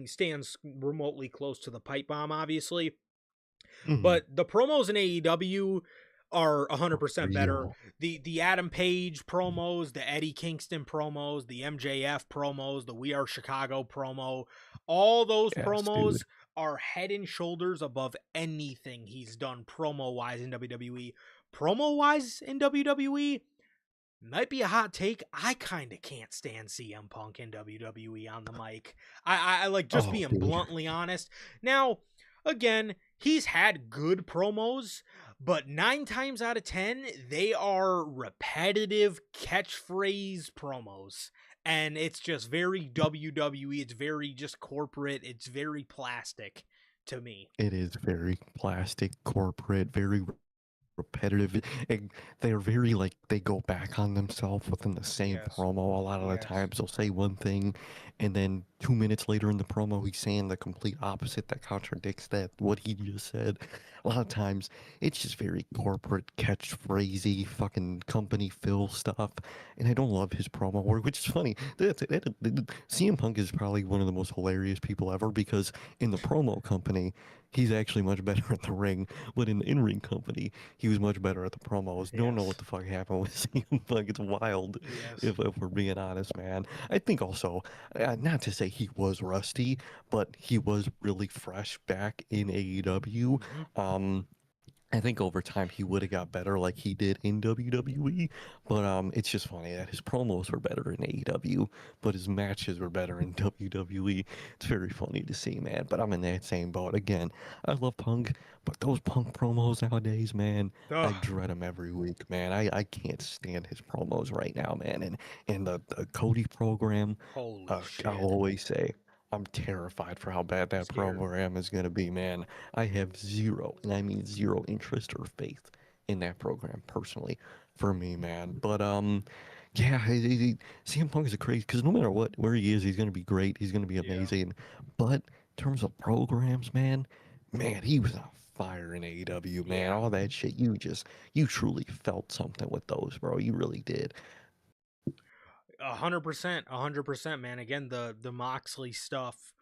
stands remotely close to the pipe bomb, obviously, Hmm. but the promos in AEW are For 100% better. real. The Adam Page promos, the Eddie Kingston promos, the MJF promos, the We Are Chicago promo, all those Yes, dude. promos are head and shoulders above anything he's done promo wise in WWE. Promo wise in WWE might be a hot take. I kind of can't stand CM Punk in WWE on the mic. I like, just Oh, being dude. bluntly honest. Now, again, he's had good promos, but 9 times out of 10, they are repetitive catchphrase promos. And it's just very WWE. It's very just corporate. It's very plastic to me. It is very plastic, corporate, very repetitive, and they're very like they go back on themselves within the same Yes. promo a lot of the Yes. times. They'll say one thing, and then 2 minutes later in the promo he's saying the complete opposite that contradicts that what he just said. A lot of times it's just very corporate catchphrasey fucking company fill stuff, and I don't love his promo work, which is funny. CM Punk is probably one of the most hilarious people ever because in the promo company he's actually much better at the ring, but in the in-ring company he was much better at the promos. Don't know what Yes. the fuck happened with CM Punk. It's wild, Yes. if we're being honest, man. I think also, not to say he was rusty, but he was really fresh back in AEW. Hmm. Um, I think over time he would have got better like he did in WWE, but it's just funny that his promos were better in AEW, but his matches were better in WWE. It's very funny to see, man. But I'm in that same boat again. I love Punk, but those Punk promos nowadays, man, I Ugh. dread them every week, man. I can't stand his promos right now, man. And the Cody program, Holy I'll shit. always say. I'm terrified for how bad I'm that scared. program is going to be, man. I have zero, and I mean zero interest or faith in that program personally for me, man. But yeah, CM Punk is a crazy because no matter what where he is, he's gonna be great. He's gonna be Yeah. amazing. But in terms of programs, man, he was on fire in AEW, man. Yeah. All that shit, you truly felt something with those, bro. You really did. 100%. 100%, man. Again, the Moxley stuff,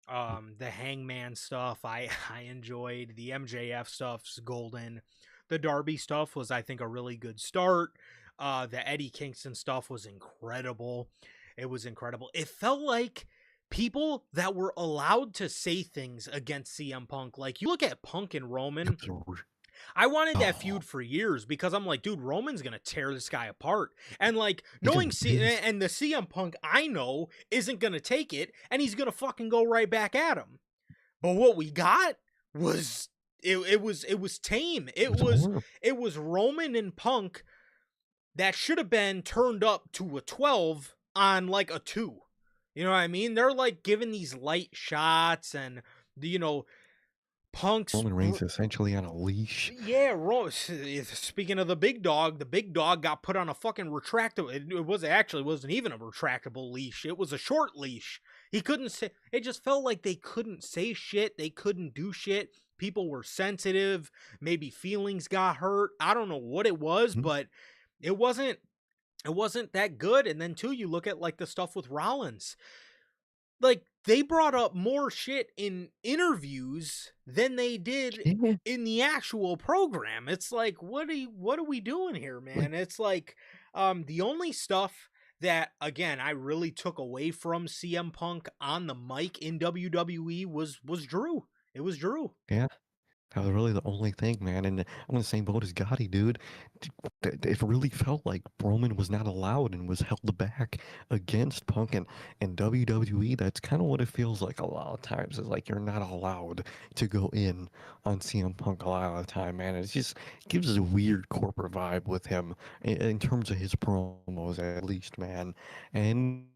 the Hangman stuff, I enjoyed. The MJF stuff's golden. The Darby stuff was, I think, a really good start. The Eddie Kingston stuff was incredible. It was incredible. It felt like people that were allowed to say things against CM Punk. Like, you look at Punk and It Roman. was a I wanted that oh, feud for years because I'm like, dude, Roman's gonna tear this guy apart, and like he's knowing gonna be pissed. and the CM Punk I know isn't gonna take it, and he's gonna fucking go right back at him. But what we got was it was tame. It was horrible. It was Roman and Punk that should have been turned up to a 12 on like a 2. You know what I mean? They're like giving these light shots and Punk's Roman Reigns essentially on a leash. yeah, speaking of the big dog got put on a fucking retractable. It was actually wasn't even a retractable leash. It was a short leash. He couldn't say. It just felt like they couldn't say shit. They couldn't do shit. People were sensitive. Maybe feelings got hurt. I don't know what it was, Mhm. but it wasn't. It wasn't that good. And then too, you look at like the stuff with Rollins, like they brought up more shit in interviews than they did Yeah, in the actual program. It's like what are we doing here, like man? It's like the only stuff that again I really took away from CM Punk on the mic in WWE was Drew. It was Drew. yeah. That was really the only thing, man. And I'm in the same boat as Gotti, dude. It really felt like Roman was not allowed and was held back against Punk and WWE. That's kind of what it feels like a lot of times. Is like you're not allowed to go in on CM Punk a lot of the time, man. It just gives us a weird corporate vibe with him in terms of his promos, at least, man. And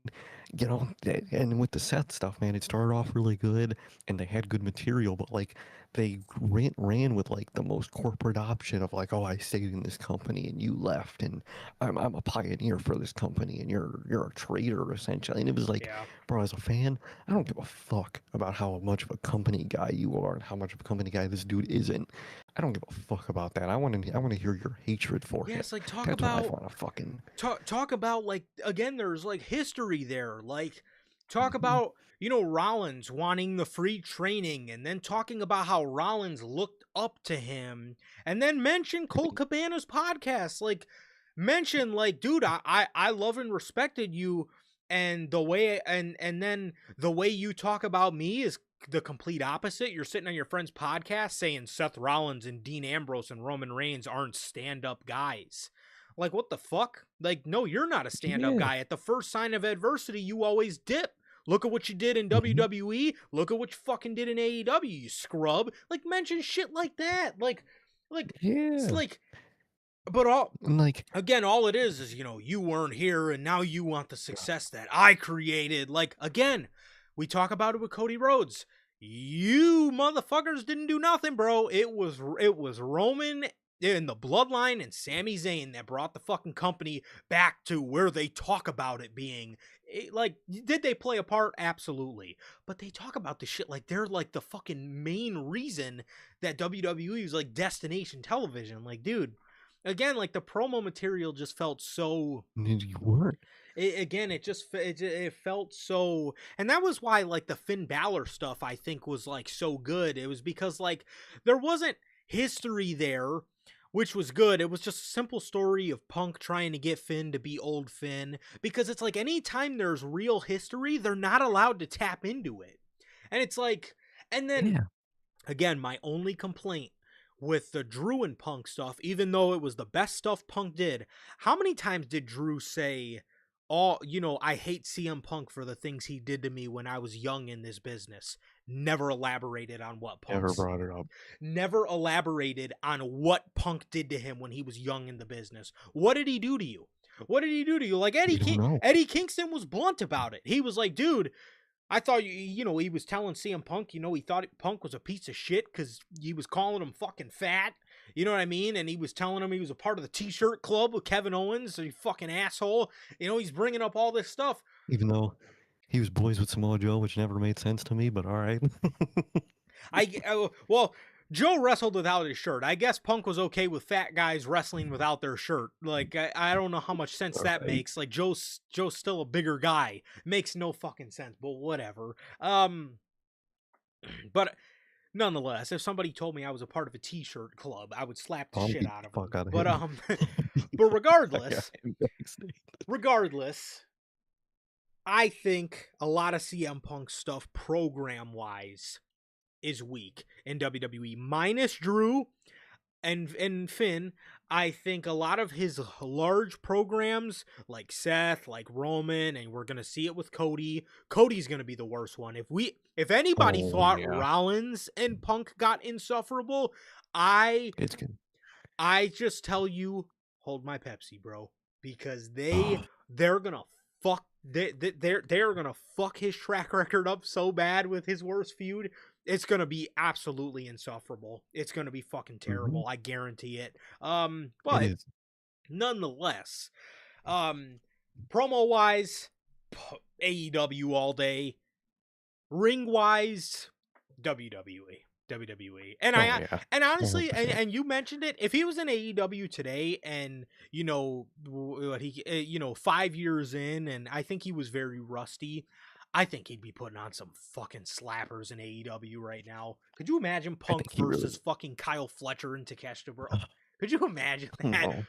and with the Seth stuff, man, it started off really good, and they had good material, but like they ran with like the most corporate option of like, oh, I stayed in this company and you left, and I'm a pioneer for this company, and you're a traitor essentially. And it was like, Yeah. bro, as a fan, I don't give a fuck about how much of a company guy you are and how much of a company guy this dude isn't. I don't give a fuck about that. I want to hear your hatred for Yeah, him. it's like That's what I want to fucking. talk about like again there's like history there, like talk Mhm. about Rollins wanting the free training and then talking about how Rollins looked up to him and then mention Colt Cabana's podcast, like mention like dude, I love and respected you, and the way and then the way you talk about me is the complete opposite. You're sitting on your friend's podcast saying Seth Rollins and Dean Ambrose and Roman Reigns aren't stand-up guys. Like, what the fuck? Like, no, you're not a stand up Yeah. guy. At the first sign of adversity, you always dip. Look at what you did in Mhm. WWE. Look at what you fucking did in AEW, you scrub. Like, mention shit like that. It's Yeah. like, but And like, all it is, you weren't here and now you want the success that I created. Like, again, we talk about it with Cody Rhodes. You motherfuckers didn't do nothing, bro. It was Roman in the Bloodline and Sami Zayn that brought the fucking company back to where they talk about it being. Like, did they play a part? Absolutely. But they talk about the shit like they're like the fucking main reason that WWE is like destination television. Like, dude, again, like the promo material just felt so. You weren't. It felt so, and that was why like the Finn Balor stuff I think was like so good. It was because like there wasn't history there, which was good. It was just a simple story of Punk trying to get Finn to be old Finn, because it's like anytime there's real history, they're not allowed to tap into it. And it's like, and then again, my only complaint with the Drew and Punk stuff, even though it was the best stuff Punk did, how many times did Drew say, I hate CM Punk for the things he did to me when I was young in this business? Never elaborated on what Punk. Never brought it up. Never elaborated on what Punk did to him when he was young in the business. What did he do to you? What did he do to you? Like Eddie Kingston was blunt about it. He was like, dude, I thought he was telling CM Punk, he thought Punk was a piece of shit because he was calling him fucking fat. You know what I mean? And he was telling him he was a part of the T-shirt club with Kevin Owens, so you fucking asshole. He's bringing up all this stuff. Even though he was boys with Samoa Joe, which never made sense to me, but all right. Well, Joe wrestled without his shirt. I guess Punk was okay with fat guys wrestling without their shirt. Like, I don't know how much sense that makes. Like, Joe's still a bigger guy. Makes no fucking sense, but whatever. But nonetheless, if somebody told me I was a part of a T-shirt club, I would slap the shit out of them. But regardless, I think a lot of CM Punk stuff program-wise is weak in WWE. Minus Drew and Finn, I think a lot of his large programs, like Seth, like Roman, and we're gonna see it with Cody. Cody's gonna be the worst one. If anybody thought Rollins and Punk got insufferable, It's good. I just tell you, hold my Pepsi, bro, because they're gonna fuck. They're gonna fuck his track record up so bad with his worst feud. It's going to be absolutely insufferable. It's going to be fucking terrible. Mm-hmm. I guarantee it. But nonetheless, promo-wise, AEW all day. Ring-wise, WWE. And and honestly, and you mentioned it, if he was in AEW today and, what 5 years in, and I think he was very rusty, I think he'd be putting on some fucking slappers in AEW right now. Could you imagine Punk versus fucking Kyle Fletcher in Takeshita, bro? Could you imagine that?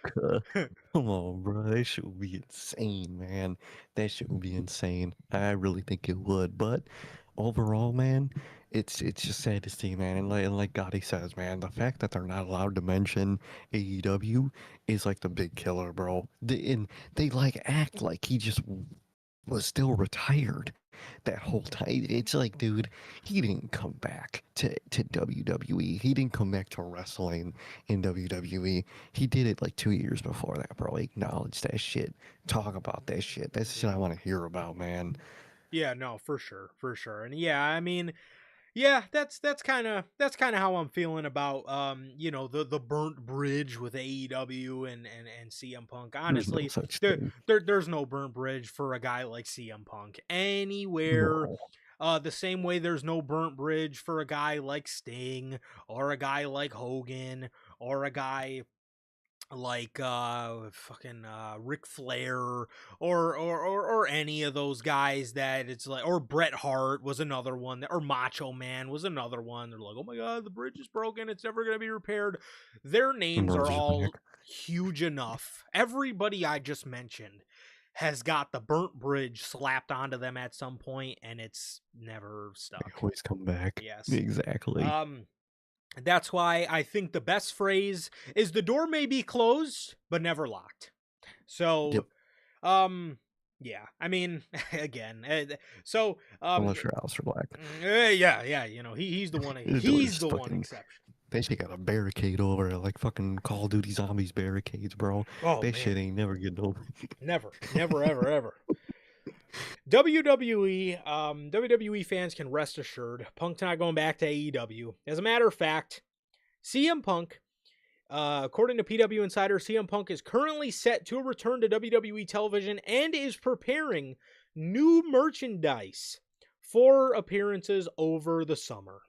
Come on, bro. That shit would be insane, man. That shit would be insane. I really think it would. But overall, man, it's just sad to see, man. And like Gotti says, man, the fact that they're not allowed to mention AEW is like the big killer, bro. And they like act like he just was still retired that whole time. It's like, dude, he didn't come back to WWE. He didn't come back to wrestling in WWE. He did it like 2 years before that, bro. Acknowledge that shit. Talk about that shit. That's the shit I want to hear about, man. Yeah, no, for sure. And yeah, I mean, yeah, that's kind of how I'm feeling about the burnt bridge with AEW and CM Punk. Honestly, there's no burnt bridge for a guy like CM Punk anywhere. No. The same way there's no burnt bridge for a guy like Sting or a guy like Hogan or a guy like Ric Flair or any of those guys that it's like, or Bret Hart was another one, or Macho Man was another one. They're like, oh my god, the bridge is broken, it's never gonna be repaired. Their names are all huge enough. Everybody I just mentioned has got the burnt bridge slapped onto them at some point, and it's never stuck. They always come back. Yes, exactly. That's why I think the best phrase is the door may be closed, but never locked. So, yeah, I mean, again, unless you're Aleister Black. Yeah, he's the one. He's the one exception. That shit got a barricade over it, like fucking Call of Duty Zombies barricades, bro. That shit ain't never getting over. Never, ever. WWE fans can rest assured Punk's not going back to AEW. As a matter of fact, CM Punk According to PW Insider, CM Punk is currently set to return to WWE television and is preparing new merchandise for appearances over the summer.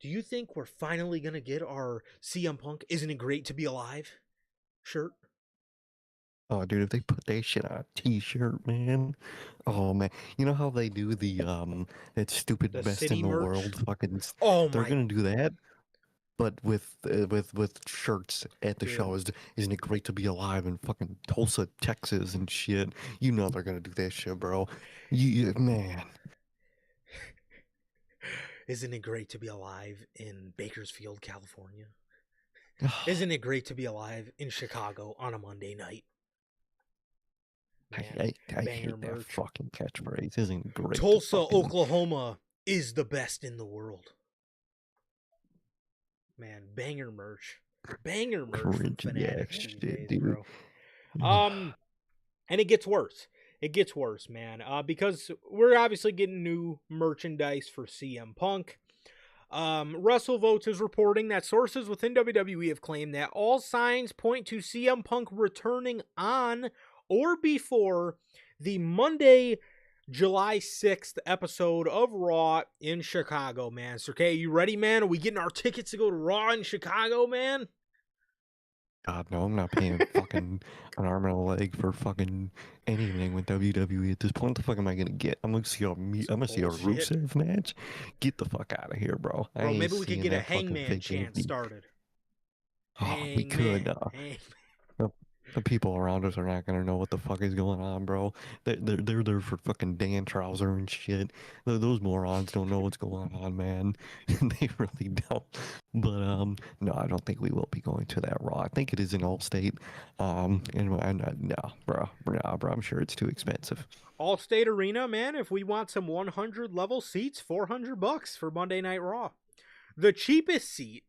Do you think we're finally going to get our CM Punk Isn't It Great to Be Alive shirt? Oh, dude, if they put that shit on a t-shirt, man. Oh, man. You know how they do the, that stupid The best in city the merch? world fucking... Oh They're my gonna do that, but with shirts at the dude. show. Isn't it great to be alive in fucking Tulsa, Texas and shit? You know they're gonna do that shit, bro. Man. Isn't it great to be alive in Bakersfield, California? Isn't it great to be alive in Chicago on a Monday night? Man, I banger hate that merch. fucking catchphrase. Isn't it great? Tulsa, Oklahoma is the best in the world. Man, banger merch. Banger merch from Fanatic these days, dude. bro. And it gets worse. It gets worse, man. Because we're obviously getting new merchandise for CM Punk. WrestleVotes is reporting that sources within WWE have claimed that all signs point to CM Punk returning on or before the Monday, July 6th episode of Raw in Chicago, man. So, okay, you ready, man? Are we getting our tickets to go to Raw in Chicago, man? God, no, I'm not paying fucking an arm and a leg for fucking anything with WWE at this point. What the fuck am I gonna get? I'm gonna see a Rusev match. Get the fuck out of here, bro. I Bro, ain't maybe we could seeing get a that fucking Hangman fake chant AD. started. Oh, we could. Hangman. The people around us are not gonna know what the fuck is going on, bro. They're there for fucking Dan Trouser and shit. Those morons don't know what's going on, man. They really don't. But no, I don't think we will be going to that Raw. I think it is in Allstate. No, bro. I'm sure it's too expensive. Allstate Arena, man. If we want some 100 level seats, $400 for Monday Night Raw. The cheapest seat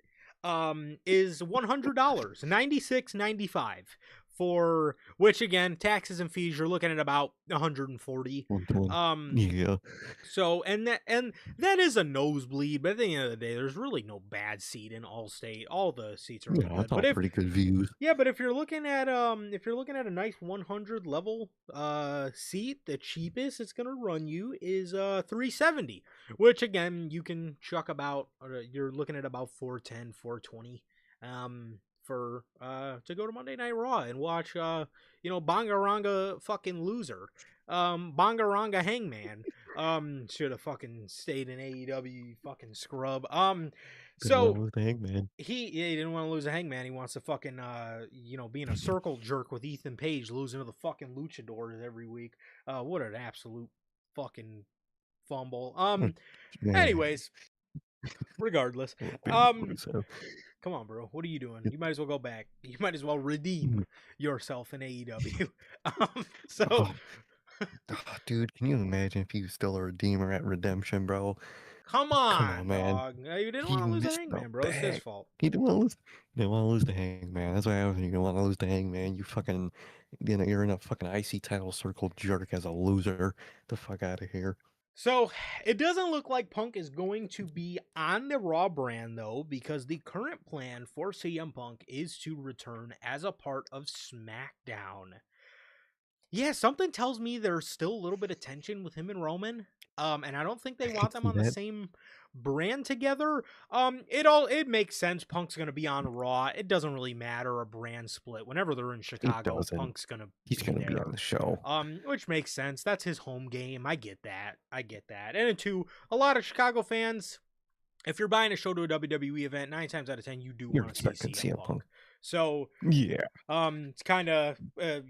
is $100, $96.95 for which again taxes and fees you're looking at about 140. Yeah. So and that is a nosebleed, but at the end of the day, there's really no bad seat in Allstate. All the seats are really Yeah, good. it's all But if pretty good views. yeah, but if you're looking at a nice 100 level seat, the cheapest it's gonna run you is $370, which again you can chuck about. You're looking at about 410, 420, for to go to Monday Night Raw and watch Bongaranga fucking loser, Bongaranga Hangman, should have fucking stayed in AEW, fucking scrub. So With the Hangman. he didn't want to lose a Hangman. He wants to fucking be in a circle jerk with Ethan Page, losing to the fucking luchadors every week. What an absolute fucking fumble. Anyways, regardless. Come on, bro. What are you doing? You might as well go back. You might as well redeem yourself in AEW. So Oh, dude, can you imagine if he was still a redeemer at Redemption, bro? come on, man. dog. You didn't He want to lose a missed Hangman, the bro. It's his bag. fault. He didn't want to lose. He didn't want to lose the Hangman. That's why I was. You don't want to lose the Hangman. You fucking, you're in a fucking IC title circle jerk as a loser. The fuck out of here. So it doesn't look like Punk is going to be on the Raw brand though, because the current plan for CM Punk is to return as a part of SmackDown. Yeah, something tells me there's still a little bit of tension with him and Roman. And I don't think they want them on the same brand together. It makes sense. Punk's gonna be on Raw. It doesn't really matter a brand split. Whenever they're in Chicago, Punk's gonna be on the show. Which makes sense. That's his home game. I get that. And to a lot of Chicago fans, if you're buying a show to a WWE event, 9 times out of 10 you do want to see CM Punk. So yeah, it's kind of a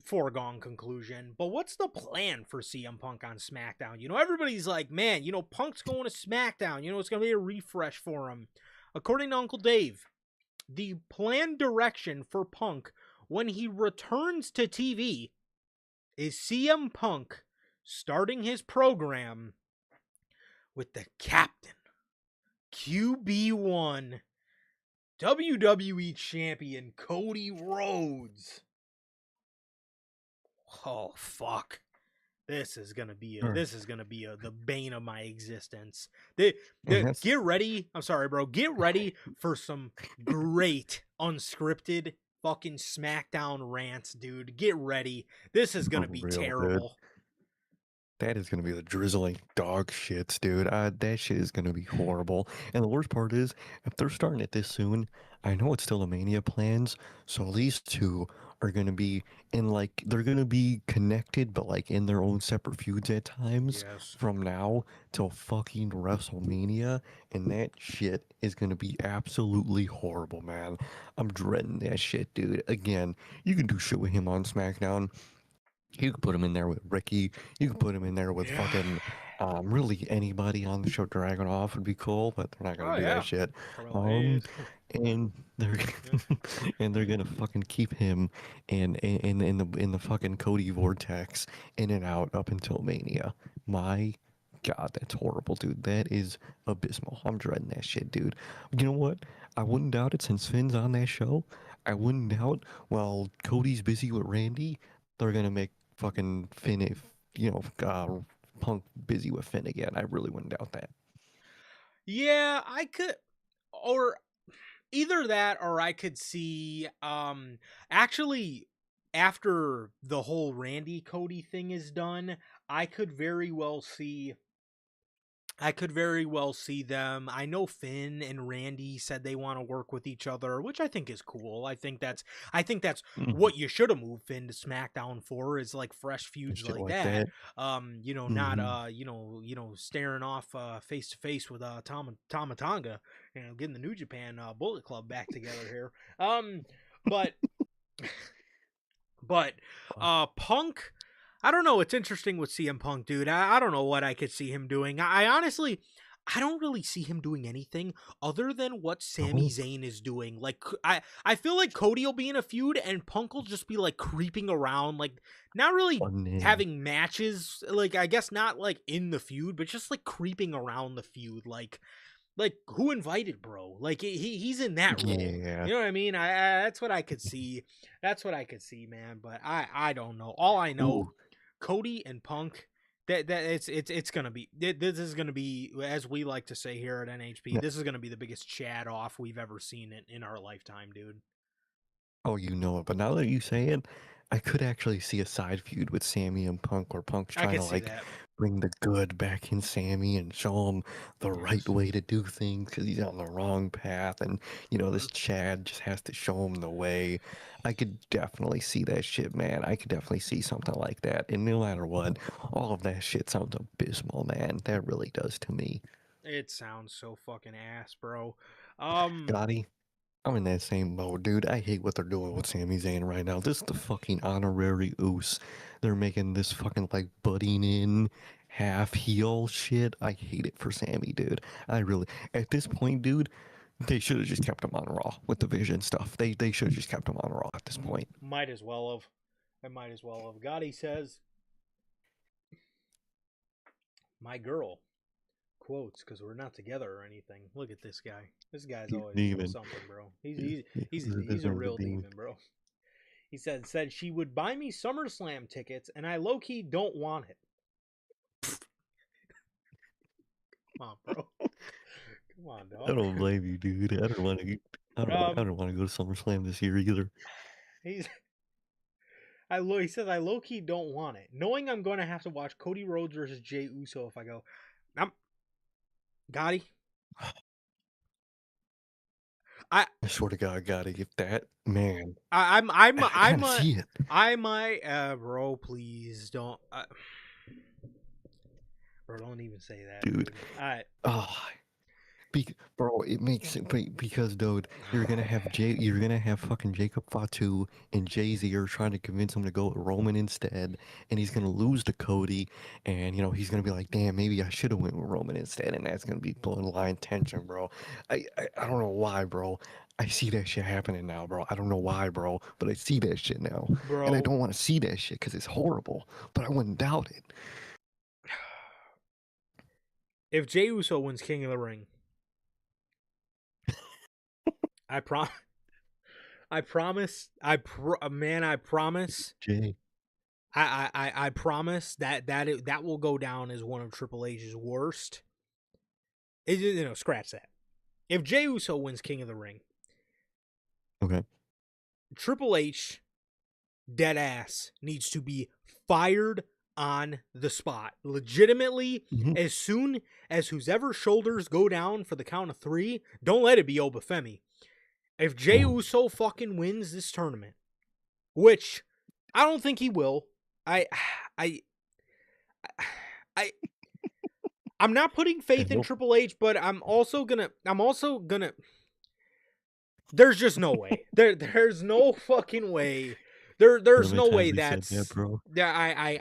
foregone conclusion. But what's the plan for CM Punk on SmackDown? Everybody's like, man, Punk's going to SmackDown. It's gonna be a refresh for him. According to Uncle Dave, the planned direction for Punk when he returns to TV is CM Punk starting his program with the captain, QB1, WWE champion Cody Rhodes. Oh, fuck. this is gonna be Sure. the bane of my existence. And that's Get ready. I'm sorry, bro. Get ready for some great unscripted fucking SmackDown rants, dude. Get ready. This is gonna be real, dude. terrible. That is gonna be the drizzling dog shits, dude. That shit is gonna be horrible. And the worst part is, if they're starting it this soon, I know it's still a Mania plans, so these two are gonna be in like they're gonna be connected, but like in their own separate feuds at times Yes. from now till fucking WrestleMania, and that shit is gonna be absolutely horrible, man. I'm dreading that shit, dude. Again, you can do shit with him on SmackDown. You could put him in there with Ricky. You could put him in there with Yeah. fucking really anybody on the show. Dragunov would be cool, but they're not Oh gonna do that yeah. shit. Carmelo Um, Hayes. and they're Yeah. and they're gonna fucking keep him in the fucking Cody vortex in and out up until Mania. My God, that's horrible, dude. That is abysmal. I'm dreading that shit, dude. You know what? I wouldn't doubt it since Finn's on that show. I wouldn't doubt while Cody's busy with Randy, they're gonna make fucking Finn, if Punk busy with Finn again. I really wouldn't doubt that. Yeah, I could, or either that, or I could see actually after the whole Randy Cody thing is done, I could very well see them. I know Finn and Randy said they want to work with each other, which I think is cool. I think that's Mhm. what you should have moved Finn to SmackDown for, is like fresh And feuds shit like like that. that. Not Hmm. staring off face to face with Tama Tonga, getting the New Japan Bullet Club back together here. But but Fuck. Punk, I don't know. It's interesting with CM Punk, dude. I don't know what I could see him doing. I honestly, I don't really see him doing anything other than what Sami No. Zayn is doing. Like I feel like Cody will be in a feud and Punk will just be like creeping around, like not really Fun in. having matches. Like I guess not like in the feud, but just like creeping around the feud, like who invited bro, like he's in that role, Yeah. you know what I mean. I that's what I could see, man, but I don't know. All I know, Ooh. Cody and Punk, that it's gonna be, this is gonna be, as we like to say here at NHP, Yeah. this is gonna be the biggest Chad off we've ever seen in our lifetime, dude. Oh, you know it. But now that you say it, I could actually see a side feud with Sammy and Punk where Punk's I trying could to see like that. bring the good back in Sammy and show him the right Yes. way to do things because he's on the wrong path. And, this Chad just has to show him the way. I could definitely see that shit, man. I could definitely see something like that. And no matter what, all of that shit sounds abysmal, man. That really does to me. It sounds so fucking ass, bro. um Gotti, I'm in that same mode, dude. I hate what they're doing with Sami Zayn right now. This is the fucking honorary oos. They're making this fucking like butting in half heel shit. I hate it for Sammy, dude. I really, at this point, dude, they should have just kept him on Raw with the Vision stuff. They should have just kept him on Raw at this point. might as well have. I might as well have. Gotti says, my girl, quotes, because we're not together or anything. Look at this guy. This guy's He's always doing demon. something, bro. He's, He's this a man's a real demon. demon, bro. He said she would buy me SummerSlam tickets, and I low key don't want it. Come on, bro. Come on, I dog. don't blame you, dude. I don't want to. I Um, don't want to go to SummerSlam this year either. he's he says I low key don't want it, knowing I'm going to have to watch Cody Rhodes versus Jey Uso if I go. I'm Gotti. I I swear to God, gotta get that man. I I'm gotta a see it, I might bro, please don't bro, don't even say that, dude. dude. I Oh, bro, it makes it because, dude, you're gonna have fucking Jacob Fatu and Jay Z are trying to convince him to go with Roman instead, and he's gonna lose to Cody, and he's gonna be like, damn, maybe I should have went with Roman instead, and that's gonna be borderline tension, bro. I don't know why, bro. I see that shit happening now, bro. I don't know why, bro, but I see that shit now, and I bro, don't want to see that shit because it's horrible, but I wouldn't doubt it. if Jey Uso wins King of the Ring, I prom I promise, man, I promise, Jay. I promise that will go down as one of Triple H's worst. Scratch that. If Jey Uso wins King of the Ring, Okay. Triple H, dead ass, needs to be fired on the spot. Legitimately, Mhm. as soon as whoever shoulders go down for the count of 3, don't let it be Obafemi. If Jey Uso fucking wins this tournament, which I don't think he will, I I'm not putting I faith in hope. Triple H, but I'm also gonna there's just no way. There's no fucking way. How There's many no times way we said that, that's bro? yeah,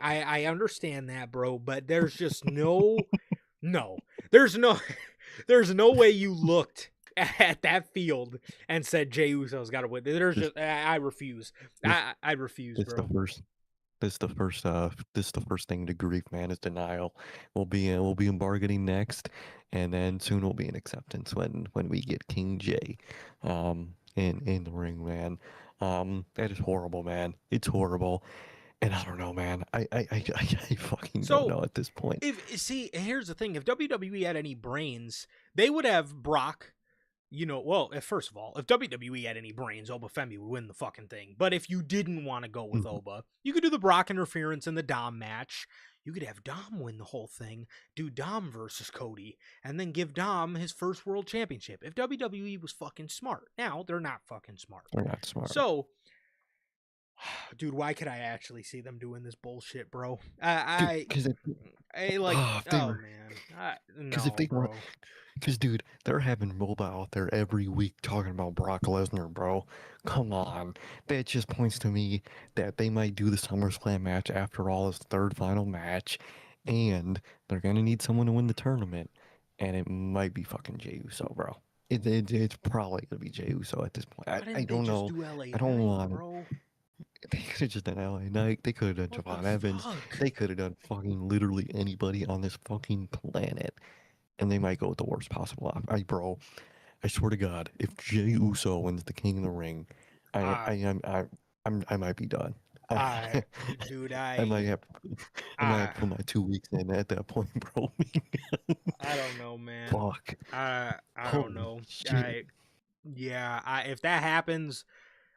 I understand that, bro, but there's just no. There's no there's no way you looked at that field and said Jey Uso's got to win. There's This, just I refuse. this, I refuse, this the bro. first. This is the first thing to grief, man, is denial. We'll be in bargaining next, and then soon we'll be in acceptance when we get King J, in the ring, man. That is horrible, man. It's horrible, and I don't know, man. I fucking don't So know at this point. if here's the thing, if WWE had any brains, they would have Brock. If first of all, if WWE had any brains, Obafemi would win the fucking thing. But if you didn't want to go with Mhm. Oba, you could do the Brock interference in the Dom match. You could have Dom win the whole thing, do Dom versus Cody, and then give Dom his first world championship. If WWE was fucking smart. Now, they're not fucking smart. They're not smart. So, dude, why could I actually see them doing this bullshit, bro? Because I like, if they oh were, man, because if no, they want, bro. because dude, they're having Moba out there every week talking about Brock Lesnar, bro. Come on, that just points to me that they might do the SummerSlam match after all as third final match, and they're gonna need someone to win the tournament, and it might be fucking Jey Uso, bro. It's probably gonna be Jey Uso at this point. Why I didn't they don't just know. do LA I don't Knight, want it. bro? They could have just done LA Knight. They could have done What the Javon Evans. fuck? They could have done fucking literally anybody on this fucking planet, and they might go with the worst possible bro, I swear to God, if Jey Uso wins the King of the Ring, I I, I am I might be done. I, I, dude, I might have I might have I, to put my 2 weeks in at that point, bro. I don't know, man. Fuck. I don't Holy know. shit. If that happens,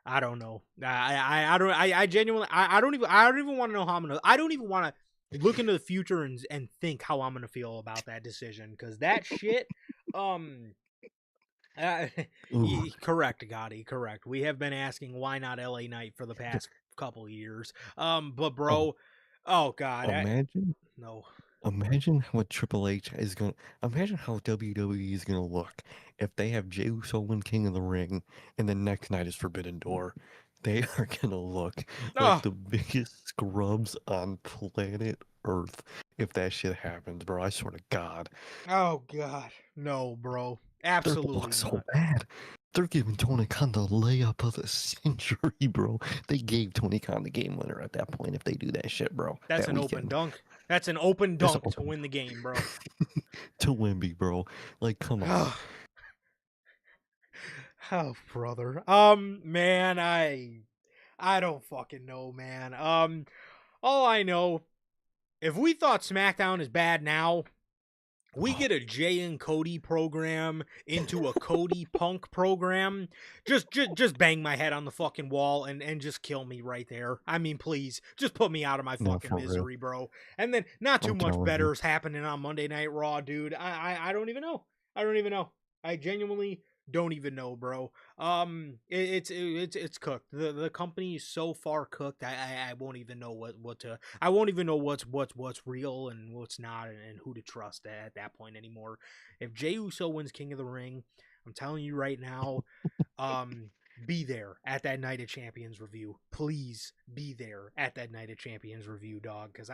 I don't know. I genuinely, I don't even want to know how I'm gonna. I don't even want to look into the future and think how I'm gonna feel about that decision because that shit. Um, Uh, Ooh. correct, Gotti. Correct. We have been asking why not LA Knight for the past couple years. But Oh, bro, oh god, imagine no. Imagine what Triple H is going to imagine how WWE is going to look if they have Jey Uso win King of the Ring and the next night is Forbidden Door. They are going to look like Oh, the biggest scrubs on planet Earth if that shit happens, bro. I swear to God. oh god, no, bro. They're going to look Absolutely so not. bad. They're giving Tony Khan the layup of the century, bro. They gave Tony Khan the game winner at that point if they do that shit, bro, That's that an open weekend. dunk. That's an open That's dunk to open win the game, bro. to Wimby, bro. Like, come on. Oh, brother. Man, I don't fucking know, man. All I know, if we thought SmackDown is bad now, we get a Jay and Cody program into a Cody Punk program. Just bang my head on the fucking wall and just kill me right there. I mean, please, just put me out of my No, fucking for real. misery, bro. And then not too I'm much telling you. better is happening on Monday Night Raw, dude. I don't even know. I don't even know. I genuinely don't even know, bro. It's cooked. The company is so far cooked. I won't even know what to. I won't even know what's real and what's not, and who to trust at that point anymore. If Jey Uso wins King of the Ring, I'm telling you right now, um, be there at that Night of Champions review. Please be there at that Night of Champions review, dog. Because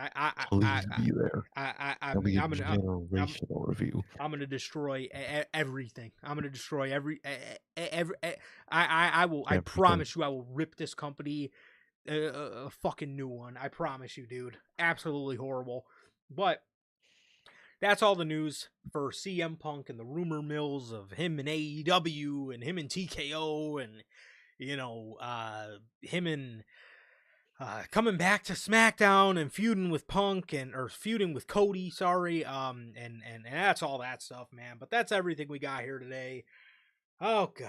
Please be there. That'll be a I'm generational review. I'm gonna destroy everything. I'm gonna destroy I will. I Everything. promise you, I will rip this company a fucking new one. I promise you, dude. Absolutely horrible. But that's all the news for CM Punk and the rumor mills of him and AEW and him and TKO and him and coming back to SmackDown and feuding with Punk or feuding with Cody, sorry. And that's all that stuff, man. But that's everything we got here today. Oh God.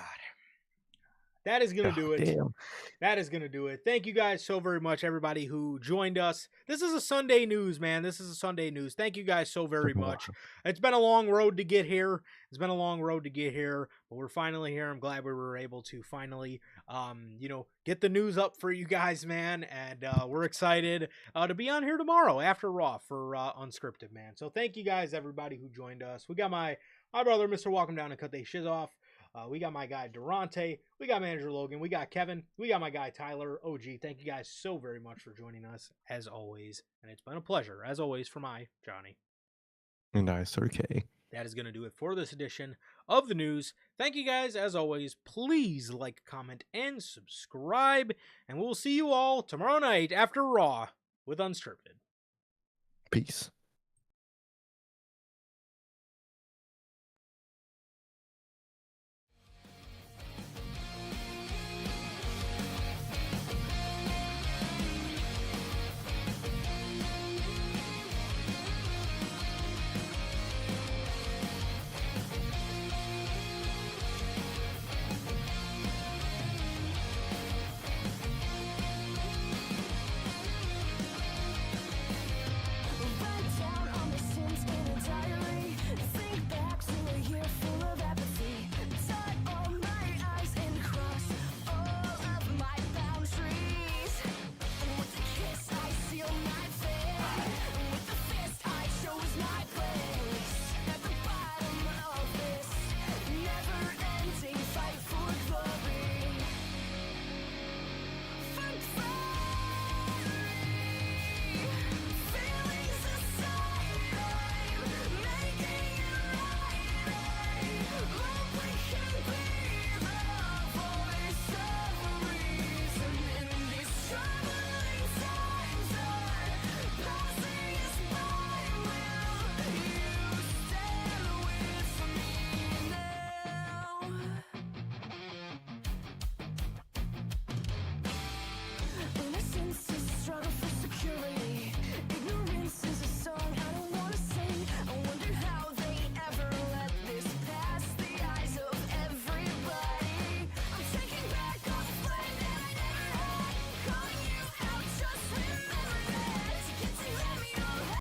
That is going to Oh, do it. damn. That is going to do it. Thank you guys so very much, everybody who joined us. This is a Sunday news, man. This is a Sunday news. Thank you guys so very much. It's been a long road to get here. But we're finally here. I'm glad we were able to finally, get the news up for you guys, man. And we're excited to be on here tomorrow after Raw for Unscripted, man. So thank you guys, everybody who joined us. We got my brother, Mr. Welcome Down, and Cut They Shiz Off. We got my guy Durante, we got manager Logan, we got Kevin, we got my guy Tyler. OG, thank you guys so very much for joining us as always, and it's been a pleasure as always for my Johnny. And I, Sir K. That is going to do it for this edition of the news. Thank you guys as always. Please like, comment, and subscribe, and we'll see you all tomorrow night after Raw with Unscripted. Peace.